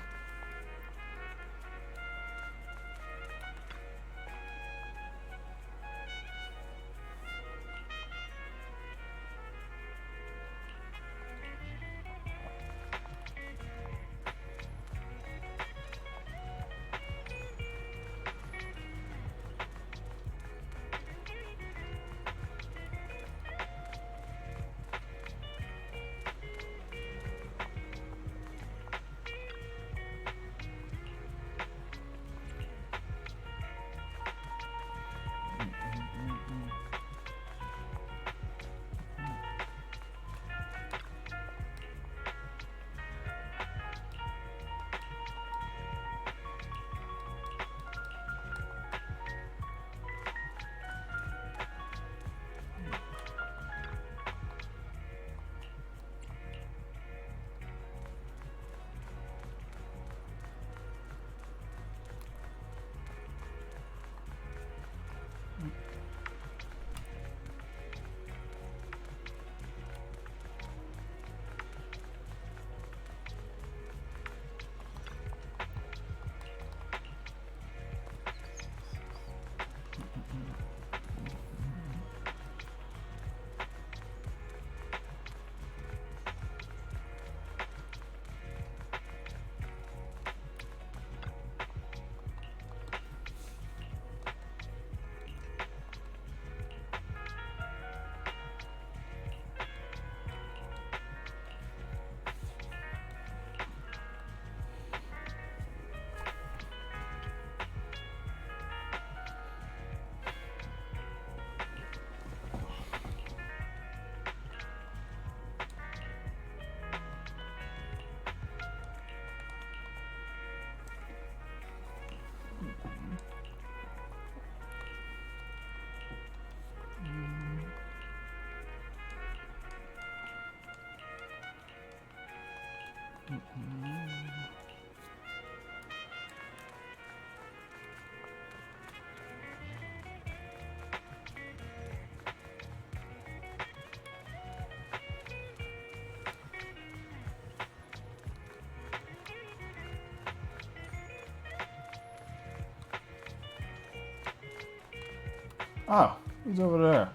Oh, who's over there?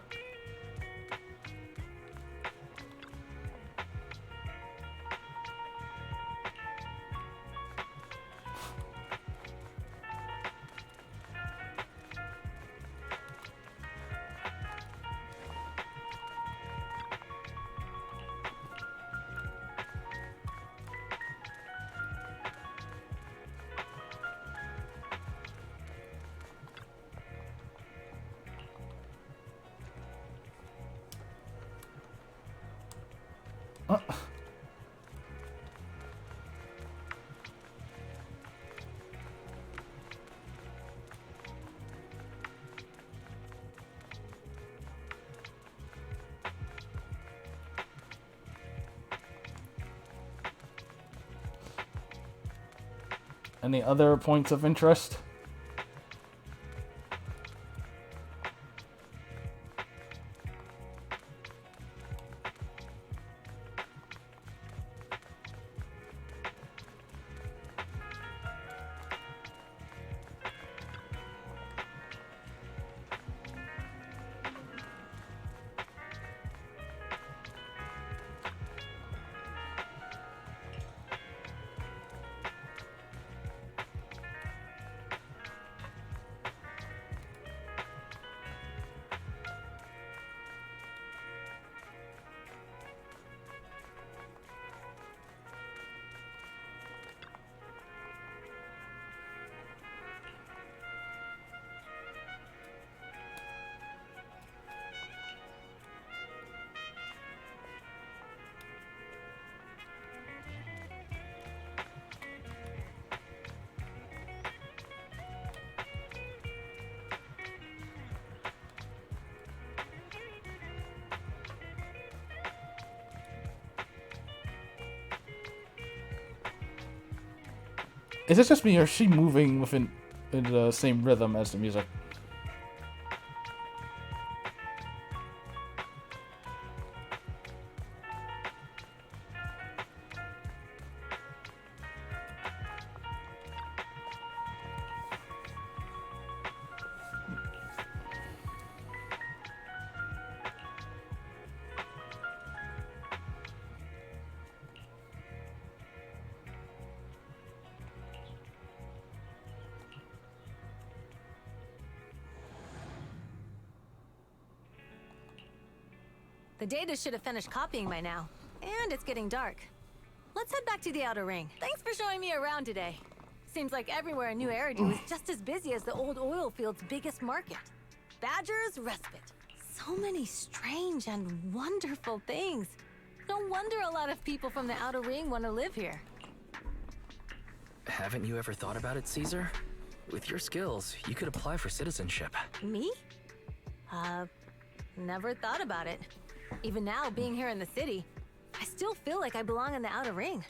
Any other points of interest? Is it just me, or is she moving within the same rhythm as the music? The data should have finished copying by now. And it's getting dark. Let's head back to the Outer Ring. Thanks for showing me around today. Seems like everywhere in New Eridu is just as busy as the old oil field's biggest market. Badger's Respite. So many strange and wonderful things. No wonder a lot of people from the Outer Ring want to live here. Haven't you ever thought about it, Caesar? With your skills, you could apply for citizenship. Me? Never thought about it. Even now, being here in the city, I still feel like I belong in the Outer Ring.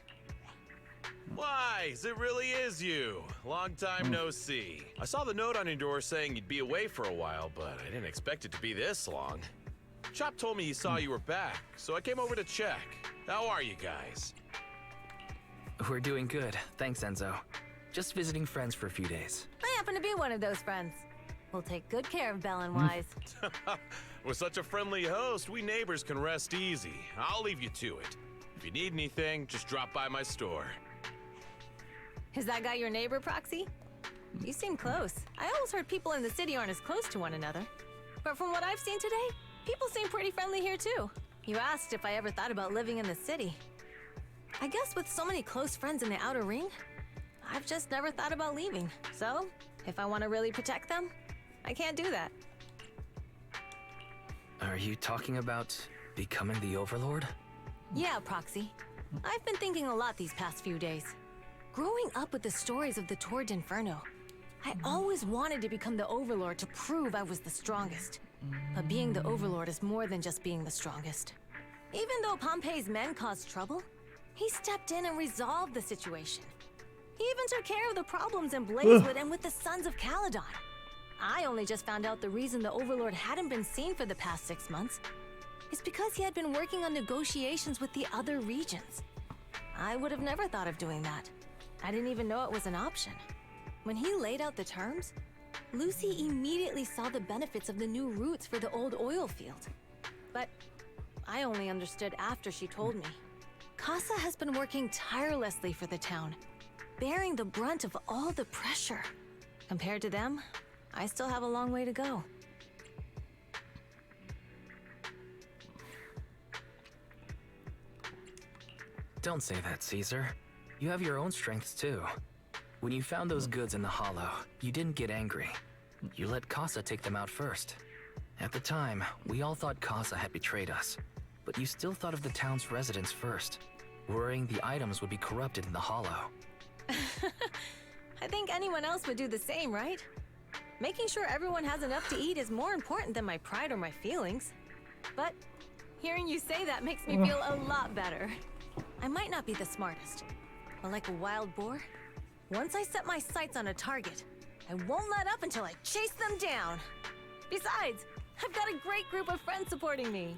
Wise, it really is you. Long time no see. I saw the note on your door saying you'd be away for a while, but I didn't expect it to be this long. Chop told me he saw you were back, so I came over to check. How are you guys? We're doing good, thanks Enzo. Just visiting friends for a few days. I happen to be one of those friends. We'll take good care of Belle and Wise. With such a friendly host, we neighbors can rest easy. I'll leave you to it. If you need anything, just drop by my store. Is that guy your neighbor, Proxy? You seem close. I always heard people in the city aren't as close to one another. But from what I've seen today, people seem pretty friendly here too. You asked if I ever thought about living in the city. I guess with so many close friends in the Outer Ring, I've just never thought about leaving. So, if I want to really protect them, I can't do that. Are you talking about becoming the Overlord? Yeah, Proxy. I've been thinking a lot these past few days. Growing up with the stories of the Tour d'Inferno, I always wanted to become the Overlord to prove I was the strongest. But being the Overlord is more than just being the strongest. Even though Pompey's men caused trouble, He stepped in and resolved the situation. He even took care of the problems in Blazewood and with the Sons of Caledon. I only just found out the reason the Overlord hadn't been seen for the past 6 months is because he had been working on negotiations with the other regions. I would have never thought of doing that. I didn't even know it was an option. When he laid out the terms, Lucy immediately saw the benefits of the new routes for the old oil field. But I only understood after she told me. Casa has been working tirelessly for the town, bearing the brunt of all the pressure. Compared to them, I still have a long way to go. Don't say that, Caesar. You have your own strengths too. When you found those goods in the hollow, you didn't get angry. You let Casa take them out first. At the time, we all thought Casa had betrayed us, but you still thought of the town's residents first, worrying the items would be corrupted in the hollow. I think anyone else would do the same, right? Making sure everyone has enough to eat is more important than my pride or my feelings. But hearing you say that makes me feel a lot better. I might not be the smartest, but like a wild boar, once I set my sights on a target, I won't let up until I chase them down. Besides, I've got a great group of friends supporting me.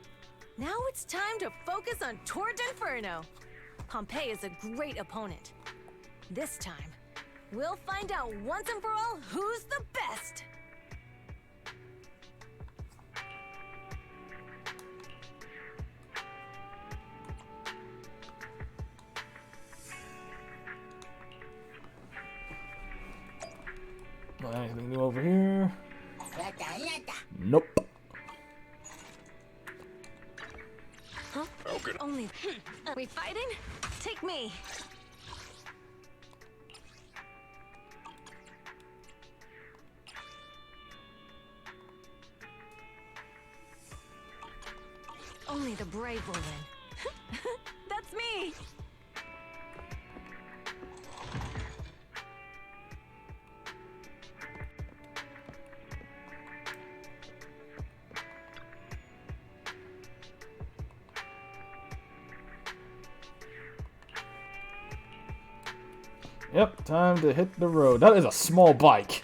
Now it's time to focus on Tour d'Inferno. Pompeii is a great opponent. This time, we'll find out once and for all who's the best! Anything new over here? Nope. Huh? Only... Are we fighting? Take me! Only the brave will win. That's me! Yep, time to hit the road. That is a small bike.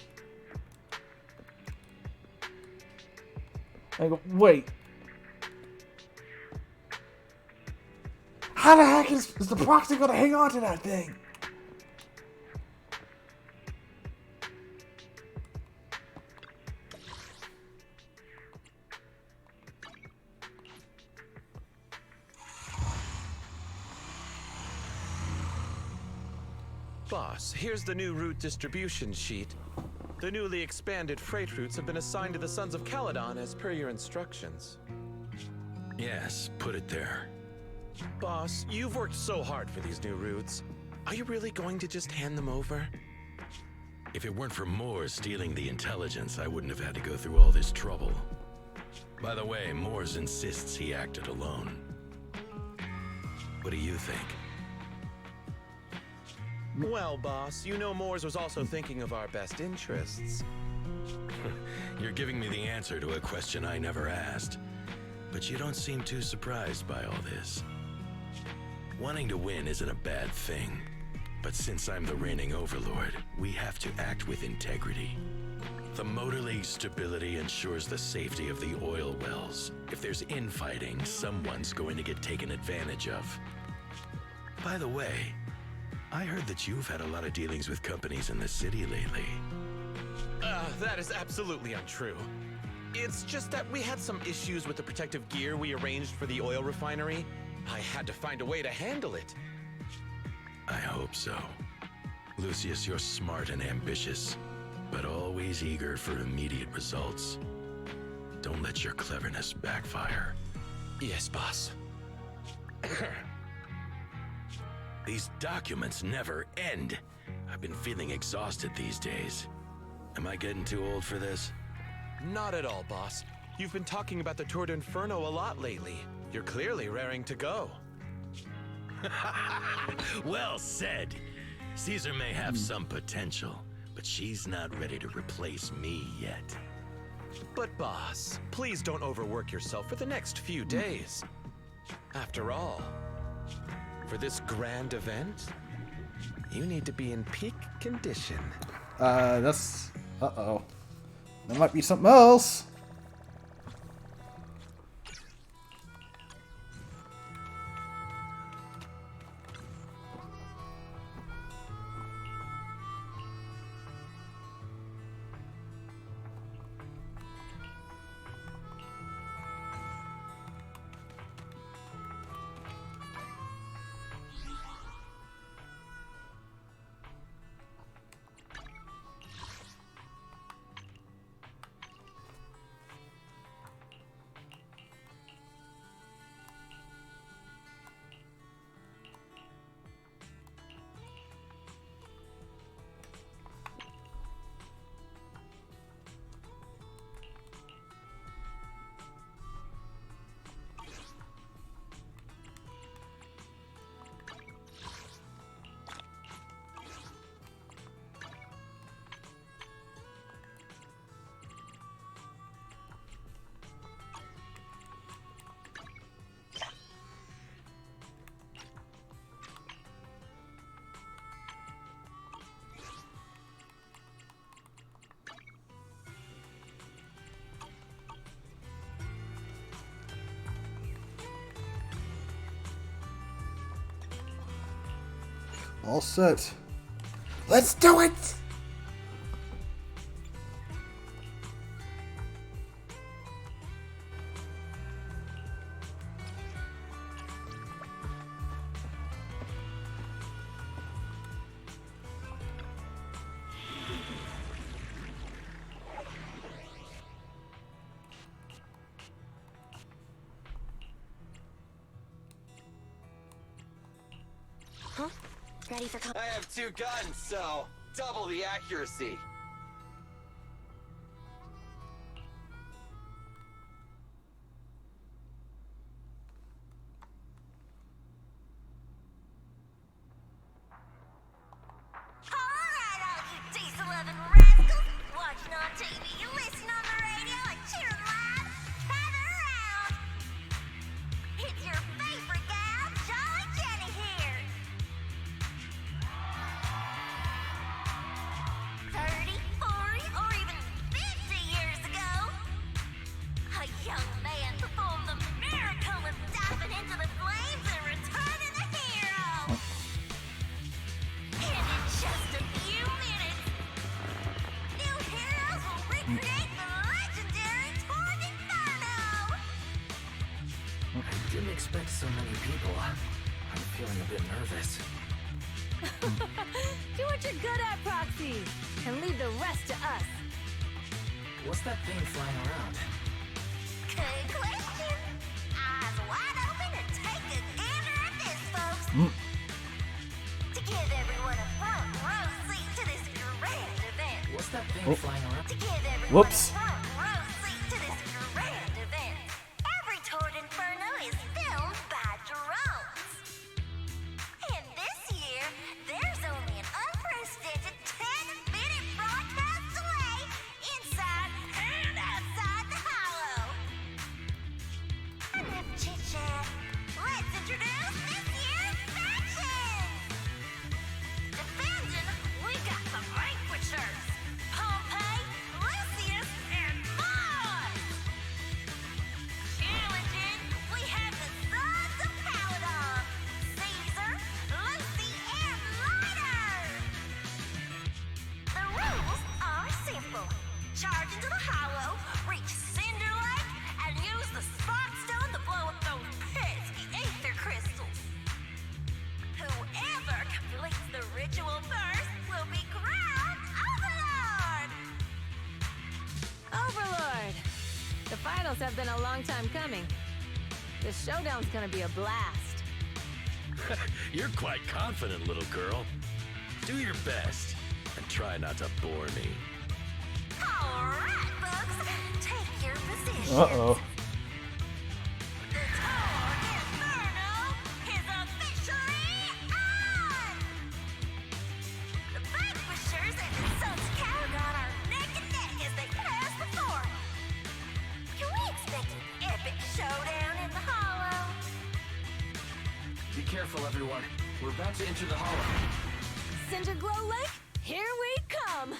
I go, wait. How the heck is the proxy gonna hang on to that thing? Boss, here's the new route distribution sheet. The newly expanded freight routes have been assigned to the Sons of Caledon as per your instructions. Yes, put it there. Boss, you've worked so hard for these new routes. Are you really going to just hand them over? If it weren't for Moore stealing the intelligence, I wouldn't have had to go through all this trouble. By the way, Moores insists he acted alone. What do you think? Well, boss, you know Moores was also thinking of our best interests. You're giving me the answer to a question I never asked. But you don't seem too surprised by all this. Wanting to win isn't a bad thing. But since I'm the reigning overlord, we have to act with integrity. The Motor League's stability ensures the safety of the oil wells. If there's infighting, someone's going to get taken advantage of. By the way, I heard that you've had a lot of dealings with companies in the city lately. That is absolutely untrue. It's just that we had some issues with the protective gear we arranged for the oil refinery. I had to find a way to handle it. I hope so. Lucius, you're smart and ambitious, but always eager for immediate results. Don't let your cleverness backfire. Yes, boss. These documents never end. I've been feeling exhausted these days. Am I getting too old for this? Not at all, boss. You've been talking about the Tour d'Inferno a lot lately. You're clearly raring to go. Well said. Caesar may have some potential, but she's not ready to replace me yet. But boss, please don't overwork yourself for the next few days. After all, For this grand event, you need to be in peak condition. That's... Uh-oh. There might be something else. All set. Let's do it! Huh? Ready for I have 2 guns, so double the accuracy. Alright, all you diesel-loving rascals! Watching on TV, you listen on the radio, and cheering live! Gather around! It's your favorite gal, Jolly Jenny here! 30, 40, or even 50 years ago, a young man performed the miracle of diving into the flames and returning a hero! And in just a few minutes, new heroes will recreate the legendary Torn Inferno! I didn't expect so many people. I'm feeling a bit nervous. Do what you're good at, Proxy, and leave the rest to us. What's that thing flying around? Good question. Eyes wide open and take a gander at this, folks. To give everyone a front row seat to this grand event. What's that thing flying around? To give everyone Whoops. a front row seat to this grand event. Every Torn Inferno is filmed by drones. And this year, there's only an unprecedented 10-minute broadcast delay inside and outside the hollow. Enough chit-chat. Let's introduce this year's factions. Defending, we got the Vanquishers. Pompey, Lucius, and Mars. Challenging, we have the Sons of Caledon. Caesar, Lucy, and Lighter. The rules are simple. Charge into the hollow, reach Cinder Lake, and use the Spark Stone to blow up those pesky ether crystals. Whoever completes the ritual first will be crowned Overlord! Overlord! The finals have been a long time coming. The showdown's gonna be a blast. You're quite confident, little girl. Do your best and try not to bore me. Alright, folks, take your position. Uh-oh. The Torn Inferno is officially on! The Vanquishers and the Sons of Caledon are neck and neck as they pass the fort. Can we expect an epic showdown in the hollow? Be careful, everyone. We're about to enter the hollow. Cinderglow Lake, here we come!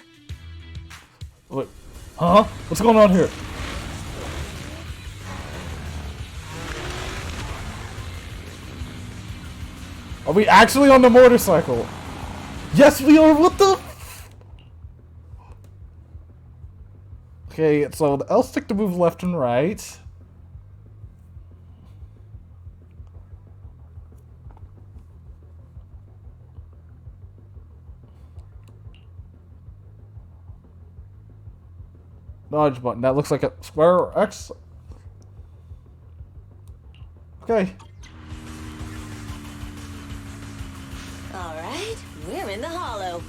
Wait. Huh? What's going on here? Are we actually on the motorcycle? Yes, we are. What the? Okay, so the L stick to move left and right. Dodge button. That looks like a square or X. Okay. Alright, we're in the hollow.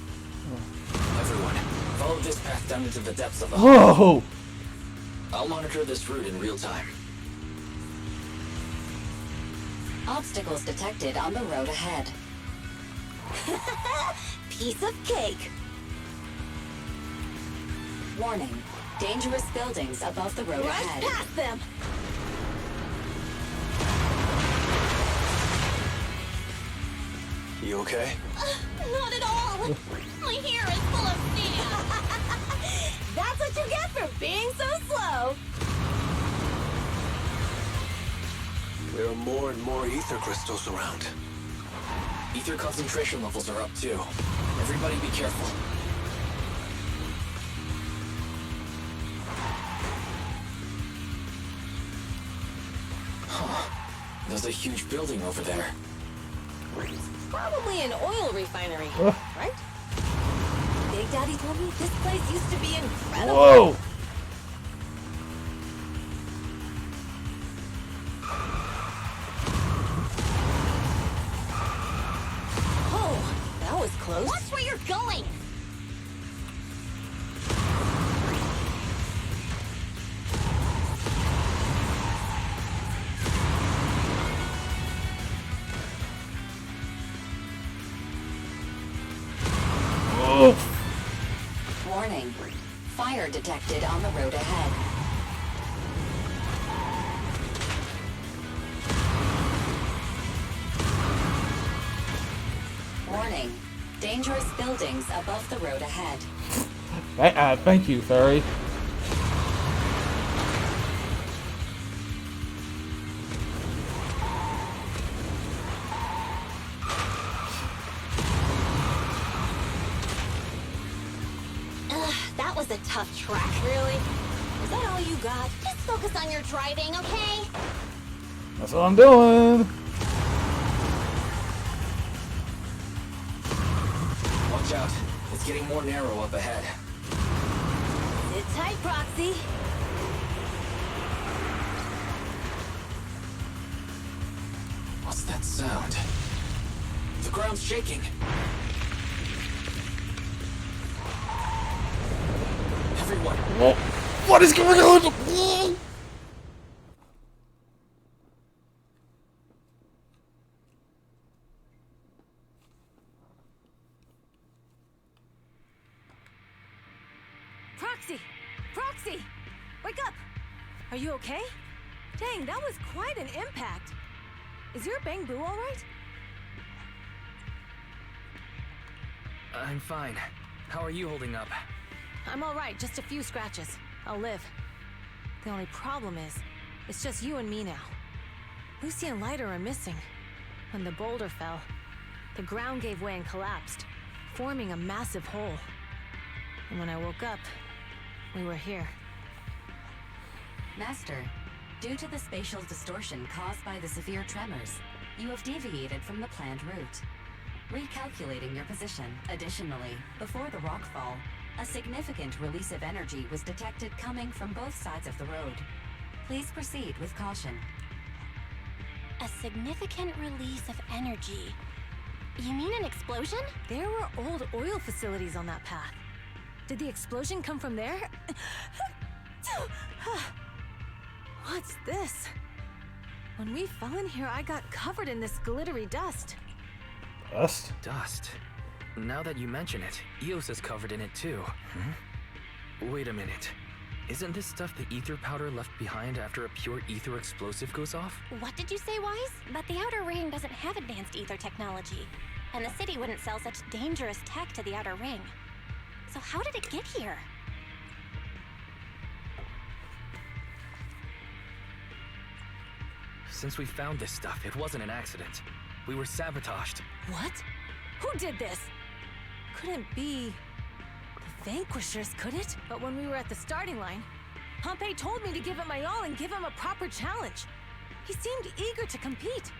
Everyone, follow this path down into the depths of the Whoa! hollow. I'll monitor this route in real time. Obstacles detected on the road ahead. Piece of cake. Warning. Dangerous buildings above the road Right ahead. past them. You okay? Not at all. My hair is full of sand. That's what you get for being so slow. There are more and more ether crystals around. Ether concentration levels are up too. Everybody be careful. Huh. There's a huge building over there. Probably an oil refinery, right? Big Daddy told me this place used to be incredible. Whoa! Oh, that was close. Watch where you're going! Warning. Fire detected on the road ahead. Warning. Dangerous buildings above the road ahead. Thank you, Fairy. That was a tough track. Really? Is that all you got? Just focus on your driving, okay? That's what I'm doing. Watch out. It's getting more narrow up ahead. Sit tight, Proxy. What's that sound? The ground's shaking. Everyone. What is going on? Proxy! Proxy! Wake up! Are you okay? Dang, that was quite an impact. Is your Bang Boo alright? I'm fine. How are you holding up? I'm alright, just a few scratches. I'll live. The only problem is, it's just you and me now. Lucy and Lighter are missing. When the boulder fell, the ground gave way and collapsed, forming a massive hole. And when I woke up, we were here. Master, due to the spatial distortion caused by the severe tremors, you have deviated from the planned route. Recalculating your position, additionally, before the rockfall, a significant release of energy was detected coming from both sides of the road. Please proceed with caution. A significant release of energy. You mean an explosion? There were old oil facilities on that path. Did the explosion come from there? What's this? When we fell in here, I got covered in this glittery dust. Dust? Dust. Now that you mention it, Eos is covered in it too. Wait a minute. Isn't this stuff the ether powder left behind after a pure ether explosive goes off? What did you say, Wise? But the Outer Ring doesn't have advanced ether technology, and the city wouldn't sell such dangerous tech to the Outer Ring. So how did it get here? Since we found this stuff, it wasn't an accident. We were sabotaged. What? Who did this? Couldn't be the Vanquishers, could it? But when we were at the starting line, Pompey told me to give it my all and give him a proper challenge. He seemed eager to compete.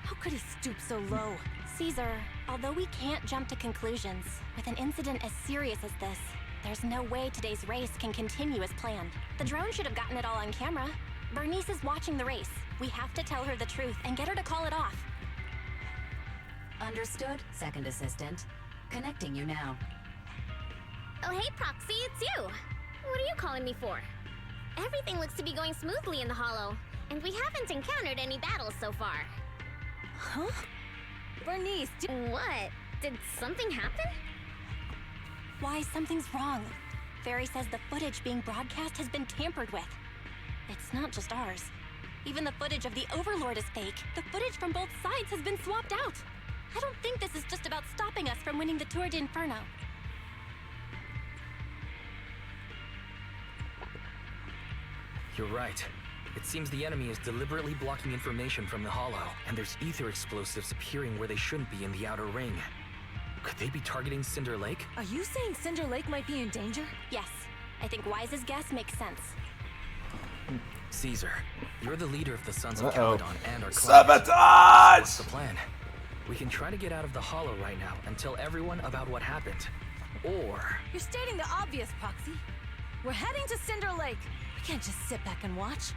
How could he stoop so low? Caesar, although we can't jump to conclusions, with an incident as serious as this, there's no way today's race can continue as planned. The drone should have gotten it all on camera. Bernice is watching the race. We have to tell her the truth and get her to call it off. Understood, second assistant. Connecting you now. Oh, hey, Proxy, it's you. What are you calling me for? Everything looks to be going smoothly in the Hollow, and we haven't encountered any battles so far. Huh? Bernice, what? Did something happen? Why, something's wrong. Fairy says the footage being broadcast has been tampered with. It's not just ours. Even the footage of the Overlord is fake. The footage from both sides has been swapped out. I don't think this is just about stopping us from winning the Tour d'Inferno. You're right. It seems the enemy is deliberately blocking information from the Hollow, and there's ether explosives appearing where they shouldn't be in the Outer Ring. Could they be targeting Cinder Lake? Are you saying Cinder Lake might be in danger? Yes. I think Wise's guess makes sense. Caesar, you're the leader of the Sons of Uh-oh. Caledon and our client. Sabotage! What's the plan? We can try to get out of the Hollow right now and tell everyone about what happened. Or... You're stating the obvious, Proxy. We're heading to Cinder Lake. We can't just sit back and watch.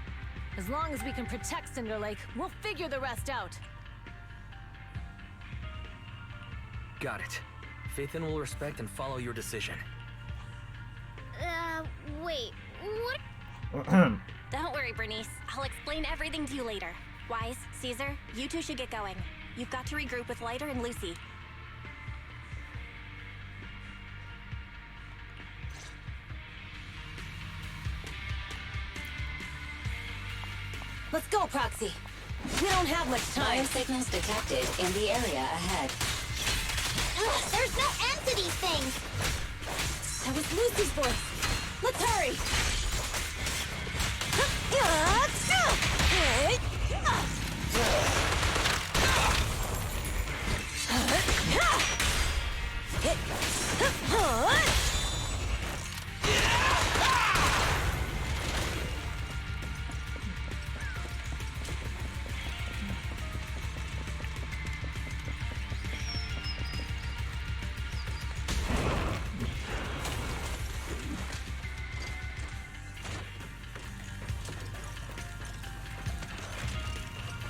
As long as we can protect Cinder Lake, we'll figure the rest out. Got it. Phaethon will respect and follow your decision. Wait, what? Don't worry, Bernice. I'll explain everything to you later. Wise, Caesar, you two should get going. You've got to regroup with Lighter and Lucy. Let's go, Proxy. We don't have much time. Fire signals detected in the area ahead. Ugh, there's no end to these things! That was Lucy's voice. Let's hurry!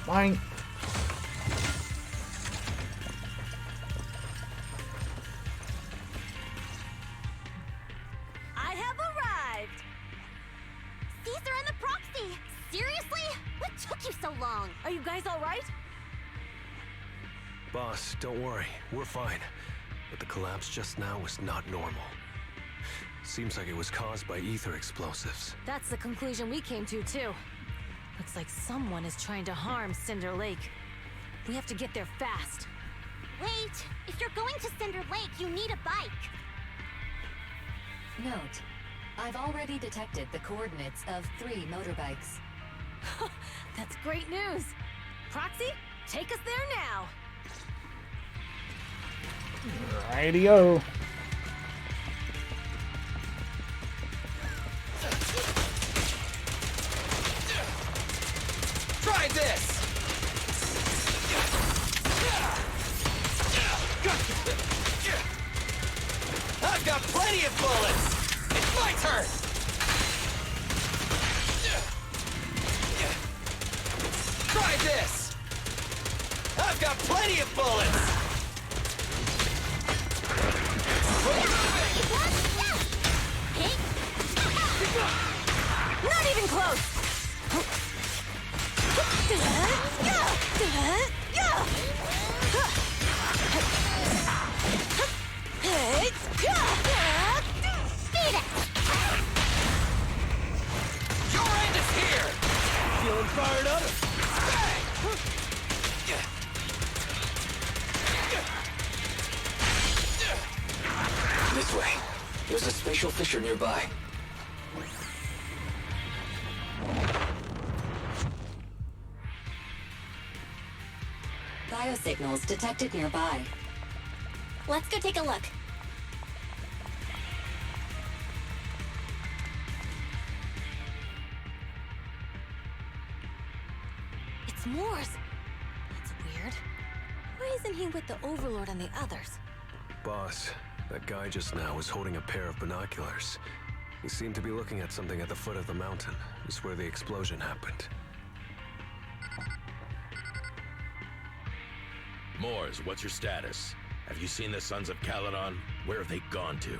Fine. I have arrived! Caesar and the Proxy! Seriously? What took you so long? Are you guys alright? Boss, don't worry. We're fine. But the collapse just now was not normal. Seems like it was caused by ether explosives. That's the conclusion we came to, too. Looks like someone is trying to harm Cinder Lake. We have to get there fast. Wait! If you're going to Cinder Lake, you need a bike! Note, I've already detected the coordinates of 3 motorbikes. That's great news! Proxy, take us there now! Radio. Try this! I've got plenty of bullets! It's my turn! Try this! I've got plenty of bullets! Not even close! spatial fissure nearby. Biosignals detected nearby. Let's go take a look. It's Moore's. That's weird. Why isn't he with the Overlord and the others? Boss, that guy just now was holding a pair of binoculars. He seemed to be looking at something at the foot of the mountain. It's where the explosion happened. Moors, what's your status? Have you seen the Sons of Caledon? Where have they gone to?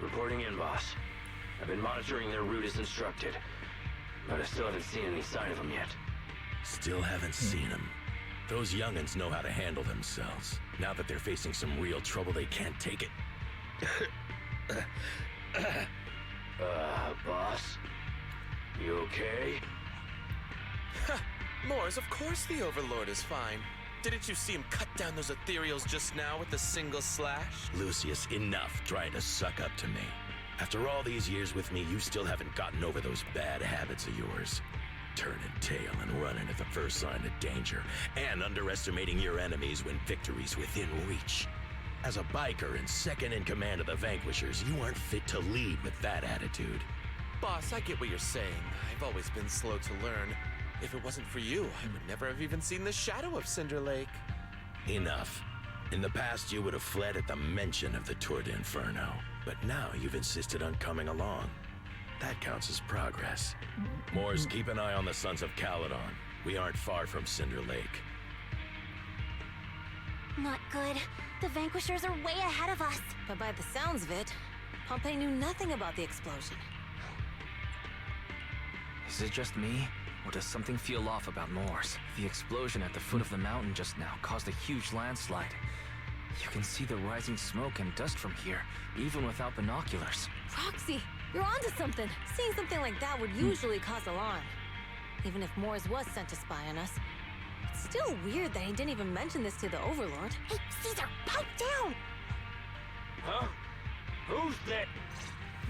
Reporting in, boss. I've been monitoring their route as instructed, but I still haven't seen any sign of them yet. Still haven't seen them. Those young'uns know how to handle themselves. Now that they're facing some real trouble, they can't take it. Boss? You okay? Moors, of course the Overlord is fine. Didn't you see him cut down those ethereals just now with a single slash? Lucius, enough trying to suck up to me. After all these years with me, you still haven't gotten over those bad habits of yours. Turning tail and running at the first sign of danger, and underestimating your enemies when victory's within reach. As a biker and second in command of the Vanquishers, you aren't fit to lead with that attitude. Boss, I get what you're saying. I've always been slow to learn. If it wasn't for you, I would never have even seen the shadow of Cinder Lake. Enough. In the past, you would have fled at the mention of the Tour d'Inferno, but now you've insisted on coming along. That counts as progress. Moors, keep an eye on the Sons of Caledon. We aren't far from Cinder Lake. Not good. The Vanquishers are way ahead of us. But by the sounds of it, Pompey knew nothing about the explosion. Is it just me? Or does something feel off about Moors? The explosion at the foot of the mountain just now caused a huge landslide. You can see the rising smoke and dust from here, even without binoculars. Roxy, you're onto something. Seeing something like that would usually cause alarm. Even if Moores was sent to spy on us. It's still weird that he didn't even mention this to the Overlord. Hey, Caesar, pipe down! Huh? Who's that?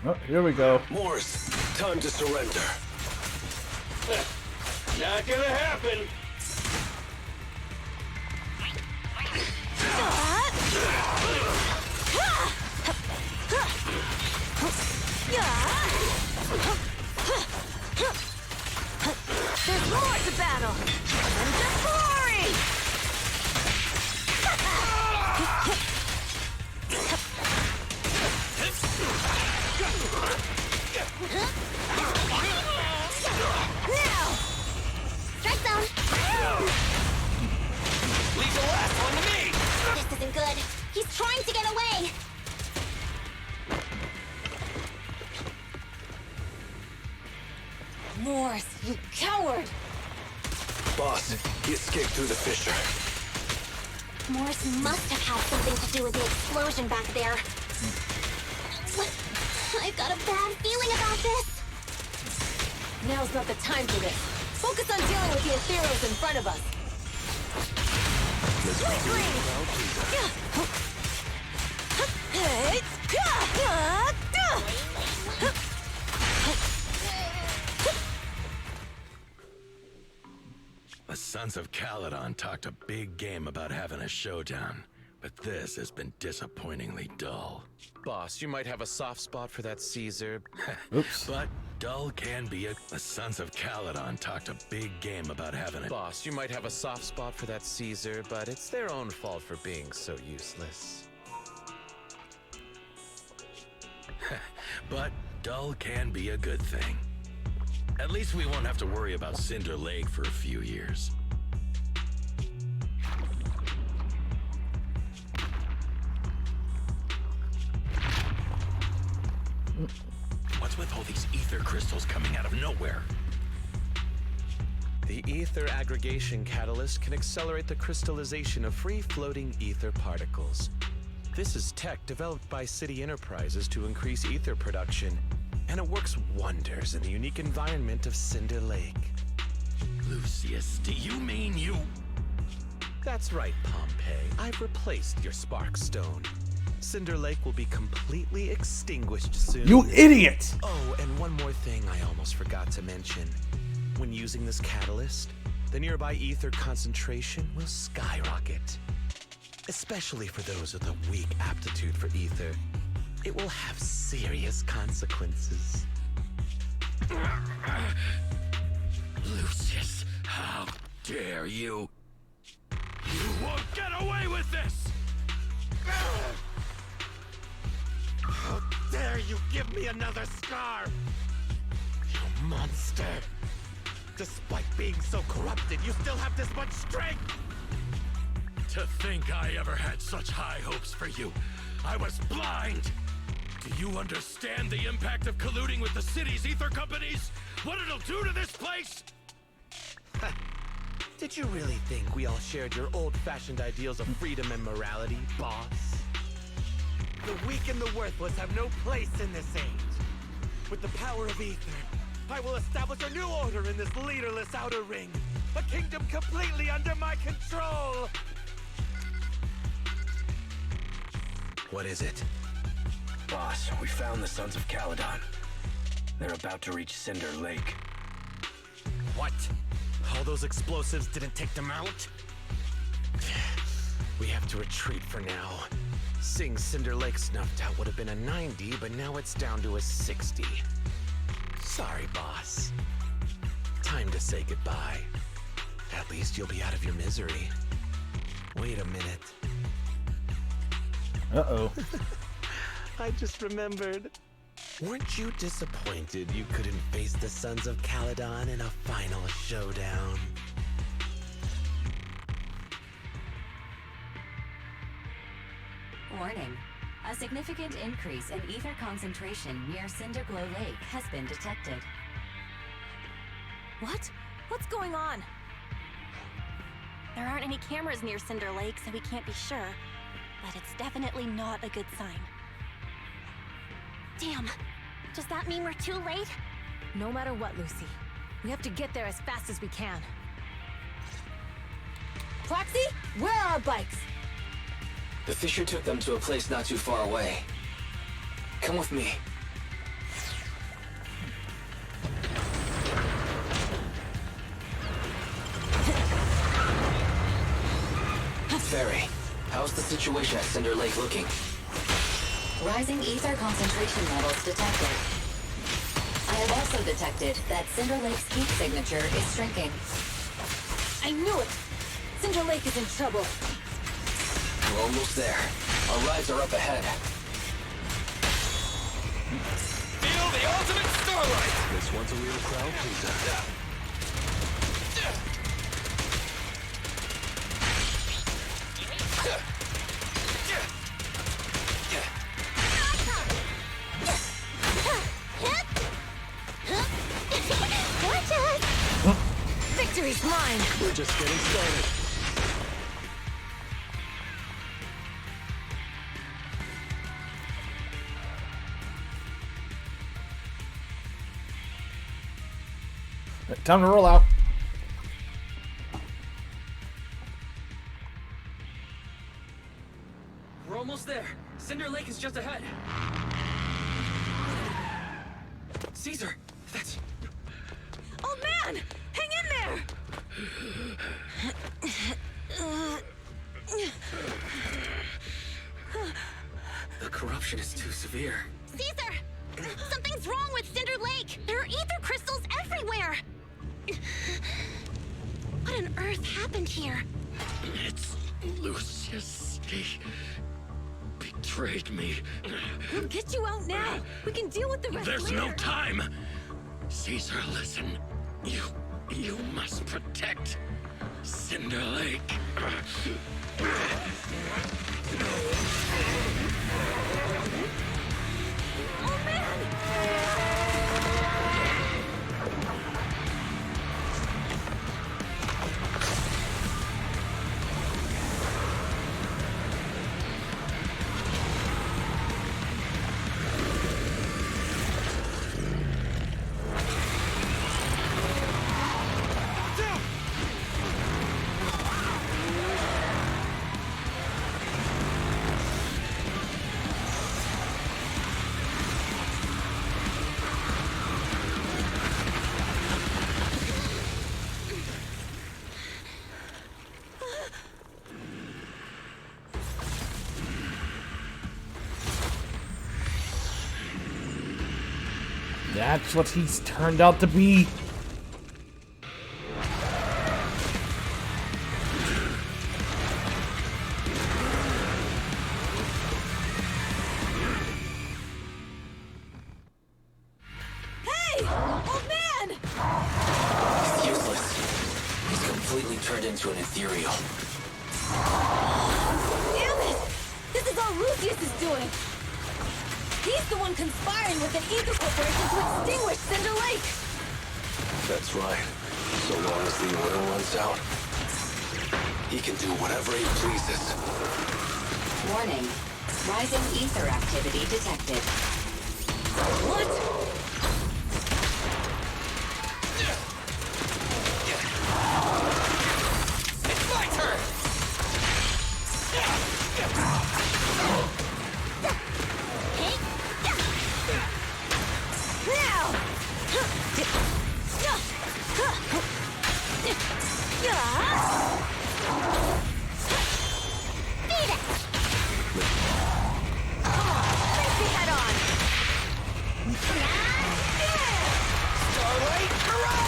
Oh, here we go. Moors, time to surrender. Not gonna happen! There's more to battle! And just glory! Now! Strike zone! Leave the last one to me! This isn't good. He's trying to get away! Moors, you coward! Boss, he escaped through the fissure. Morris must have had something to do with the explosion back there. I've got a bad feeling about this. Now's not the time for this. Focus on dealing with the ethereals in front of us. The Sons of Caledon talked a big game about having a showdown, but this has been disappointingly dull. Boss, you might have a soft spot for that Caesar. Oops. But dull can be the Sons of Caledon talked a big game about having a... Boss, you might have a soft spot for that Caesar, but it's their own fault for being so useless. But dull can be a good thing. At least we won't have to worry about Cinder Lake for a few years. What's with all these ether crystals coming out of nowhere? The ether aggregation catalyst can accelerate the crystallization of free-floating ether particles. This is tech developed by City Enterprises to increase ether production, and it works wonders in the unique environment of Cinder Lake. Lucius, do you mean you... That's right, Pompey. I've replaced your spark stone. Cinder Lake will be completely extinguished soon. You idiot! Oh, and one more thing I almost forgot to mention. When using this catalyst, the nearby ether concentration will skyrocket. Especially for those with a weak aptitude for ether. It will have serious consequences. Lucius, how dare you? You won't get away with this! How dare you give me another scar! You monster! Despite being so corrupted, you still have this much strength! To think I ever had such high hopes for you. I was blind! Do you understand the impact of colluding with the city's ether companies? What it'll do to this place? Did you really think we all shared your old-fashioned ideals of freedom and morality, boss? The weak and the worthless have no place in this age. With the power of ether, I will establish a new order in this leaderless outer ring. A kingdom completely under my control! What is it? Boss, we found the Sons of Caledon. They're about to reach Cinder Lake. What? All those explosives didn't take them out? We have to retreat for now. Seeing Cinder Lake snuffed out would have been a 90, but now it's down to a 60. Sorry, boss. Time to say goodbye. At least you'll be out of your misery. Wait a minute. Uh-oh. I just remembered. Weren't you disappointed you couldn't face the Sons of Caledon in a final showdown? Warning. A significant increase in ether concentration near Cinderglow Lake has been detected. What? What's going on? There aren't any cameras near Cinder Lake, so we can't be sure. But it's definitely not a good sign. Damn. Does that mean we're too late? No matter what, Lucy. We have to get there as fast as we can. Proxy, where are our bikes? The Fisher took them to a place not too far away. Come with me. Ferry, how's the situation at Cinder Lake looking? Rising ether concentration levels detected. I have also detected that Cinder Lake's heat signature is shrinking. I knew it! Cinder Lake is in trouble. We're almost there. Our rides are up ahead. Feel the ultimate starlight! This one's a real crowd pleaser. Victory's mine! We're just getting started. Right, time to roll out. We're almost there. Cinder Lake is just ahead. Caesar, that's... Old man! Hang in there! The corruption is too severe. Caesar! Something's wrong with Cinder Lake! There are ether crystals everywhere! What on earth happened here? It's Lucius. He betrayed me. We'll get you out now. We can deal with the rest There's later. no time. Caesar, listen. You must protect Cinder Lake. Oh man! That's what he's turned out to be. Hey! Old man! He's useless. He's completely turned into an ethereal. Damn it! This is all Lucius is doing! He's the one conspiring with an ether corporation to extinguish Cinder Lake! That's right. So long as the order runs out, he can do whatever he pleases. Warning. Rising ether activity detected. What? It's my turn! Starlight, hurrah!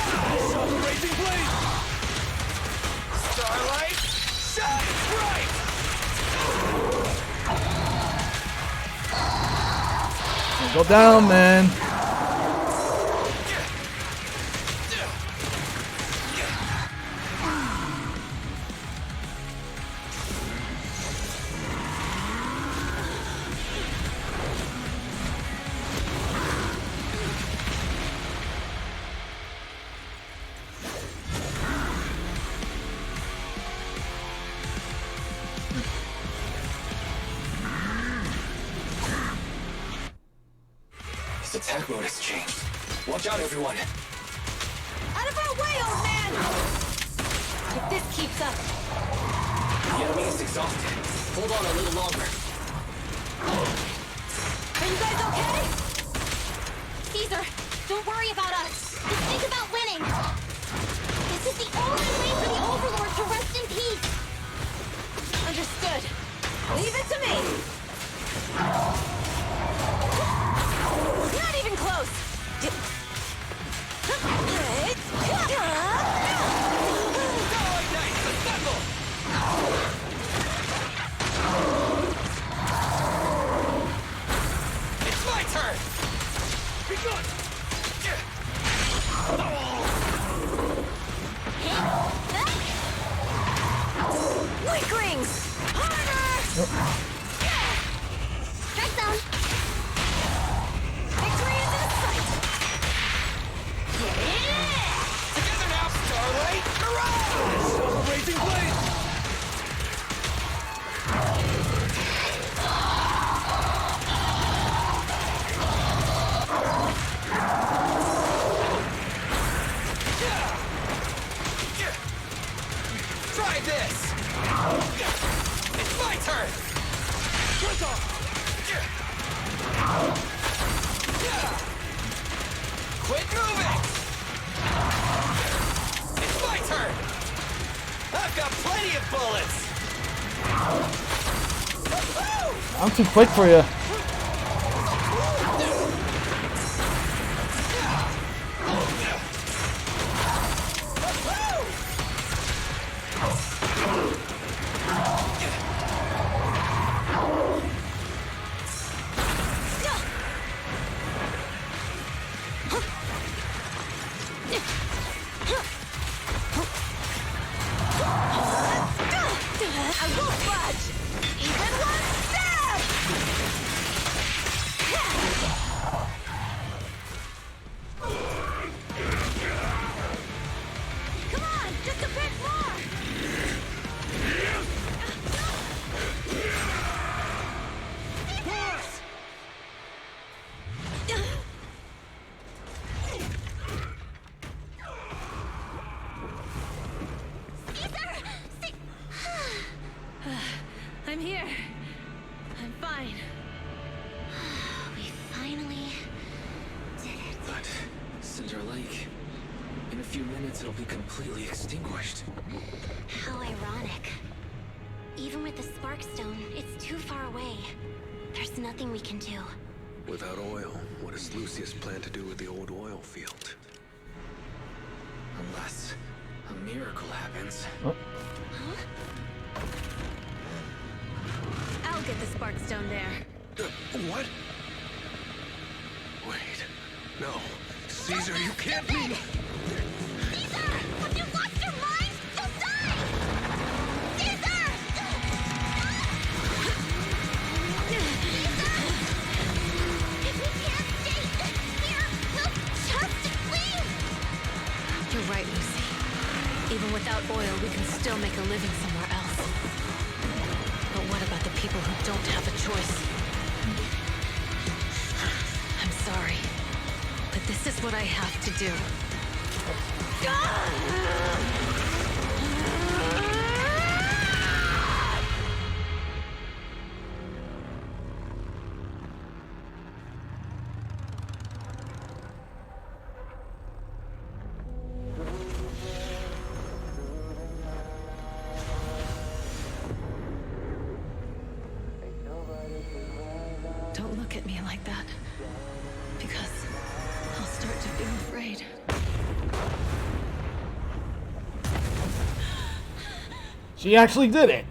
Show the raging blade! Starlight, shine bright! Go down, man. His attack mode has changed. Watch out, everyone. Out of our way, old man! If this keeps up... The enemy is exhausted. Hold on a little longer. Are you guys okay? Caesar, don't worry about us. Just think about winning. This is the only way for the Overlord to rest in peace. Understood. Leave it to me! Not even close! It's my turn! Be good! Weaklings! Harder! Strike zone. Victory is in sight! Together now, Starlight! Hurrah! Show the raging blade! Try this! It's my turn! Quit moving! It's my turn! I've got plenty of bullets! I'm too quick for you. I won't budge! Even one step! Come on, just a bit more! I'm here. I'm fine. We finally did it. But Cinder Lake, in a few minutes it'll be completely extinguished. How ironic. Even with the Sparkstone, it's too far away. There's nothing we can do. Without oil, what does Lucius plan to do with the old oil field? Unless a miracle happens. I'll get the Sparkstone there. What? Wait. No. Caesar, you can't be... Caesar! Have you lost your mind? You'll die! Caesar! Caesar! If we can't stay here, we'll just leave! You're right, Lucy. Even without oil, we can still make a living somewhere else. But what about the people who don't have a choice? I'm sorry, but this is what I have to do. Don't look at me like that, because I'll start to feel afraid. She actually did it.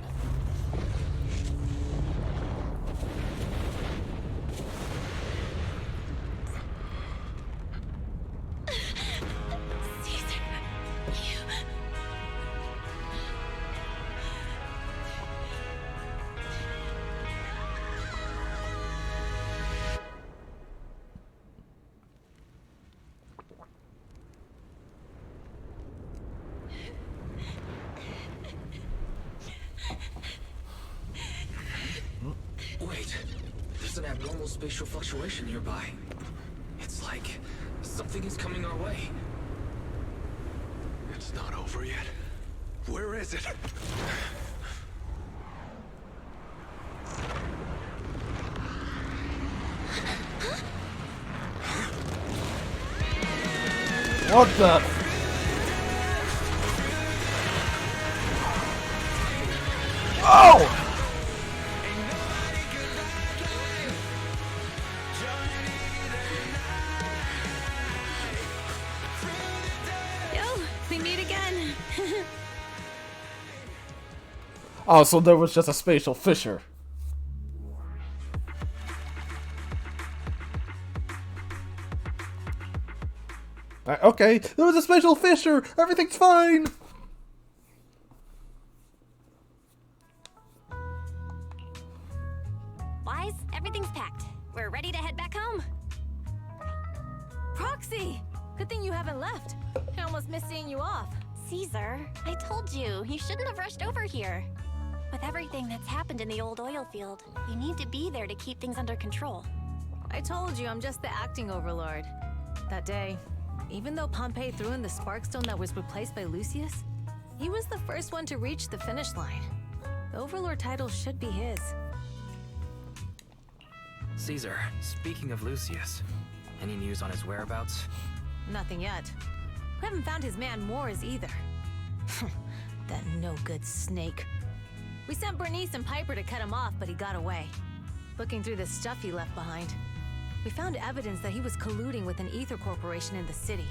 Wait, there's an abnormal spatial fluctuation nearby. It's like something is coming our way. It's not over yet. Where is it? What the? Oh! Yo, we meet again. Oh, so there was just a spatial fissure. Okay, there was a spatial fissure. Everything's fine. Wise, everything's packed. We're ready to head back home. Proxy! Good thing you haven't left. I almost missed seeing you off. Caesar, I told you, you shouldn't have rushed over here. With everything that's happened in the old oil field, you need to be there to keep things under control. I told you I'm just the acting overlord. That day, even though Pompey threw in the Sparkstone that was replaced by Lucius, he was the first one to reach the finish line. The overlord title should be his. Caesar, speaking of Lucius, any news on his whereabouts? Nothing yet. We haven't found his man Moores either. That no-good snake. We sent Bernice and Piper to cut him off, but he got away. Looking through the stuff he left behind, we found evidence that he was colluding with an ether corporation in the city,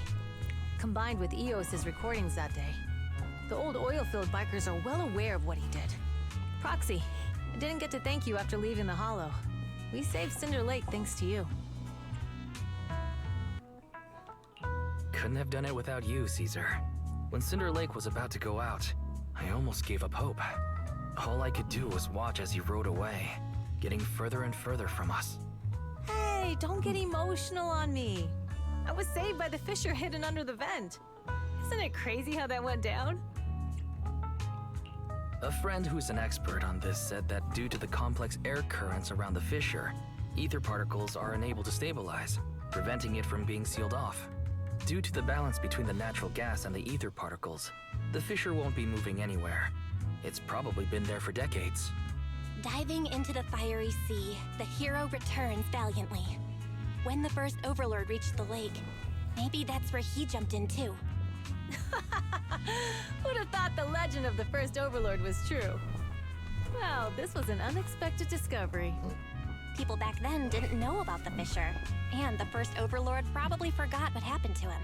combined with EOS's recordings that day. The old oil-filled bikers are well aware of what he did. Proxy, I didn't get to thank you after leaving the Hollow. We saved Cinder Lake thanks to you. Couldn't have done it without you, Caesar. When Cinder Lake was about to go out, I almost gave up hope. All I could do was watch as he rode away, getting further and further from us. Hey, don't get emotional on me. I was saved by the fissure hidden under the vent. Isn't it crazy how that went down? A friend who's an expert on this said that due to the complex air currents around the fissure, ether particles are unable to stabilize, preventing it from being sealed off. Due to the balance between the natural gas and the ether particles, the fissure won't be moving anywhere. It's probably been there for decades. Diving into the fiery sea, the hero returns valiantly. When the first overlord reached the lake, maybe that's where he jumped in too. Who'd have thought the legend of the first overlord was true? Well, this was an unexpected discovery. people back then didn't know about the Fisher, and the first Overlord probably forgot what happened to him.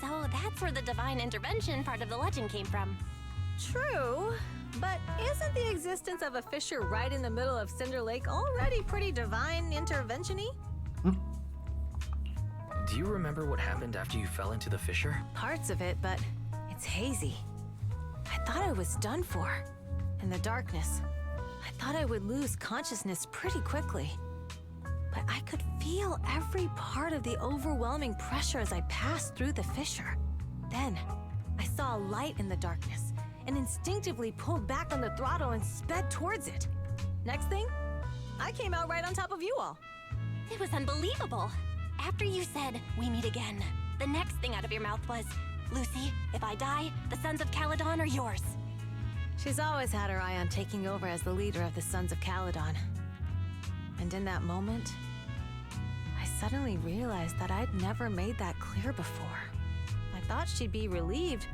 So that's where the divine intervention part of the legend came from. True, but isn't the existence of a fissure right in the middle of Cinder Lake already pretty divine intervention-y? Do you remember what happened after you fell into the fissure? Parts of it, but it's hazy. I thought I was done for. In the darkness, I thought I would lose consciousness pretty quickly. But I could feel every part of the overwhelming pressure as I passed through the fissure. Then, I saw a light in the darkness and instinctively pulled back on the throttle and sped towards it. Next thing, I came out right on top of you all. It was unbelievable. After you said, "We meet again," the next thing out of your mouth was, "Lucy, if I die, the Sons of Caledon are yours." She's always had her eye on taking over as the leader of the Sons of Caledon. And in that moment, I suddenly realized that I'd never made that clear before. I thought she'd be relieved.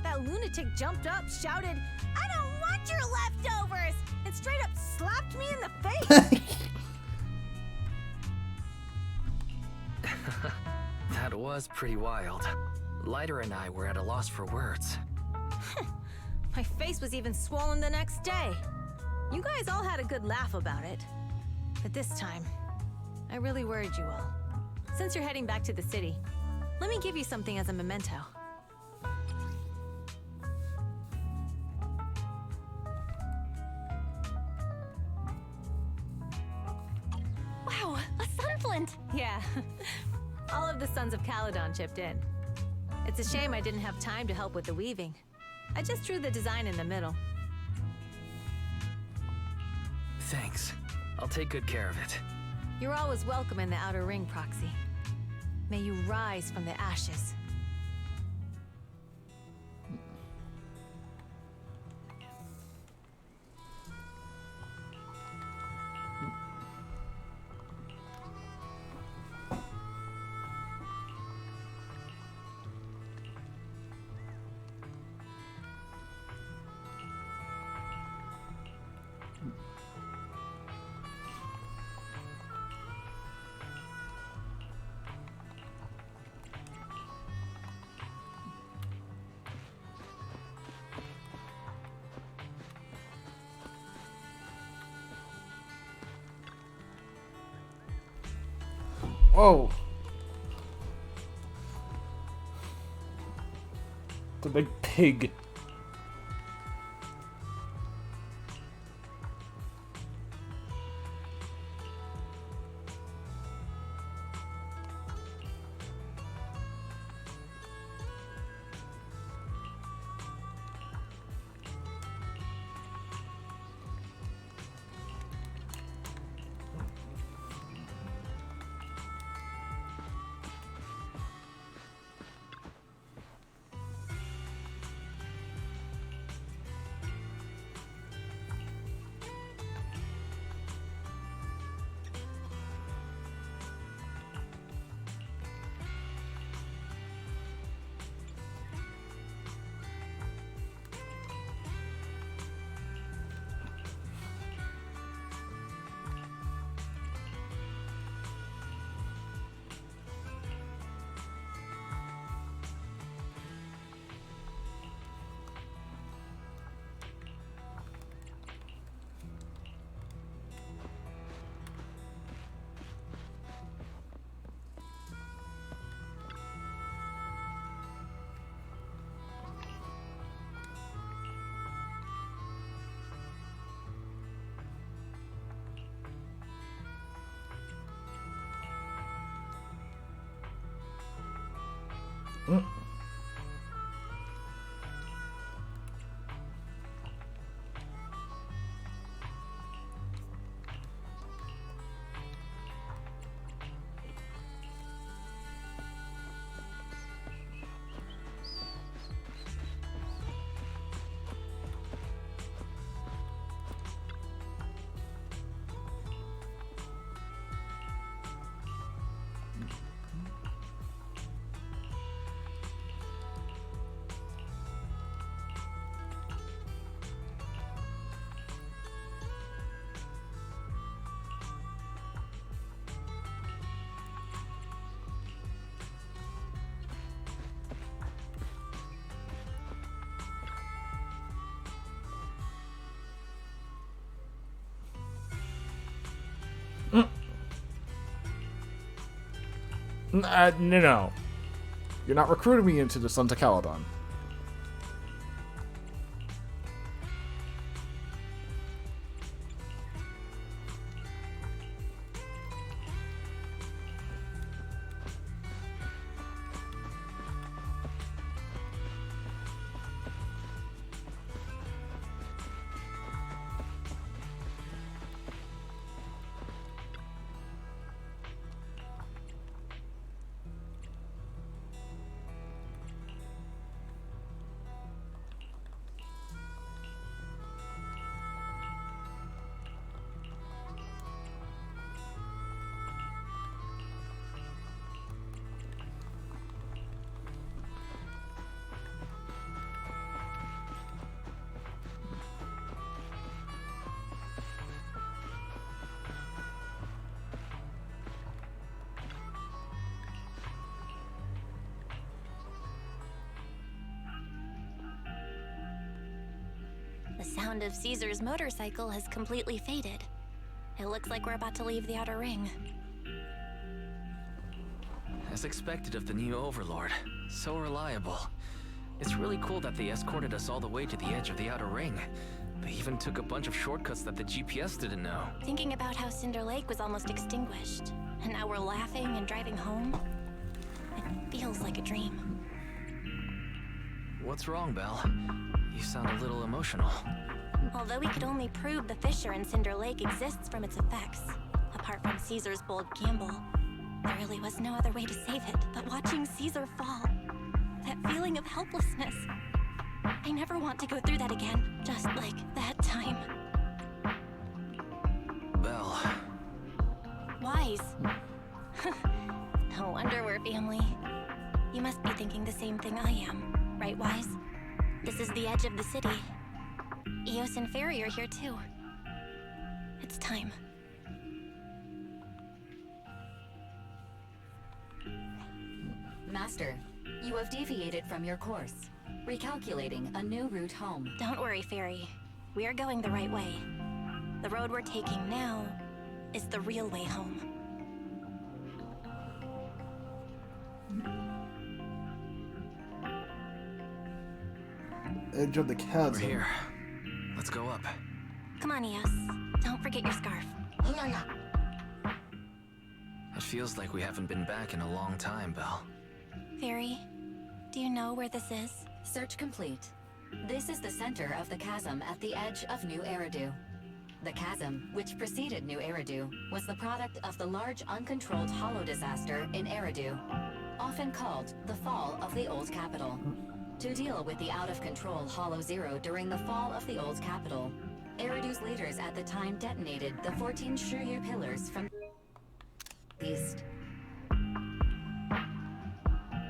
That lunatic jumped up, shouted, "I don't want your leftovers!" and straight up slapped me in the face. That was pretty wild. Lighter and I were at a loss for words. My face was even swollen the next day. You guys all had a good laugh about it. But this time, I really worried you all. Since you're heading back to the city, let me give you something as a memento. Wow, a sunflint! Yeah, all of the Sons of Caledon chipped in. It's a shame I didn't have time to help with the weaving. I just drew the design in the middle. Thanks. I'll take good care of it. You're always welcome in the Outer Ring, Proxy. May you rise from the ashes. Whoa. The big pig. No. You're not recruiting me into the Sons of Caledon. The sound of Caesar's motorcycle has completely faded. It looks like we're about to leave the outer ring. As expected of the new overlord. So reliable. It's really cool that they escorted us all the way to the edge of the outer ring. They even took a bunch of shortcuts that the GPS didn't know. Thinking about how Cinder Lake was almost extinguished, and now we're laughing and driving home, it feels like a dream. What's wrong, Belle? You sound a little emotional. Although we could only prove the fissure in Cinder Lake exists from its effects, apart from Caesar's bold gamble, there really was no other way to save it but watching Caesar fall. That feeling of helplessness. I never want to go through that again, just like that time. Belle. Wise. No wonder we're family. You must be thinking the same thing I am, right, Wise? This is the edge of the city. Eos and Fairy are here too. It's time. Master, you have deviated from your course. Recalculating a new route home. Don't worry, Fairy. We are going the right way. The road we're taking now is the real way home. Edge of the chasm. We're here. Let's go up. Come on, Eos. Don't forget your scarf. It feels like we haven't been back in a long time, Belle. Fairy, do you know where this is? Search complete. This is the center of the chasm at the edge of New Eridu. The chasm, which preceded New Eridu, was the product of the large uncontrolled hollow disaster in Eridu, often called the fall of the Old Capital. To deal with the out-of-control Hollow Zero during the fall of the Old Capital, Eridu's leaders at the time detonated the 14 Shiryu pillars from the east.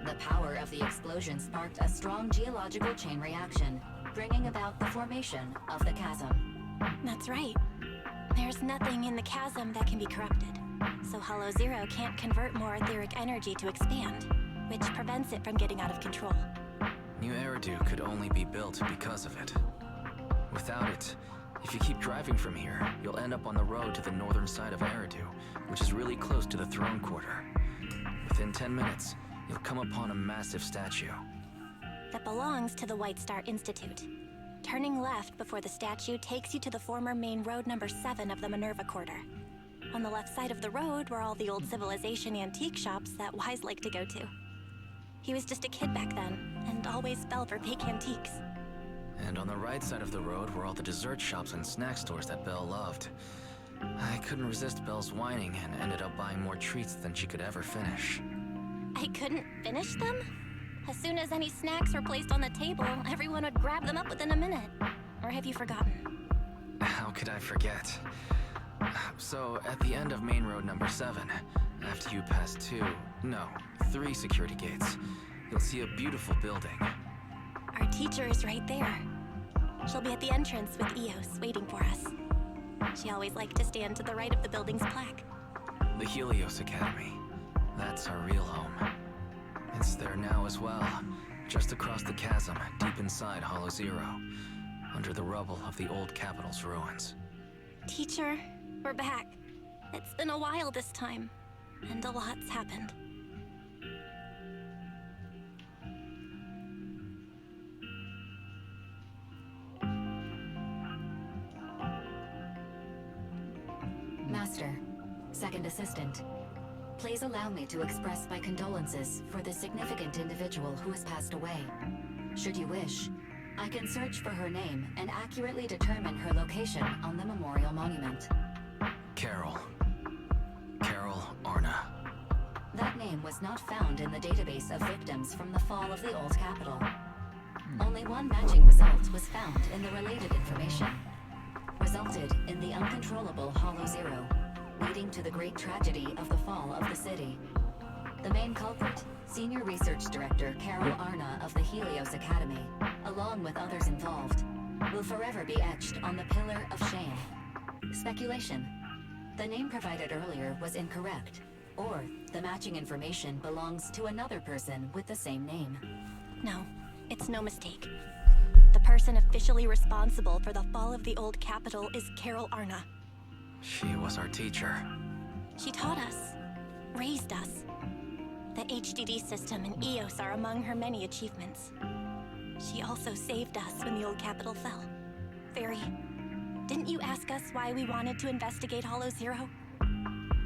The power of the explosion sparked a strong geological chain reaction, bringing about the formation of the chasm. That's right. There's nothing in the chasm that can be corrupted, so Hollow Zero can't convert more etheric energy to expand, which prevents it from getting out of control. New Eridu could only be built because of it. Without it, if you keep driving from here, you'll end up on the road to the northern side of Eridu, which is really close to the throne quarter. Within 10 minutes, you'll come upon a massive statue. That belongs to the White Star Institute. Turning left before the statue takes you to the former main road number 7 of the Minerva Quarter. On the left side of the road were all the old civilization antique shops that Wise liked to go to. He was just a kid back then, and always fell for fake antiques. And on the right side of the road were all the dessert shops and snack stores that Belle loved. I couldn't resist Belle's whining and ended up buying more treats than she could ever finish. I couldn't finish them? As soon as any snacks were placed on the table, everyone would grab them up within a minute. Or have you forgotten? How could I forget? So, at the end of main road number 7, after you pass 3 security gates, you'll see a beautiful building. Our teacher is right there. She'll be at the entrance with Eos, waiting for us. She always liked to stand to the right of the building's plaque. The Helios Academy. That's our real home. It's there now as well, just across the chasm, deep inside Hollow Zero, under the rubble of the old capital's ruins. Teacher, we're back. It's been a while this time, and a lot's happened. Master, Second Assistant, please allow me to express my condolences for the significant individual who has passed away. Should you wish, I can search for her name and accurately determine her location on the memorial monument. Carol Arna. That name was not found in the database of victims from the fall of the old capital. Only one matching result was found in the related information. Resulted in the uncontrollable Hollow Zero, leading to the great tragedy of the fall of the city. The main culprit, Senior Research Director Carol Arna of the Helios Academy, along with others involved, will forever be etched on the Pillar of Shame. Speculation. The name provided earlier was incorrect, or the matching information belongs to another person with the same name. No, it's no mistake. The person officially responsible for the fall of the old capital is Carol Arna. She was our teacher. She taught us, raised us. The HDD system and EOS are among her many achievements. She also saved us when the old capital fell. Very. Didn't you ask us why we wanted to investigate Hollow Zero?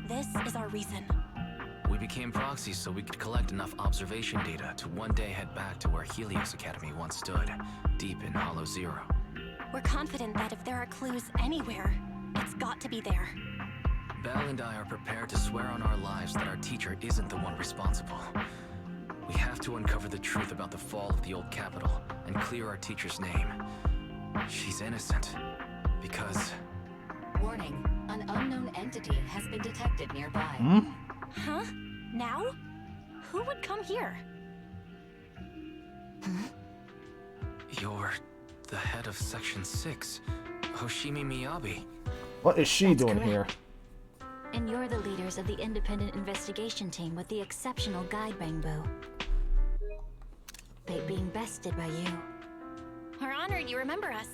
This is our reason. We became proxies so we could collect enough observation data to one day head back to where Helios Academy once stood, deep in Hollow Zero. We're confident that if there are clues anywhere, it's got to be there. Belle and I are prepared to swear on our lives that our teacher isn't the one responsible. We have to uncover the truth about the fall of the old capital and clear our teacher's name. She's innocent, because... Warning, an unknown entity has been detected nearby. Huh? Now? Who would come here? You're the head of Section 6, Hoshimi Miyabi. What is she doing here? And you're the leaders of the independent investigation team with the exceptional guide Rainbow. Being bested by you. We're honored you remember us.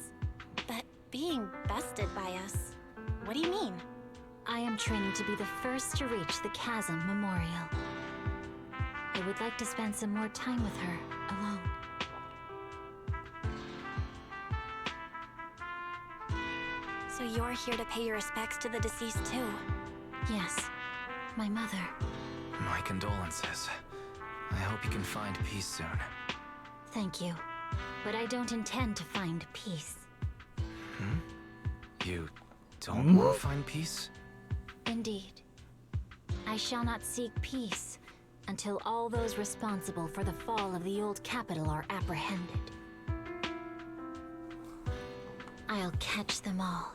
But being bested by us, what do you mean? I am training to be the first to reach the Chasm Memorial. I would like to spend some more time with her, alone. So you're here to pay your respects to the deceased too? Yes, my mother. My condolences. I hope you can find peace soon. Thank you, but I don't intend to find peace. You don't want to find peace? Indeed. I shall not seek peace until all those responsible for the fall of the old capital are apprehended. I'll catch them all.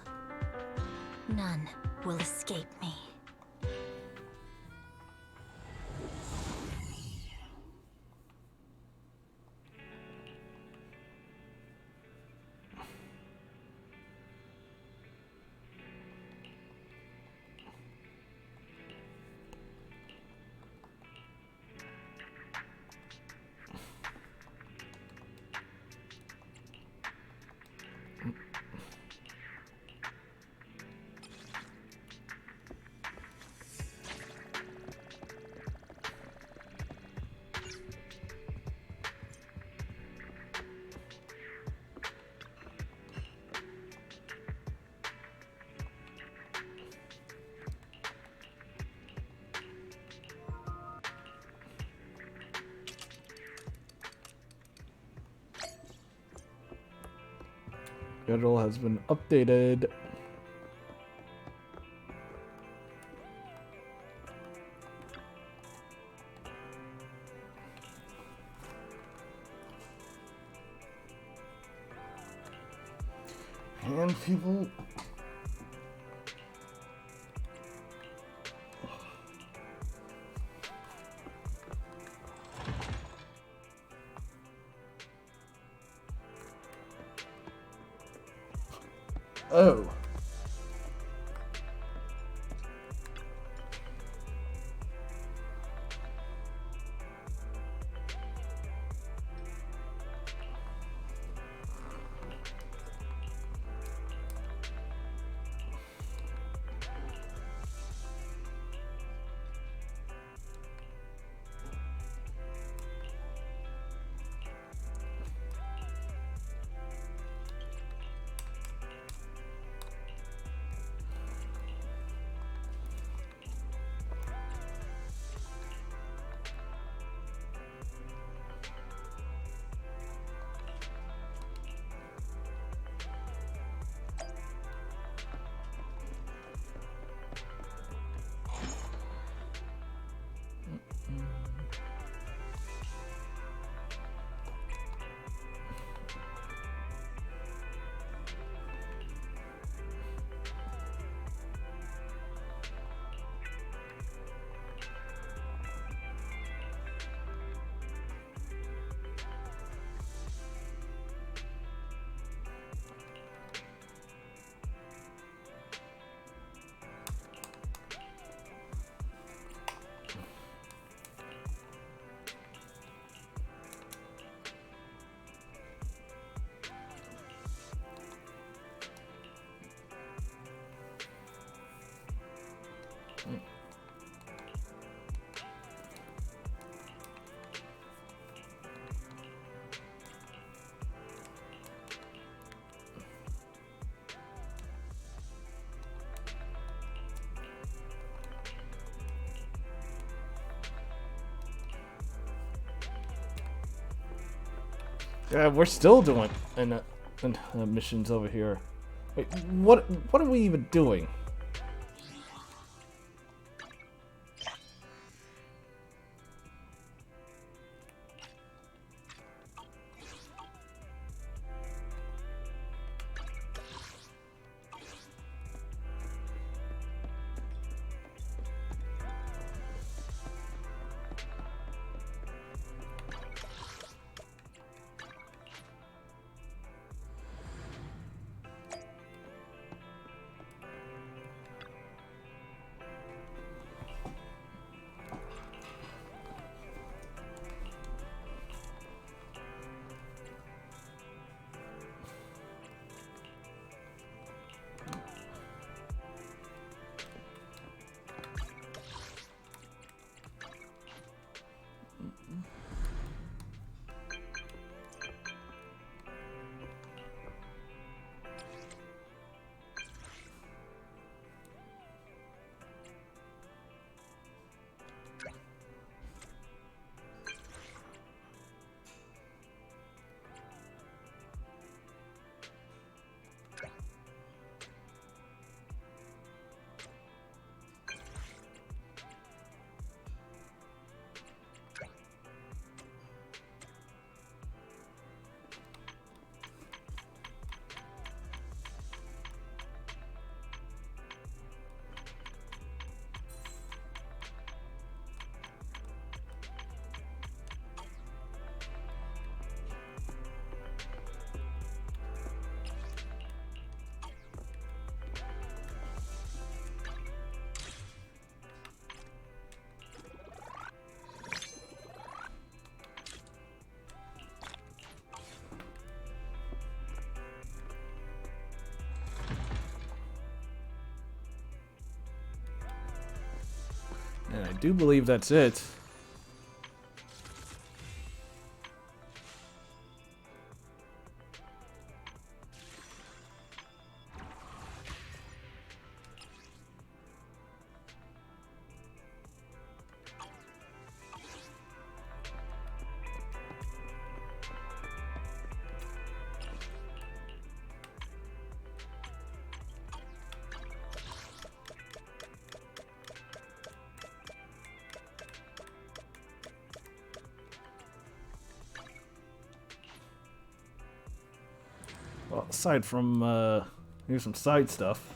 None will escape me. Schedule has been updated. And people... Oh. Yeah, we're still doing missions over here. Wait, what are we even doing? And I do believe that's it. Well, aside from, here's some side stuff.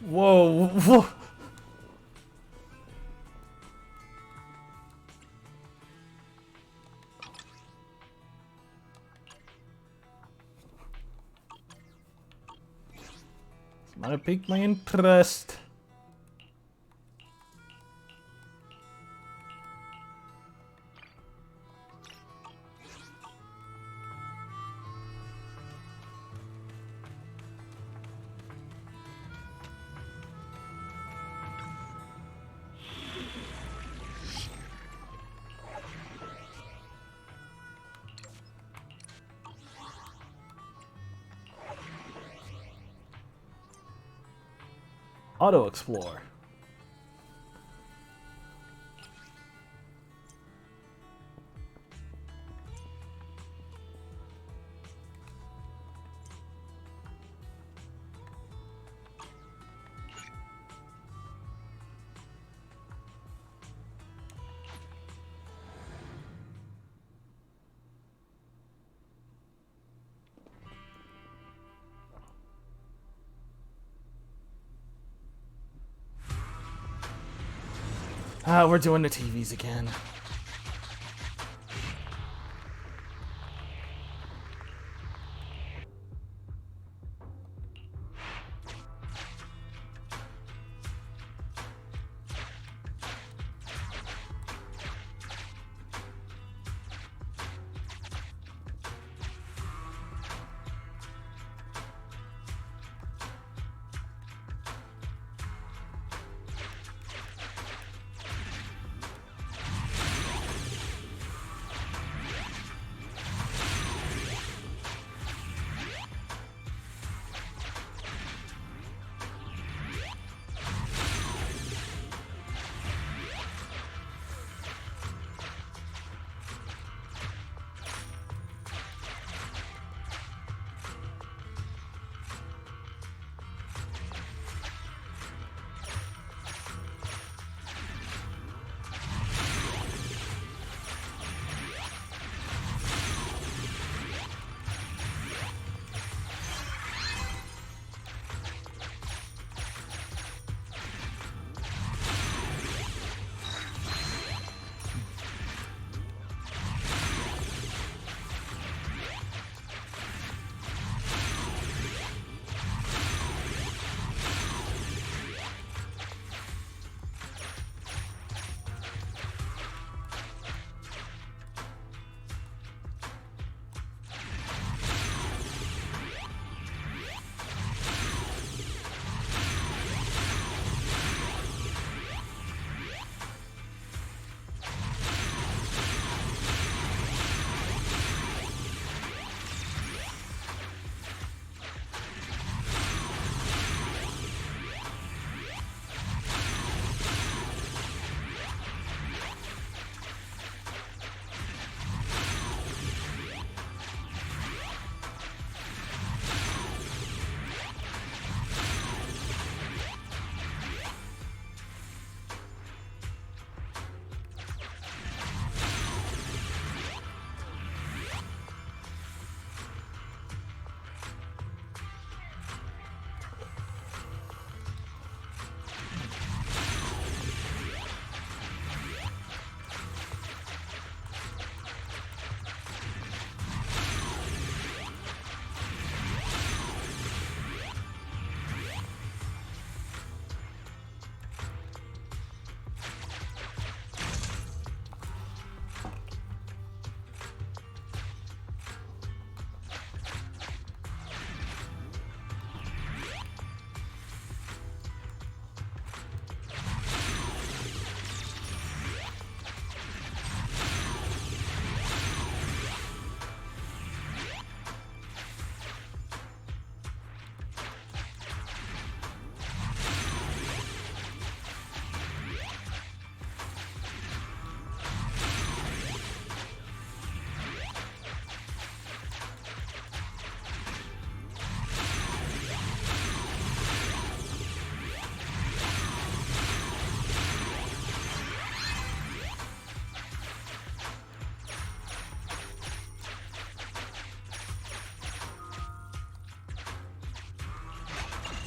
Whoa, whoa. Might have piqued my interest. Auto Explore. Ah, we're doing the TVs again.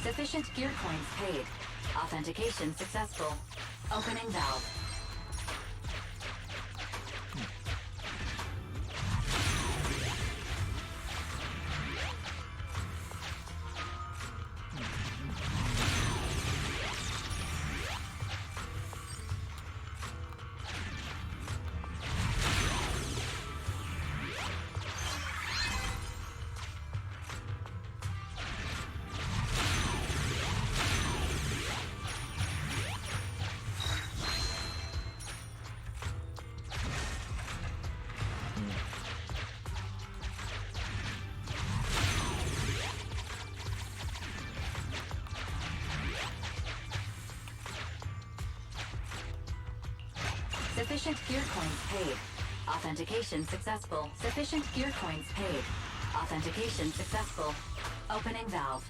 Sufficient gear coins paid. Authentication successful. Opening valve. Sufficient gear coins paid. Authentication successful. Sufficient gear coins paid. Authentication successful. Opening valve.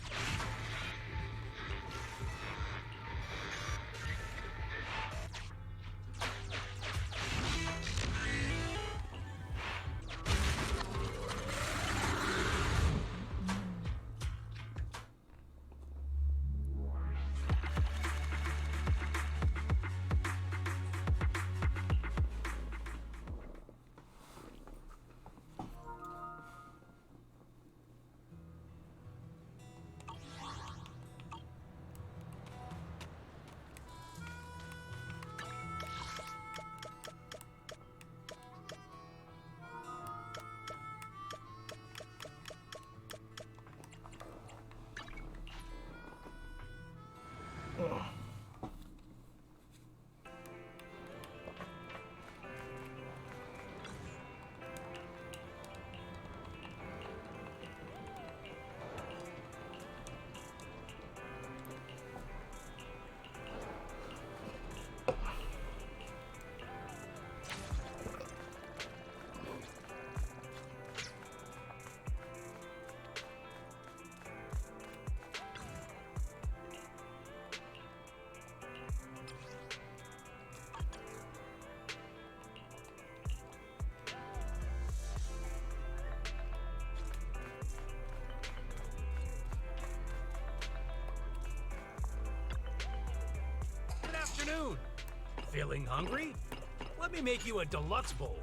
Good afternoon. Feeling hungry? Let me make you a deluxe bowl.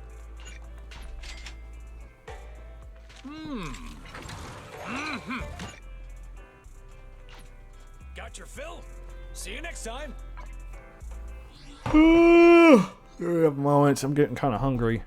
Got your fill? See you next time. There are moments I'm getting kind of hungry.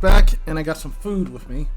back, and I got some food with me.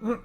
Hmm.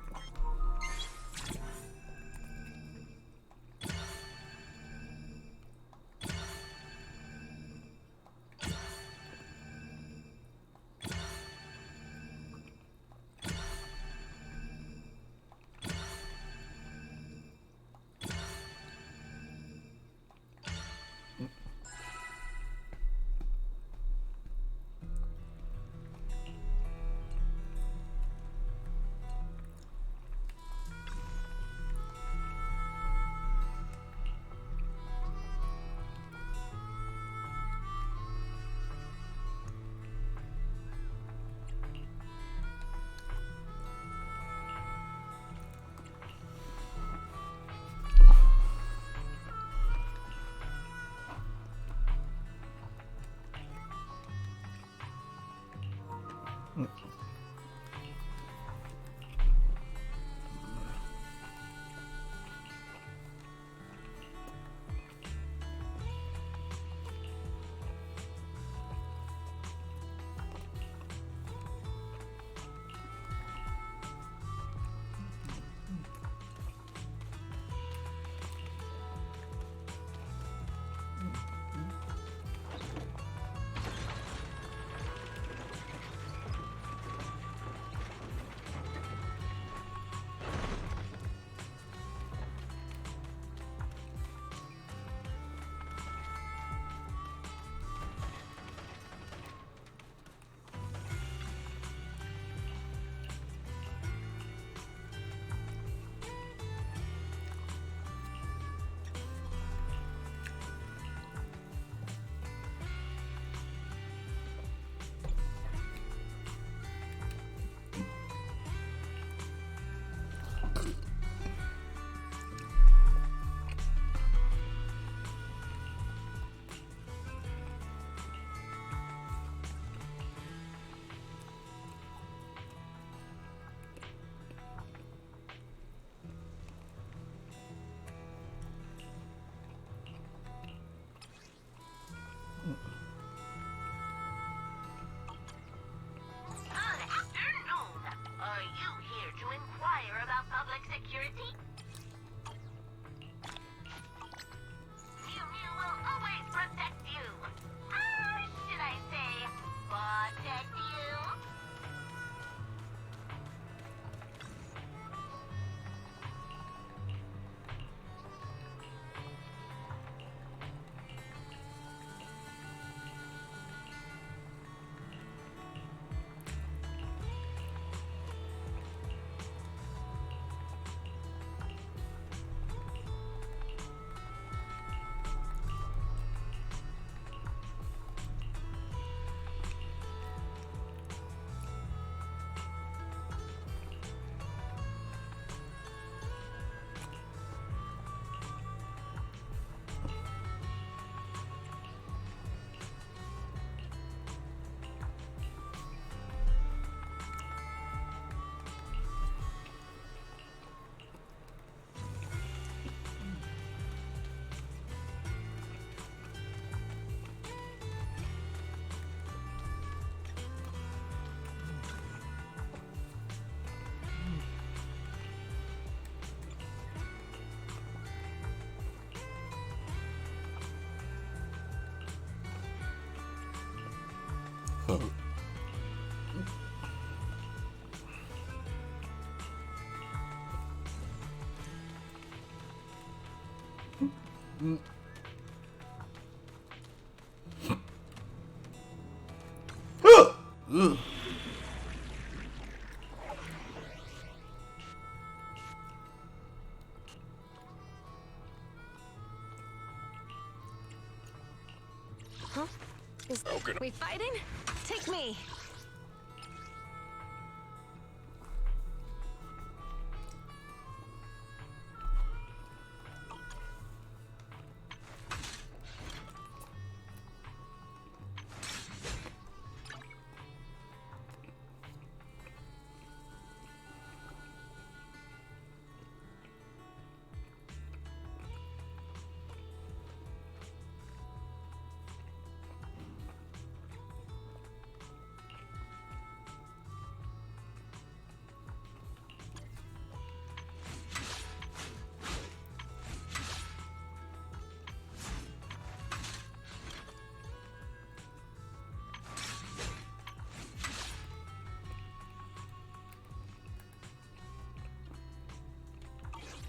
Huh? We fighting? Take me.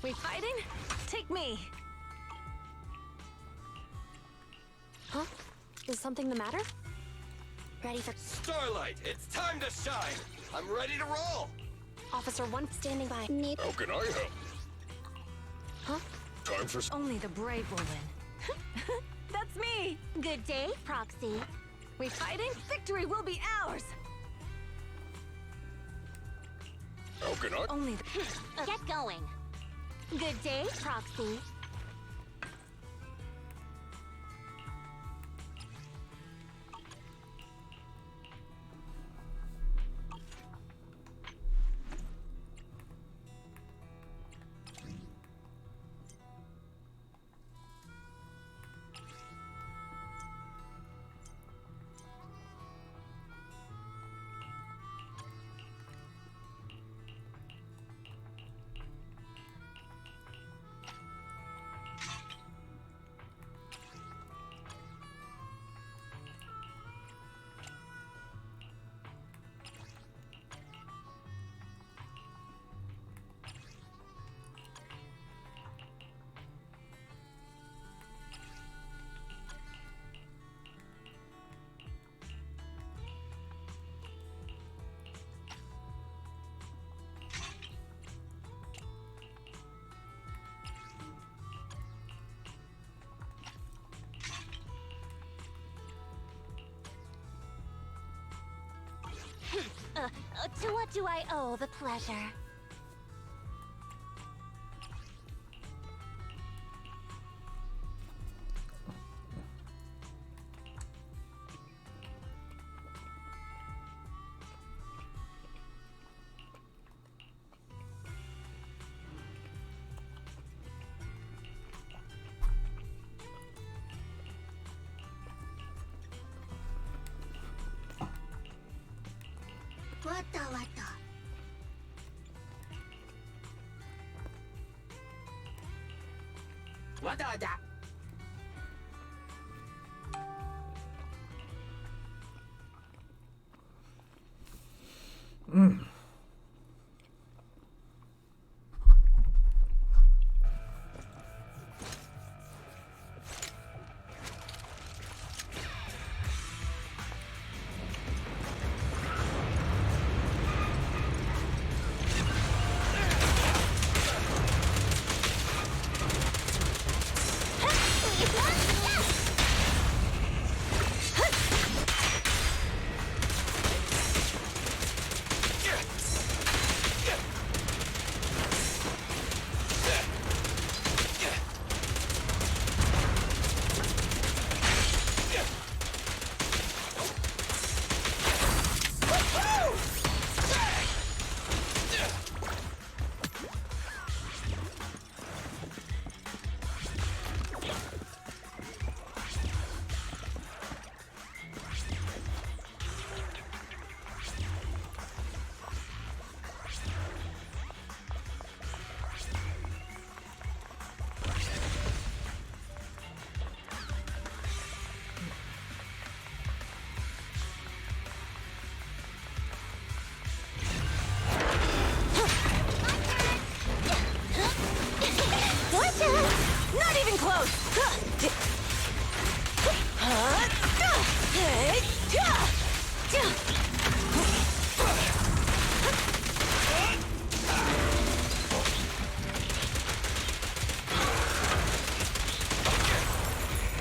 We fighting? Take me. Huh? Is something the matter? Ready for Starlight, it's time to shine. I'm ready to roll. Officer 1 standing by. How can I help? Huh? Time for Only the brave will win. That's me. Good day, Proxy. We fighting? Victory will be ours. How can I? Only the... Get going. Good day, Proxy. To what do I owe the pleasure? Wada-da.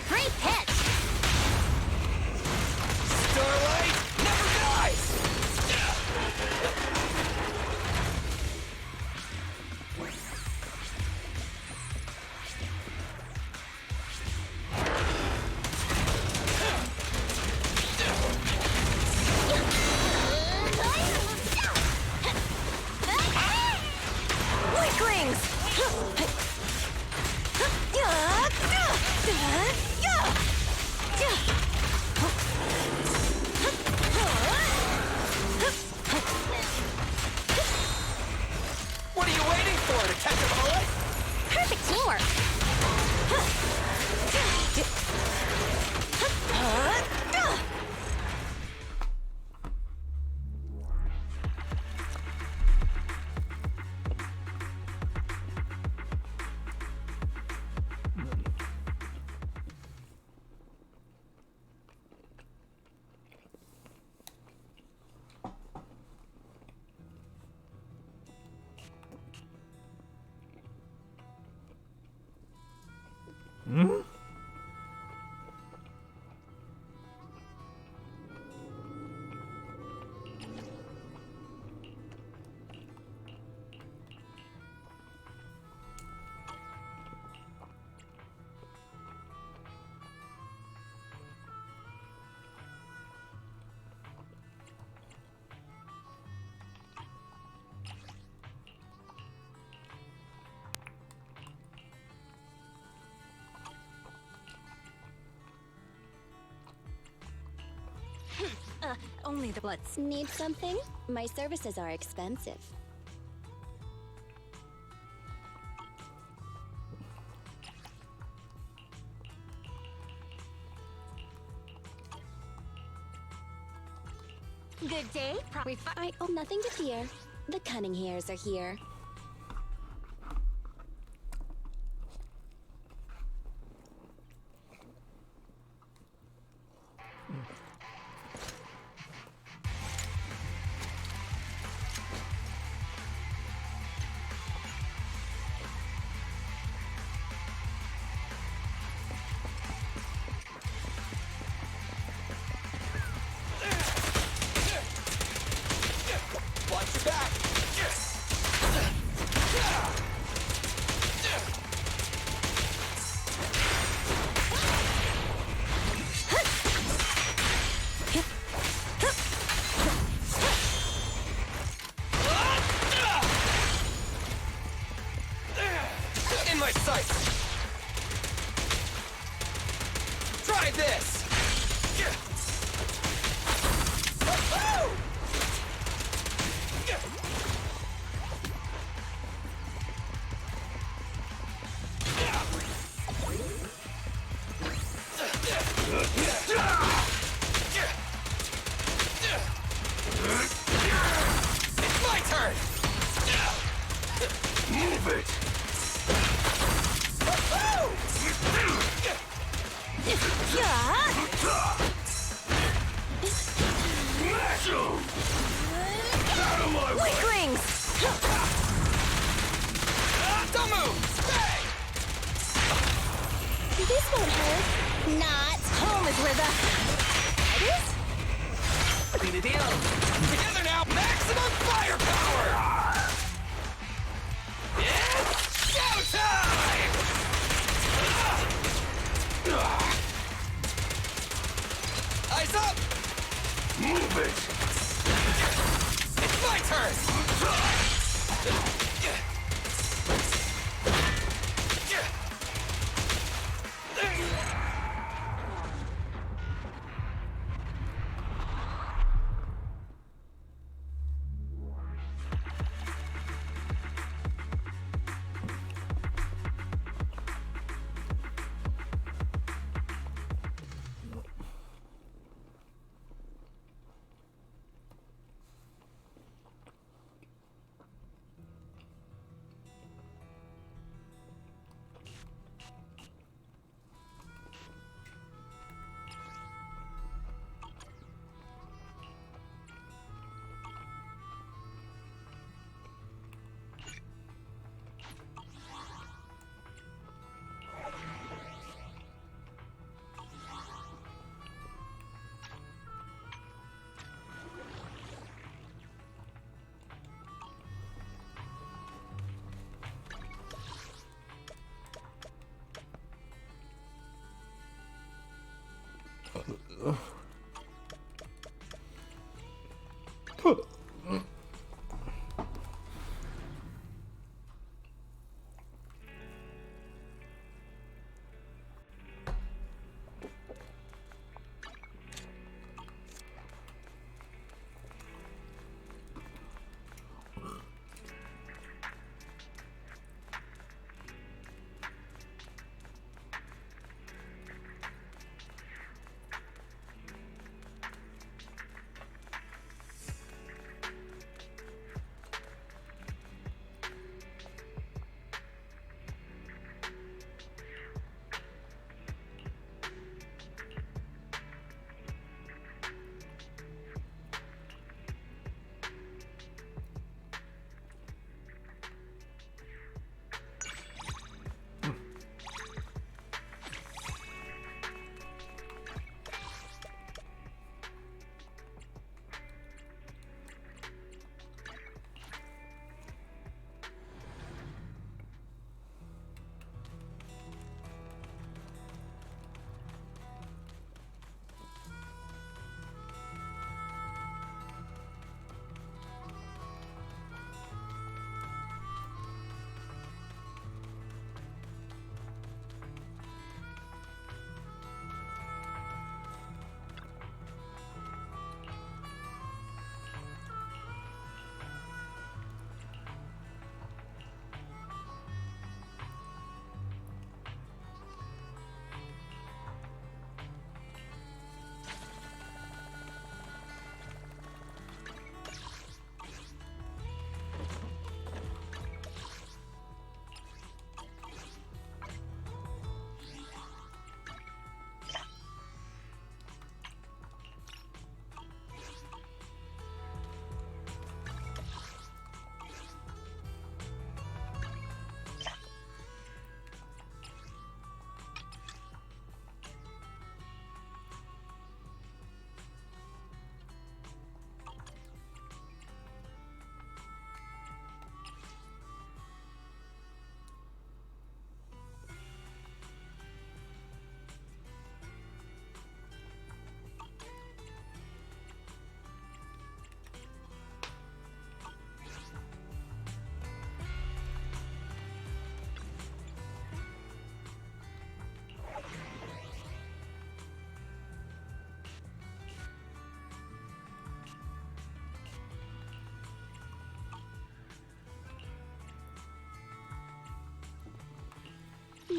Great pitch! Starlight never dies! Weaklings! What are you waiting for, to catch a bullet? Perfect teamwork! Hmm? Only the bloods. Need something? My services are expensive. Good day. I owe nothing to fear. The cunning hairs are here. Watch your back! In my sights! Try this! It's my turn! Move it! Smash 'em! Out of my way! Weaklings! Don't move! Stay! This won't hurt. Not. Home is where the... It is? Be the deal! Together now! Maximum firepower! It's showtime! Eyes up! Move it! It's my turn!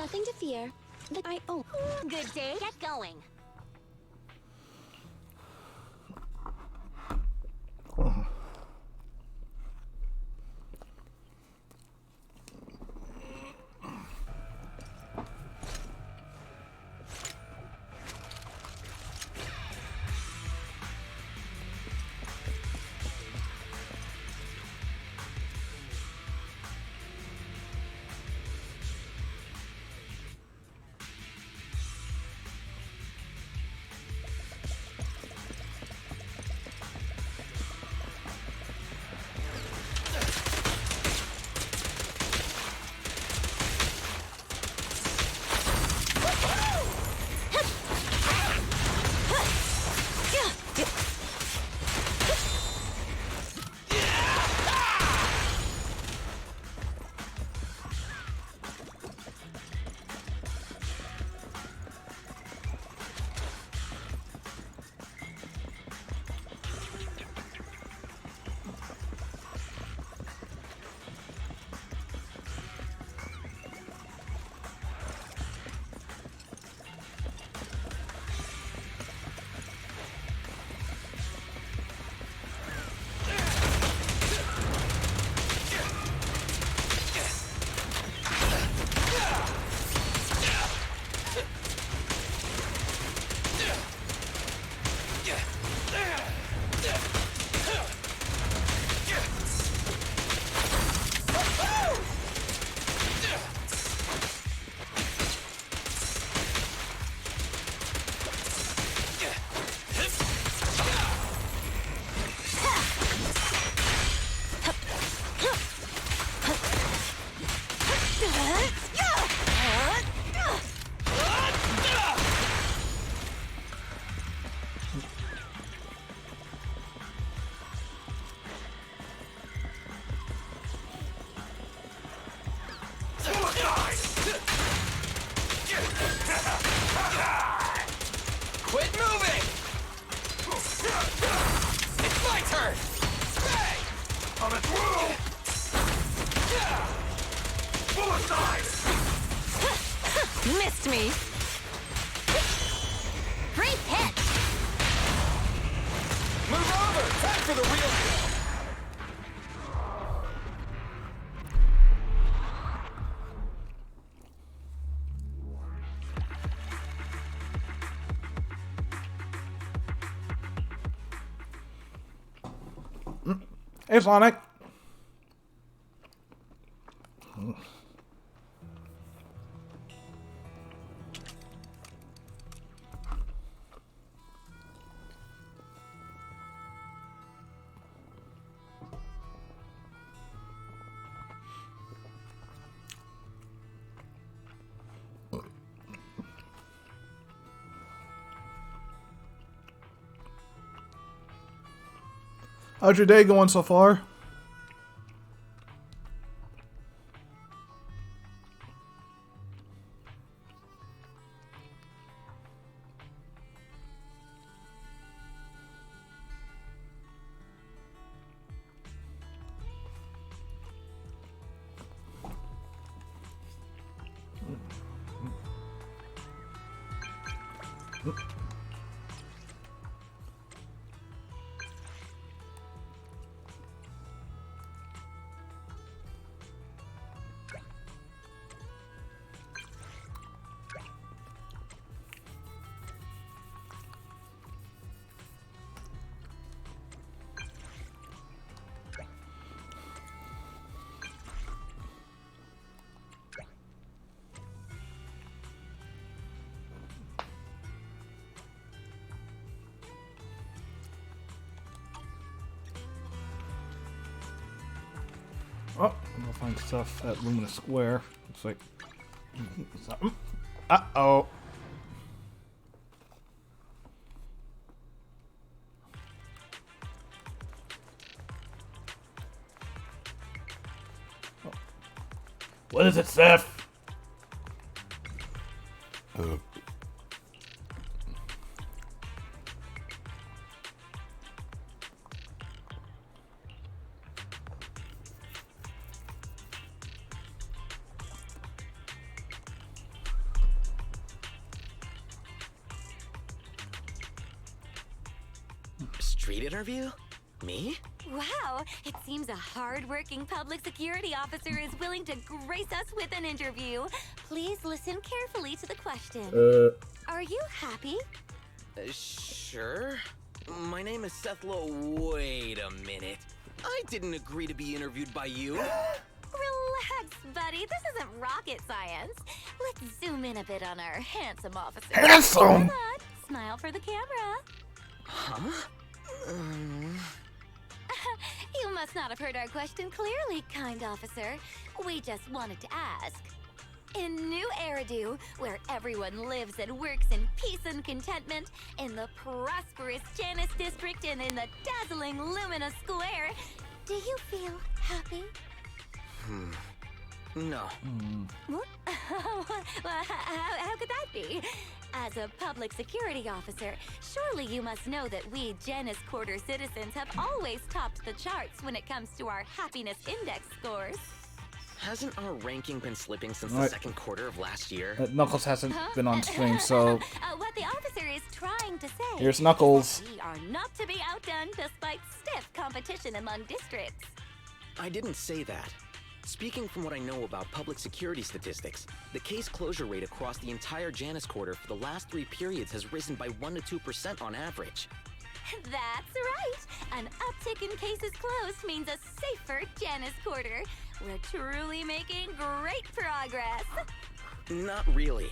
Nothing to fear. Good day. Get going. Quit moving! It's my turn! Hey! On its roll! Pull aside! Missed me. Great hit! Move over! Time for the real deal! Hey, Sonic. How's your day going so far? Oh, I'm gonna find stuff at Luminous Square. Looks like something. Uh-oh. Oh. What is it, Seth? Street interview? Me? Wow, it seems a hard-working public security officer is willing to grace us with an interview. Please listen carefully to the question. Are you happy? Sure. My name is Seth Lowe. Wait a minute. I didn't agree to be interviewed by you. Relax, buddy. This isn't rocket science. Let's zoom in a bit on our handsome officer. Handsome! Hold on. Smile for the camera. Huh? You must not have heard our question clearly, kind officer. We just wanted to ask. In New Eridu, where everyone lives and works in peace and contentment, in the prosperous Janus district and in the dazzling Lumina Square, do you feel happy? No. What? Well, how could that be? As a public security officer, surely you must know that we Janus Quarter citizens have always topped the charts when it comes to our happiness index scores. Hasn't our ranking been slipping since the second quarter of last year? Knuckles hasn't been on stream, so... What the officer is trying to say... Here's Knuckles. is that we are not to be outdone despite stiff competition among districts. I didn't say that. Speaking from what I know about public security statistics, the case closure rate across the entire Janus Quarter for the last 3 periods has risen by 1 to 2% on average. That's right! An uptick in cases closed means a safer Janus Quarter. We're truly making great progress. Not really.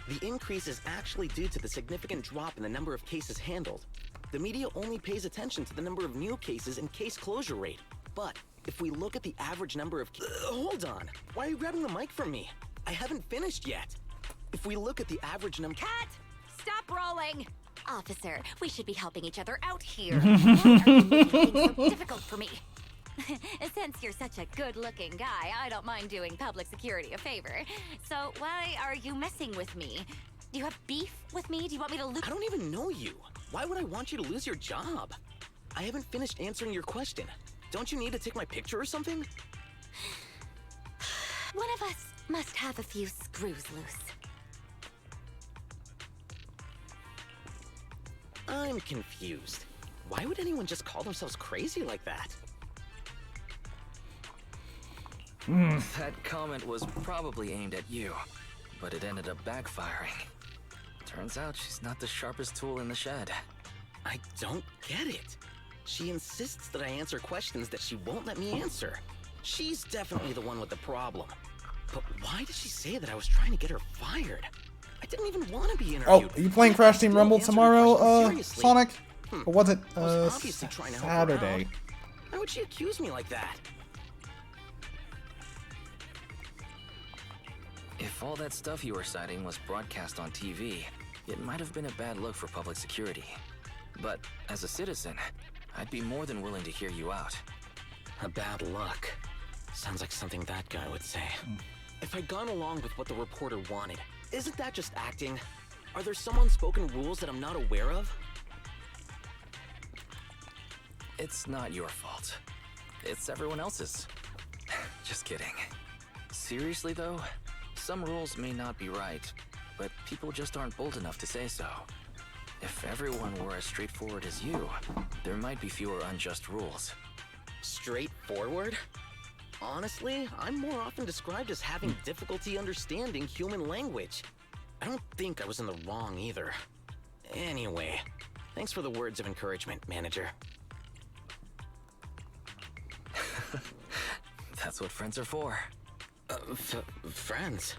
The increase is actually due to the significant drop in the number of cases handled. The media only pays attention to the number of new cases and case closure rate. But if we look at the average number of... hold on! Why are you grabbing the mic from me? I haven't finished yet. If we look at the average number... Cat! Stop rolling! Officer, we should be helping each other out here. Why are you making things so difficult for me? Since you're such a good-looking guy, I don't mind doing public security a favor. So why are you messing with me? Do you have beef with me? Do you want me to lose? I don't even know you. Why would I want you to lose your job? I haven't finished answering your question. Don't you need to take my picture or something? One of us must have a few screws loose. I'm confused. Why would anyone just call themselves crazy like that? That comment was probably aimed at you, but it ended up backfiring. Turns out she's not the sharpest tool in the shed. I don't get it. She insists that I answer questions that she won't let me answer. She's definitely the one with the problem. But why did she say that I was trying to get her fired? I didn't even want to be interviewed. Oh, are you playing Crash Team Rumble tomorrow, seriously. Sonic? Or was it, I was obviously trying to help her out. Saturday? Why would she accuse me like that? If all that stuff you were citing was broadcast on TV, it might have been a bad look for public security. But as a citizen, I'd be more than willing to hear you out. A bad luck. Sounds like something that guy would say. If I'd gone along with what the reporter wanted, isn't that just acting? Are there some unspoken rules that I'm not aware of? It's not your fault. It's everyone else's. Just kidding. Seriously though, some rules may not be right, but people just aren't bold enough to say so. If everyone were as straightforward as you, there might be fewer unjust rules. Straightforward? Honestly, I'm more often described as having difficulty understanding human language. I don't think I was in the wrong either. Anyway, thanks for the words of encouragement, manager. That's what friends are for. Friends?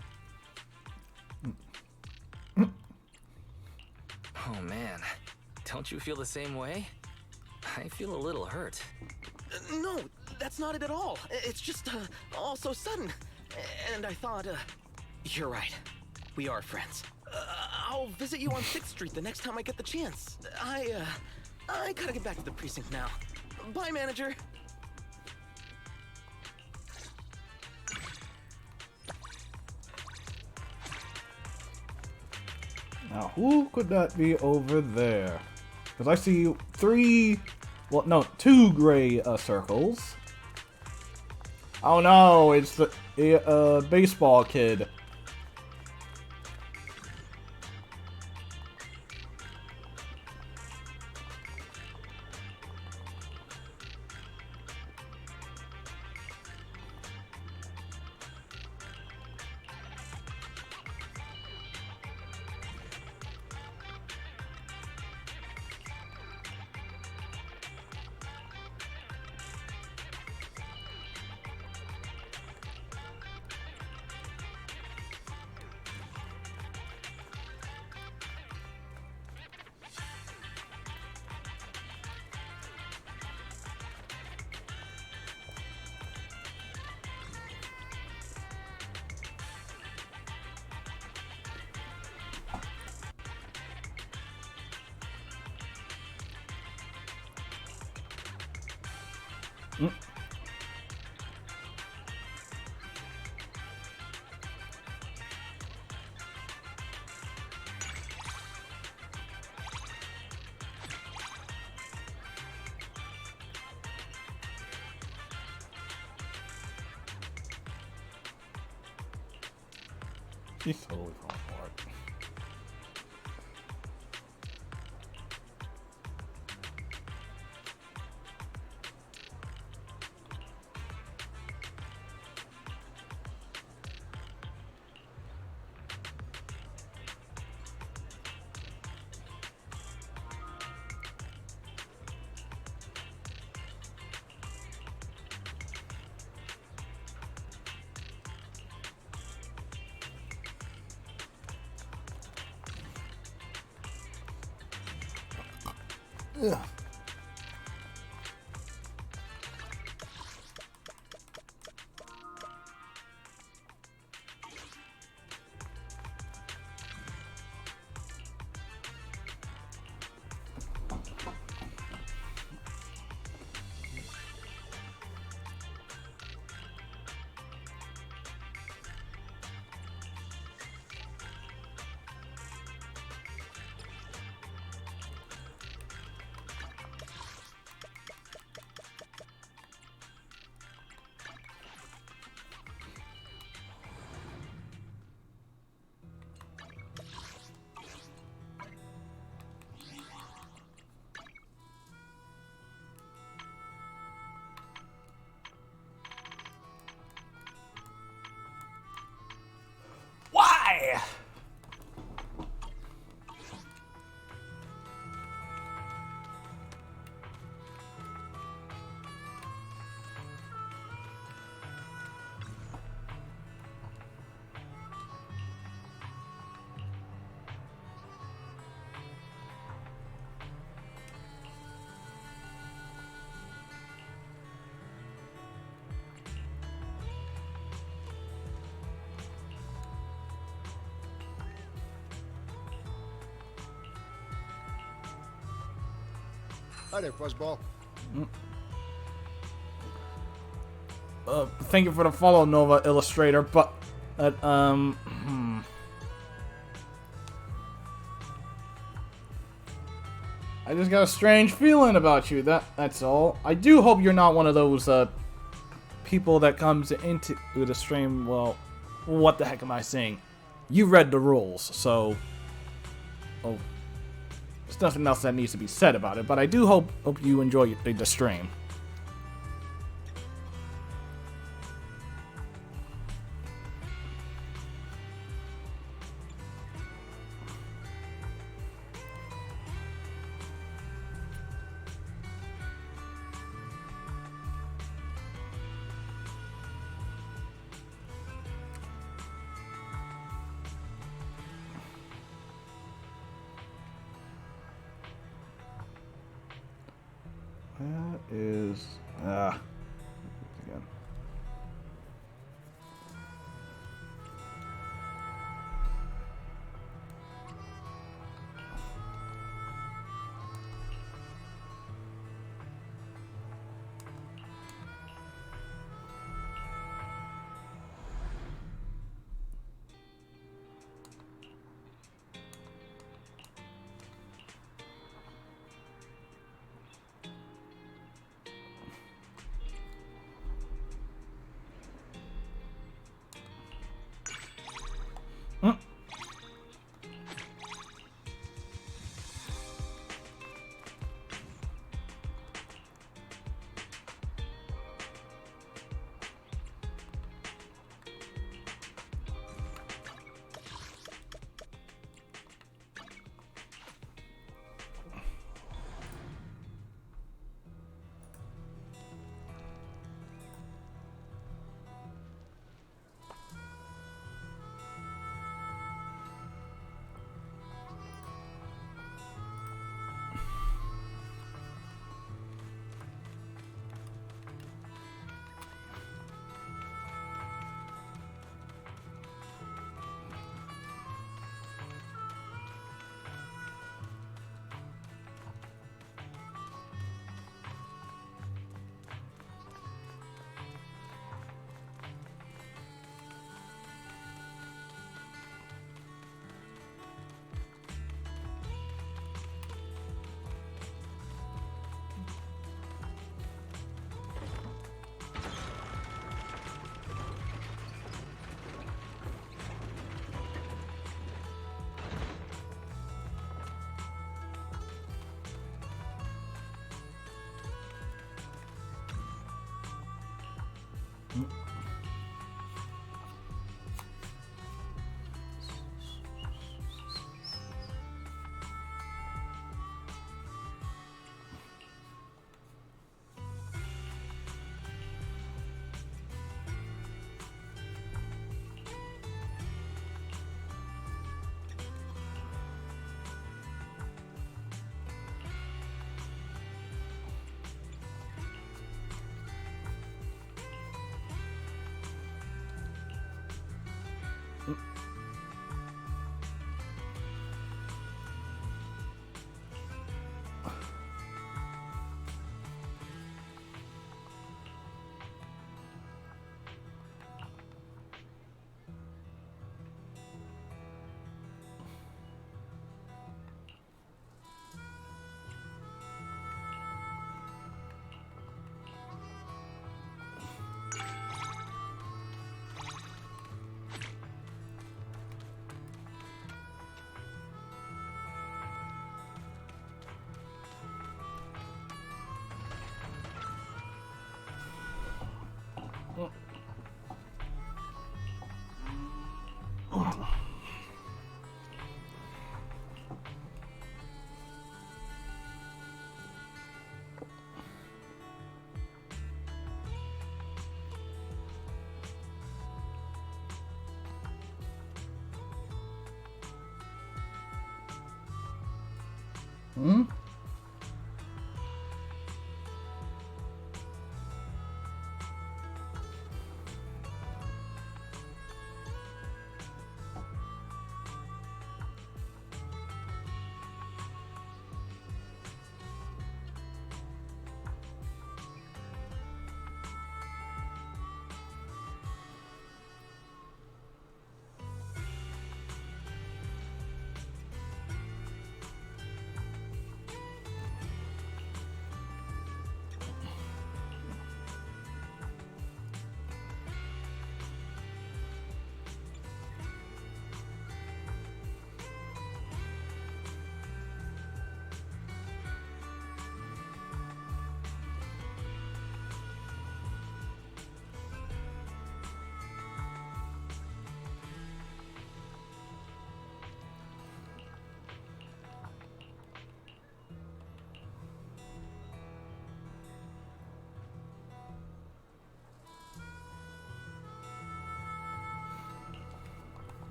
Oh man, don't you feel the same way? I feel a little hurt. No, that's not it at all. It's just, all so sudden. And I thought, you're right. We are friends. I'll visit you on 6th Street the next time I get the chance. I gotta get back to the precinct now. Bye, manager. Now, who could that be over there? Because I see 2 gray circles. Oh no, it's the baseball kid. He's totally falling for it. Yeah. Hi there, Fuzzball. Thank you for the follow, Nova Illustrator, but I just got a strange feeling about you. That's all. I do hope you're not one of those people that comes into the stream. Well, what the heck am I saying? You read the rules, so there's nothing else that needs to be said about it. But I do hope you enjoy the stream. That is again. Hmm?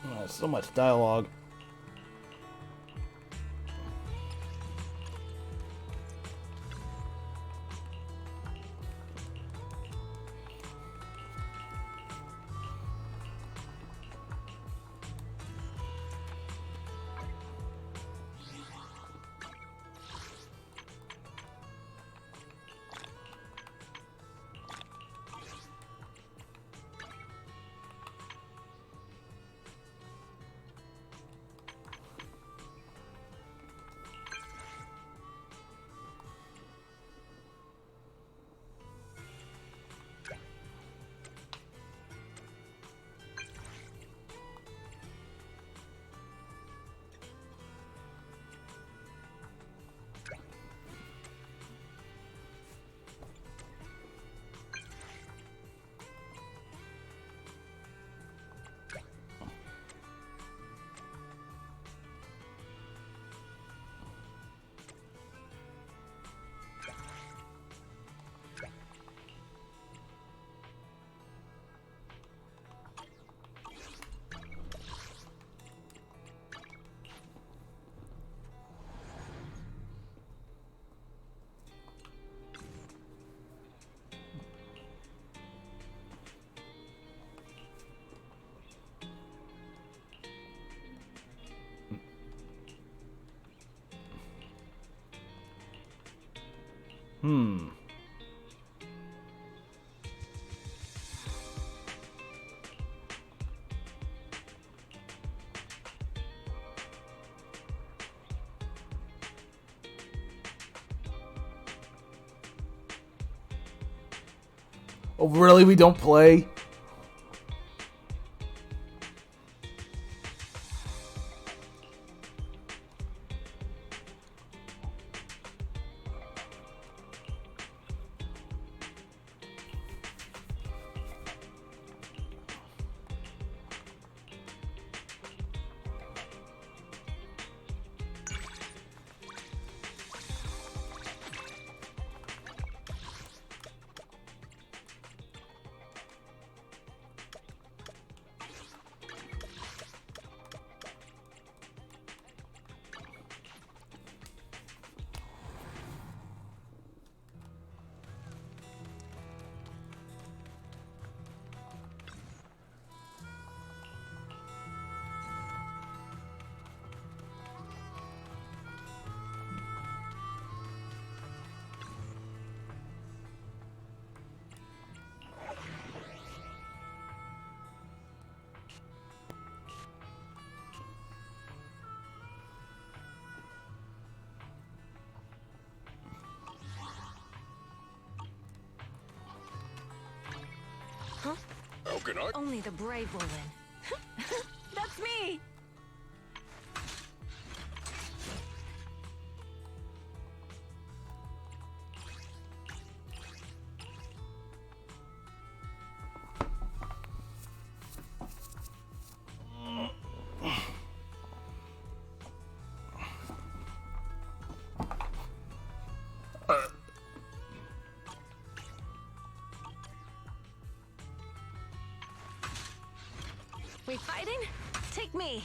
Oh, so much dialogue. Hmm. Oh, really? We don't play? Huh? How can I? Only the brave will win. That's me! We fighting? Take me!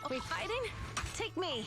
We fighting? Take me!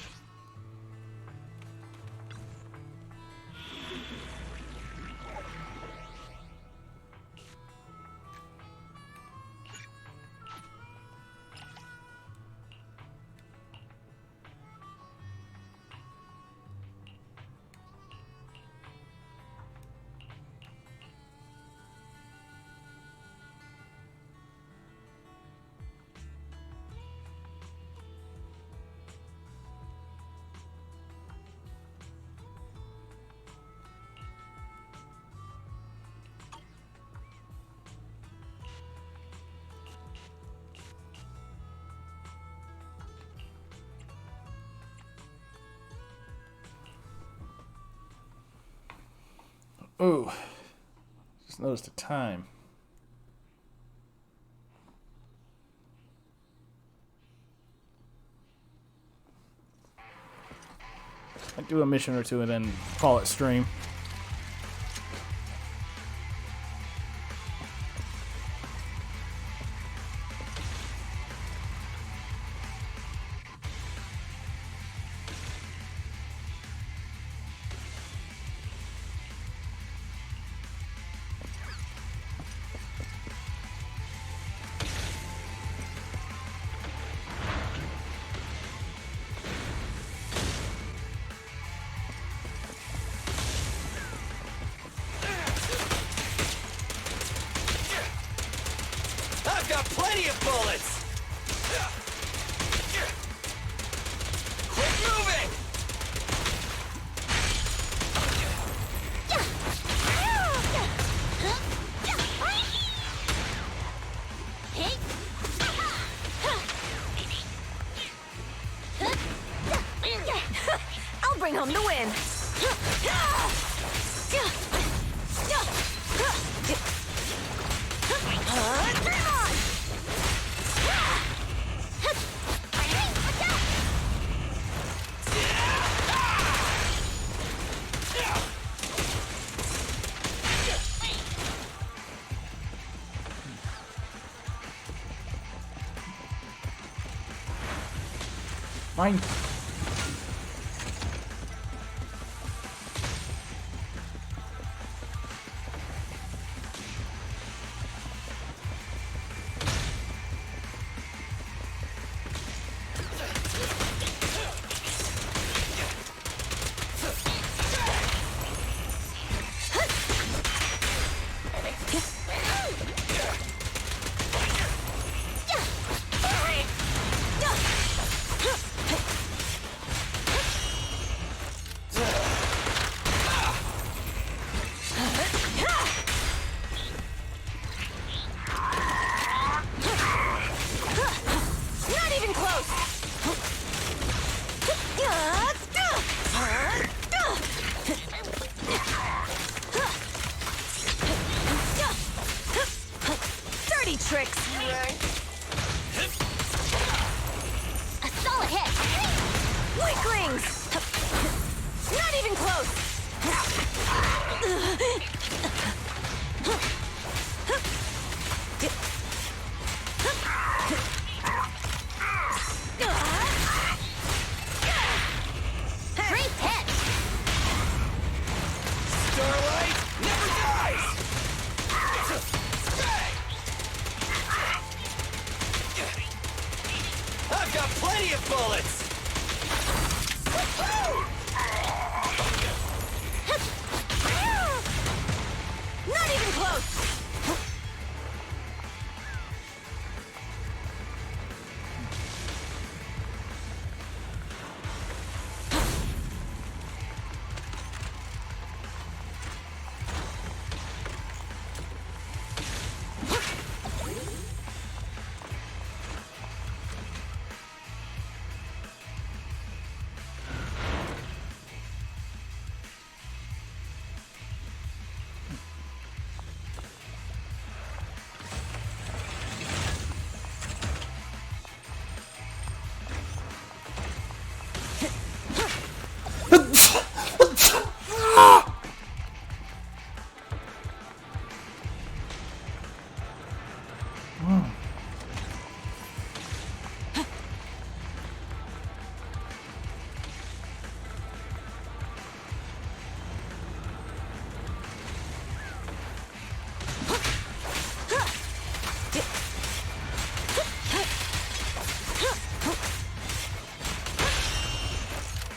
Ooh. Just noticed the time. I'd do a mission or two and then call it stream. I've got plenty of bullets! Quit moving! I'll bring home the win. Mine. Dirty tricks. A solid hit. Weaklings. Not even close. Great hit. Starlight never dies! I've got plenty of bullets! Not even close.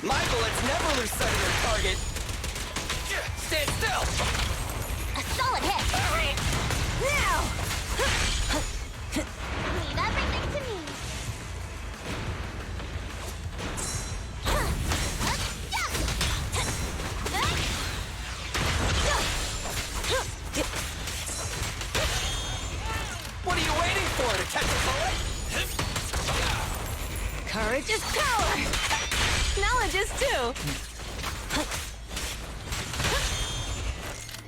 My bullets never lose sight of their target! Stand still! A solid hit. Now. Leave everything to me. What are you waiting for, to catch a bullet? Courage is power. Knowledge is too.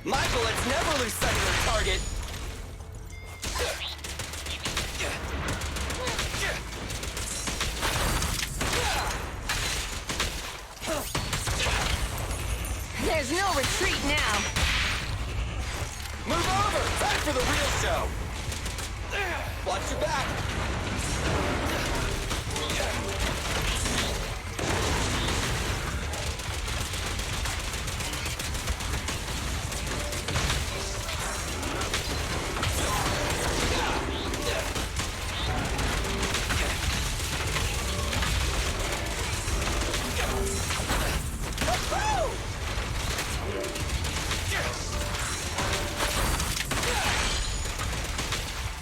My bullets never lose sight of their target. There's no retreat now. Move over! Time for the real show! Watch your back!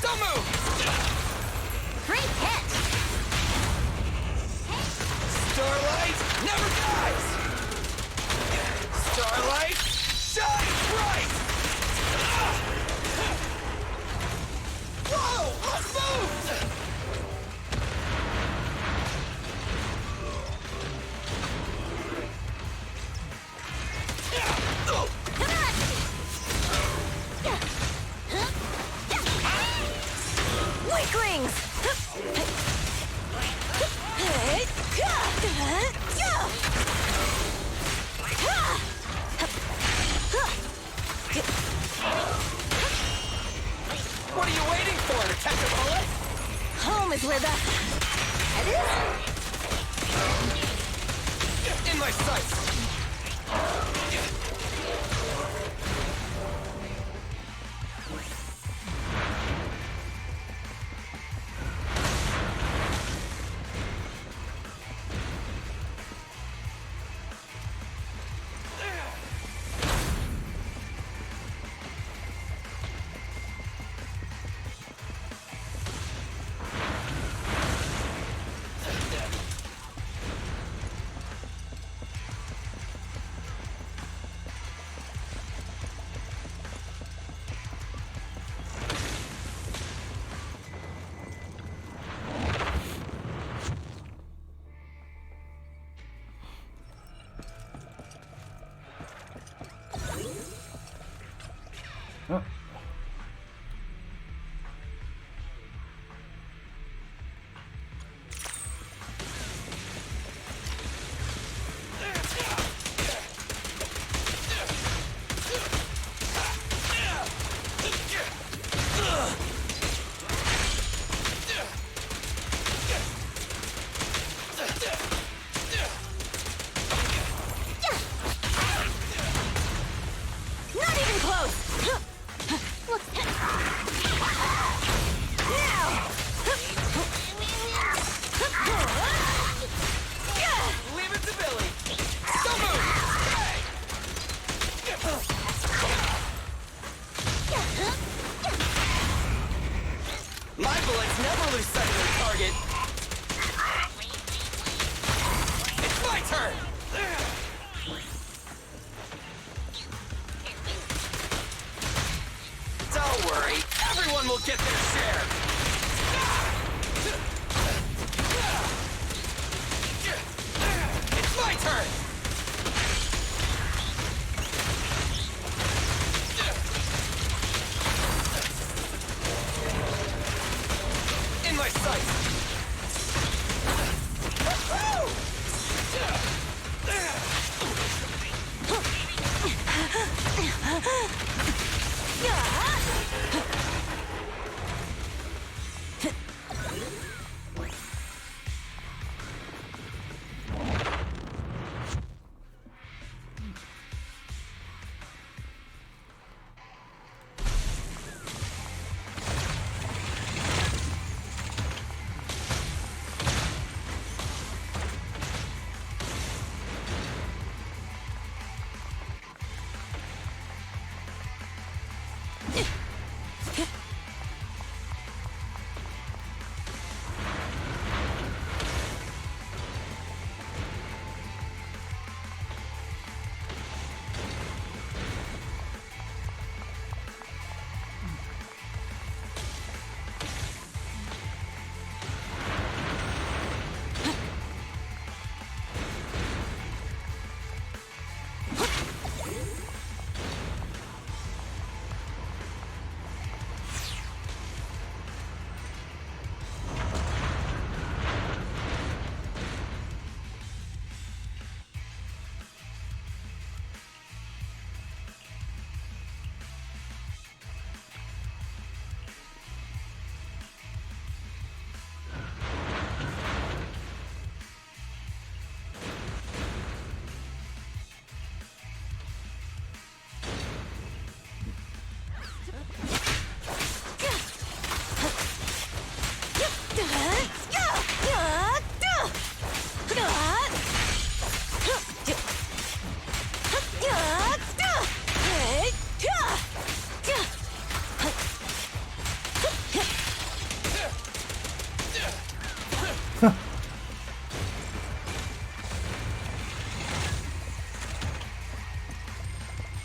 Don't move! Great catch! Starlight never dies! Starlight shines bright! Whoa! Let's move! Weaklings! What are you waiting for? To catch a bullet? Home is where the head is? In my sights! will get their share. It's my turn. In my sights.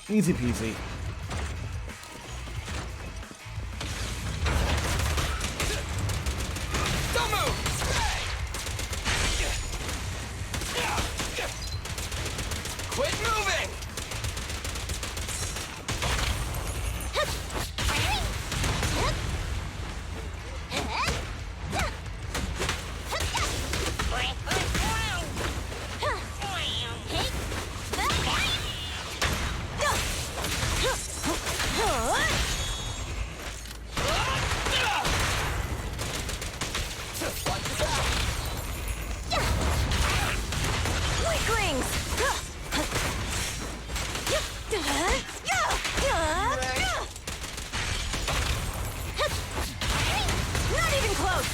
Easy peasy. Don't move! Quit moving! Not even close!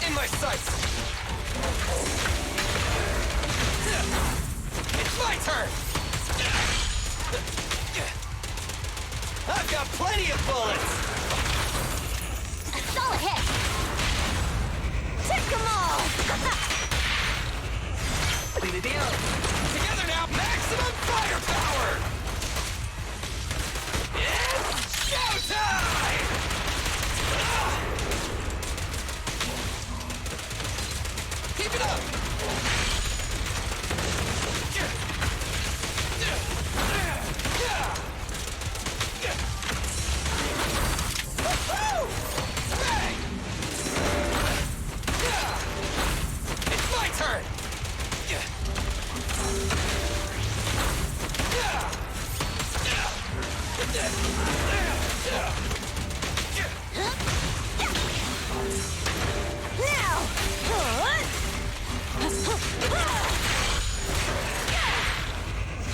In my sights! It's my turn! I've got plenty of bullets! A solid hit! Take them all! Together now, maximum firepower! It's showtime! Keep it up! It's my turn!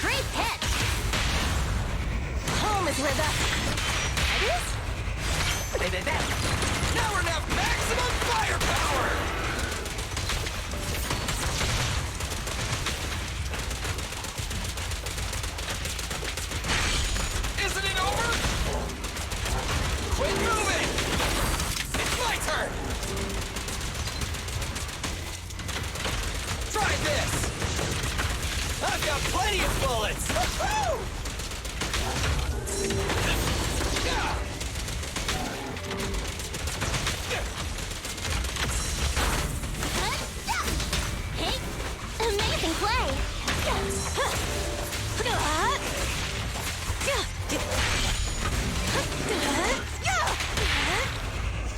Great pitch! Home is where the... It is? Now we're at maximum firepower! Isn't it over? Quit moving! It's my turn! Try this! I've got plenty of bullets! Woo-hoo! Hey, amazing play!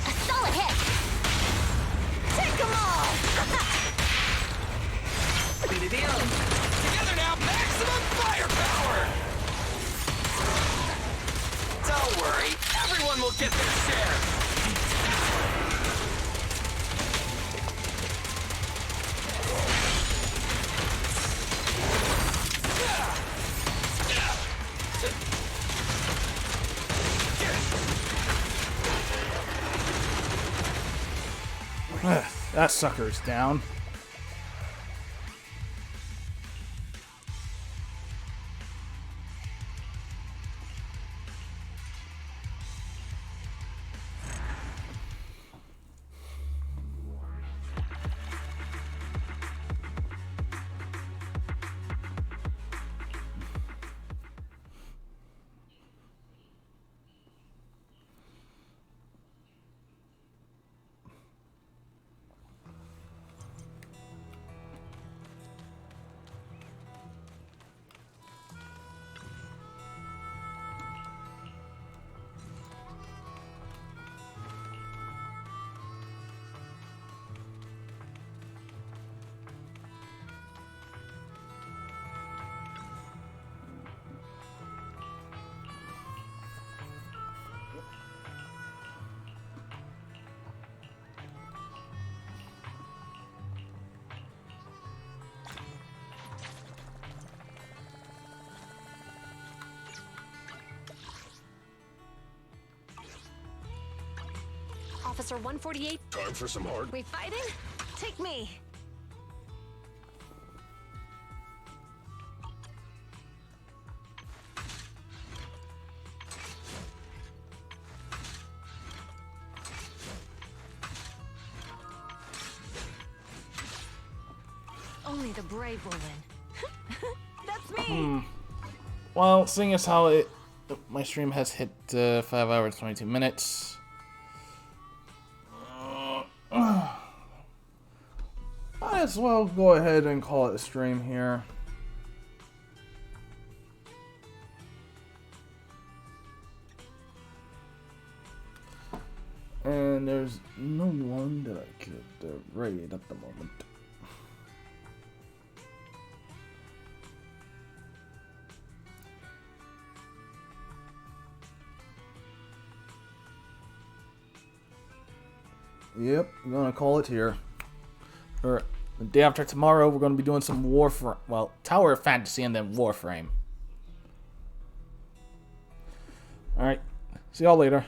A solid hit! Take them all! Together now, maximum firepower! Don't worry, everyone will get their share! That sucker's down. Officer 148. Time for some hard. We fighting? Take me. Only the brave will win. That's me. Well, seeing as how my stream has hit 5 hours 22 minutes. Might as well go ahead and call it a stream here. And there's no one that I could raid at the moment. Yep, I'm gonna call it here. Or the day after tomorrow, we're gonna be doing some Warframe. Well, Tower of Fantasy and then Warframe. Alright, see y'all later.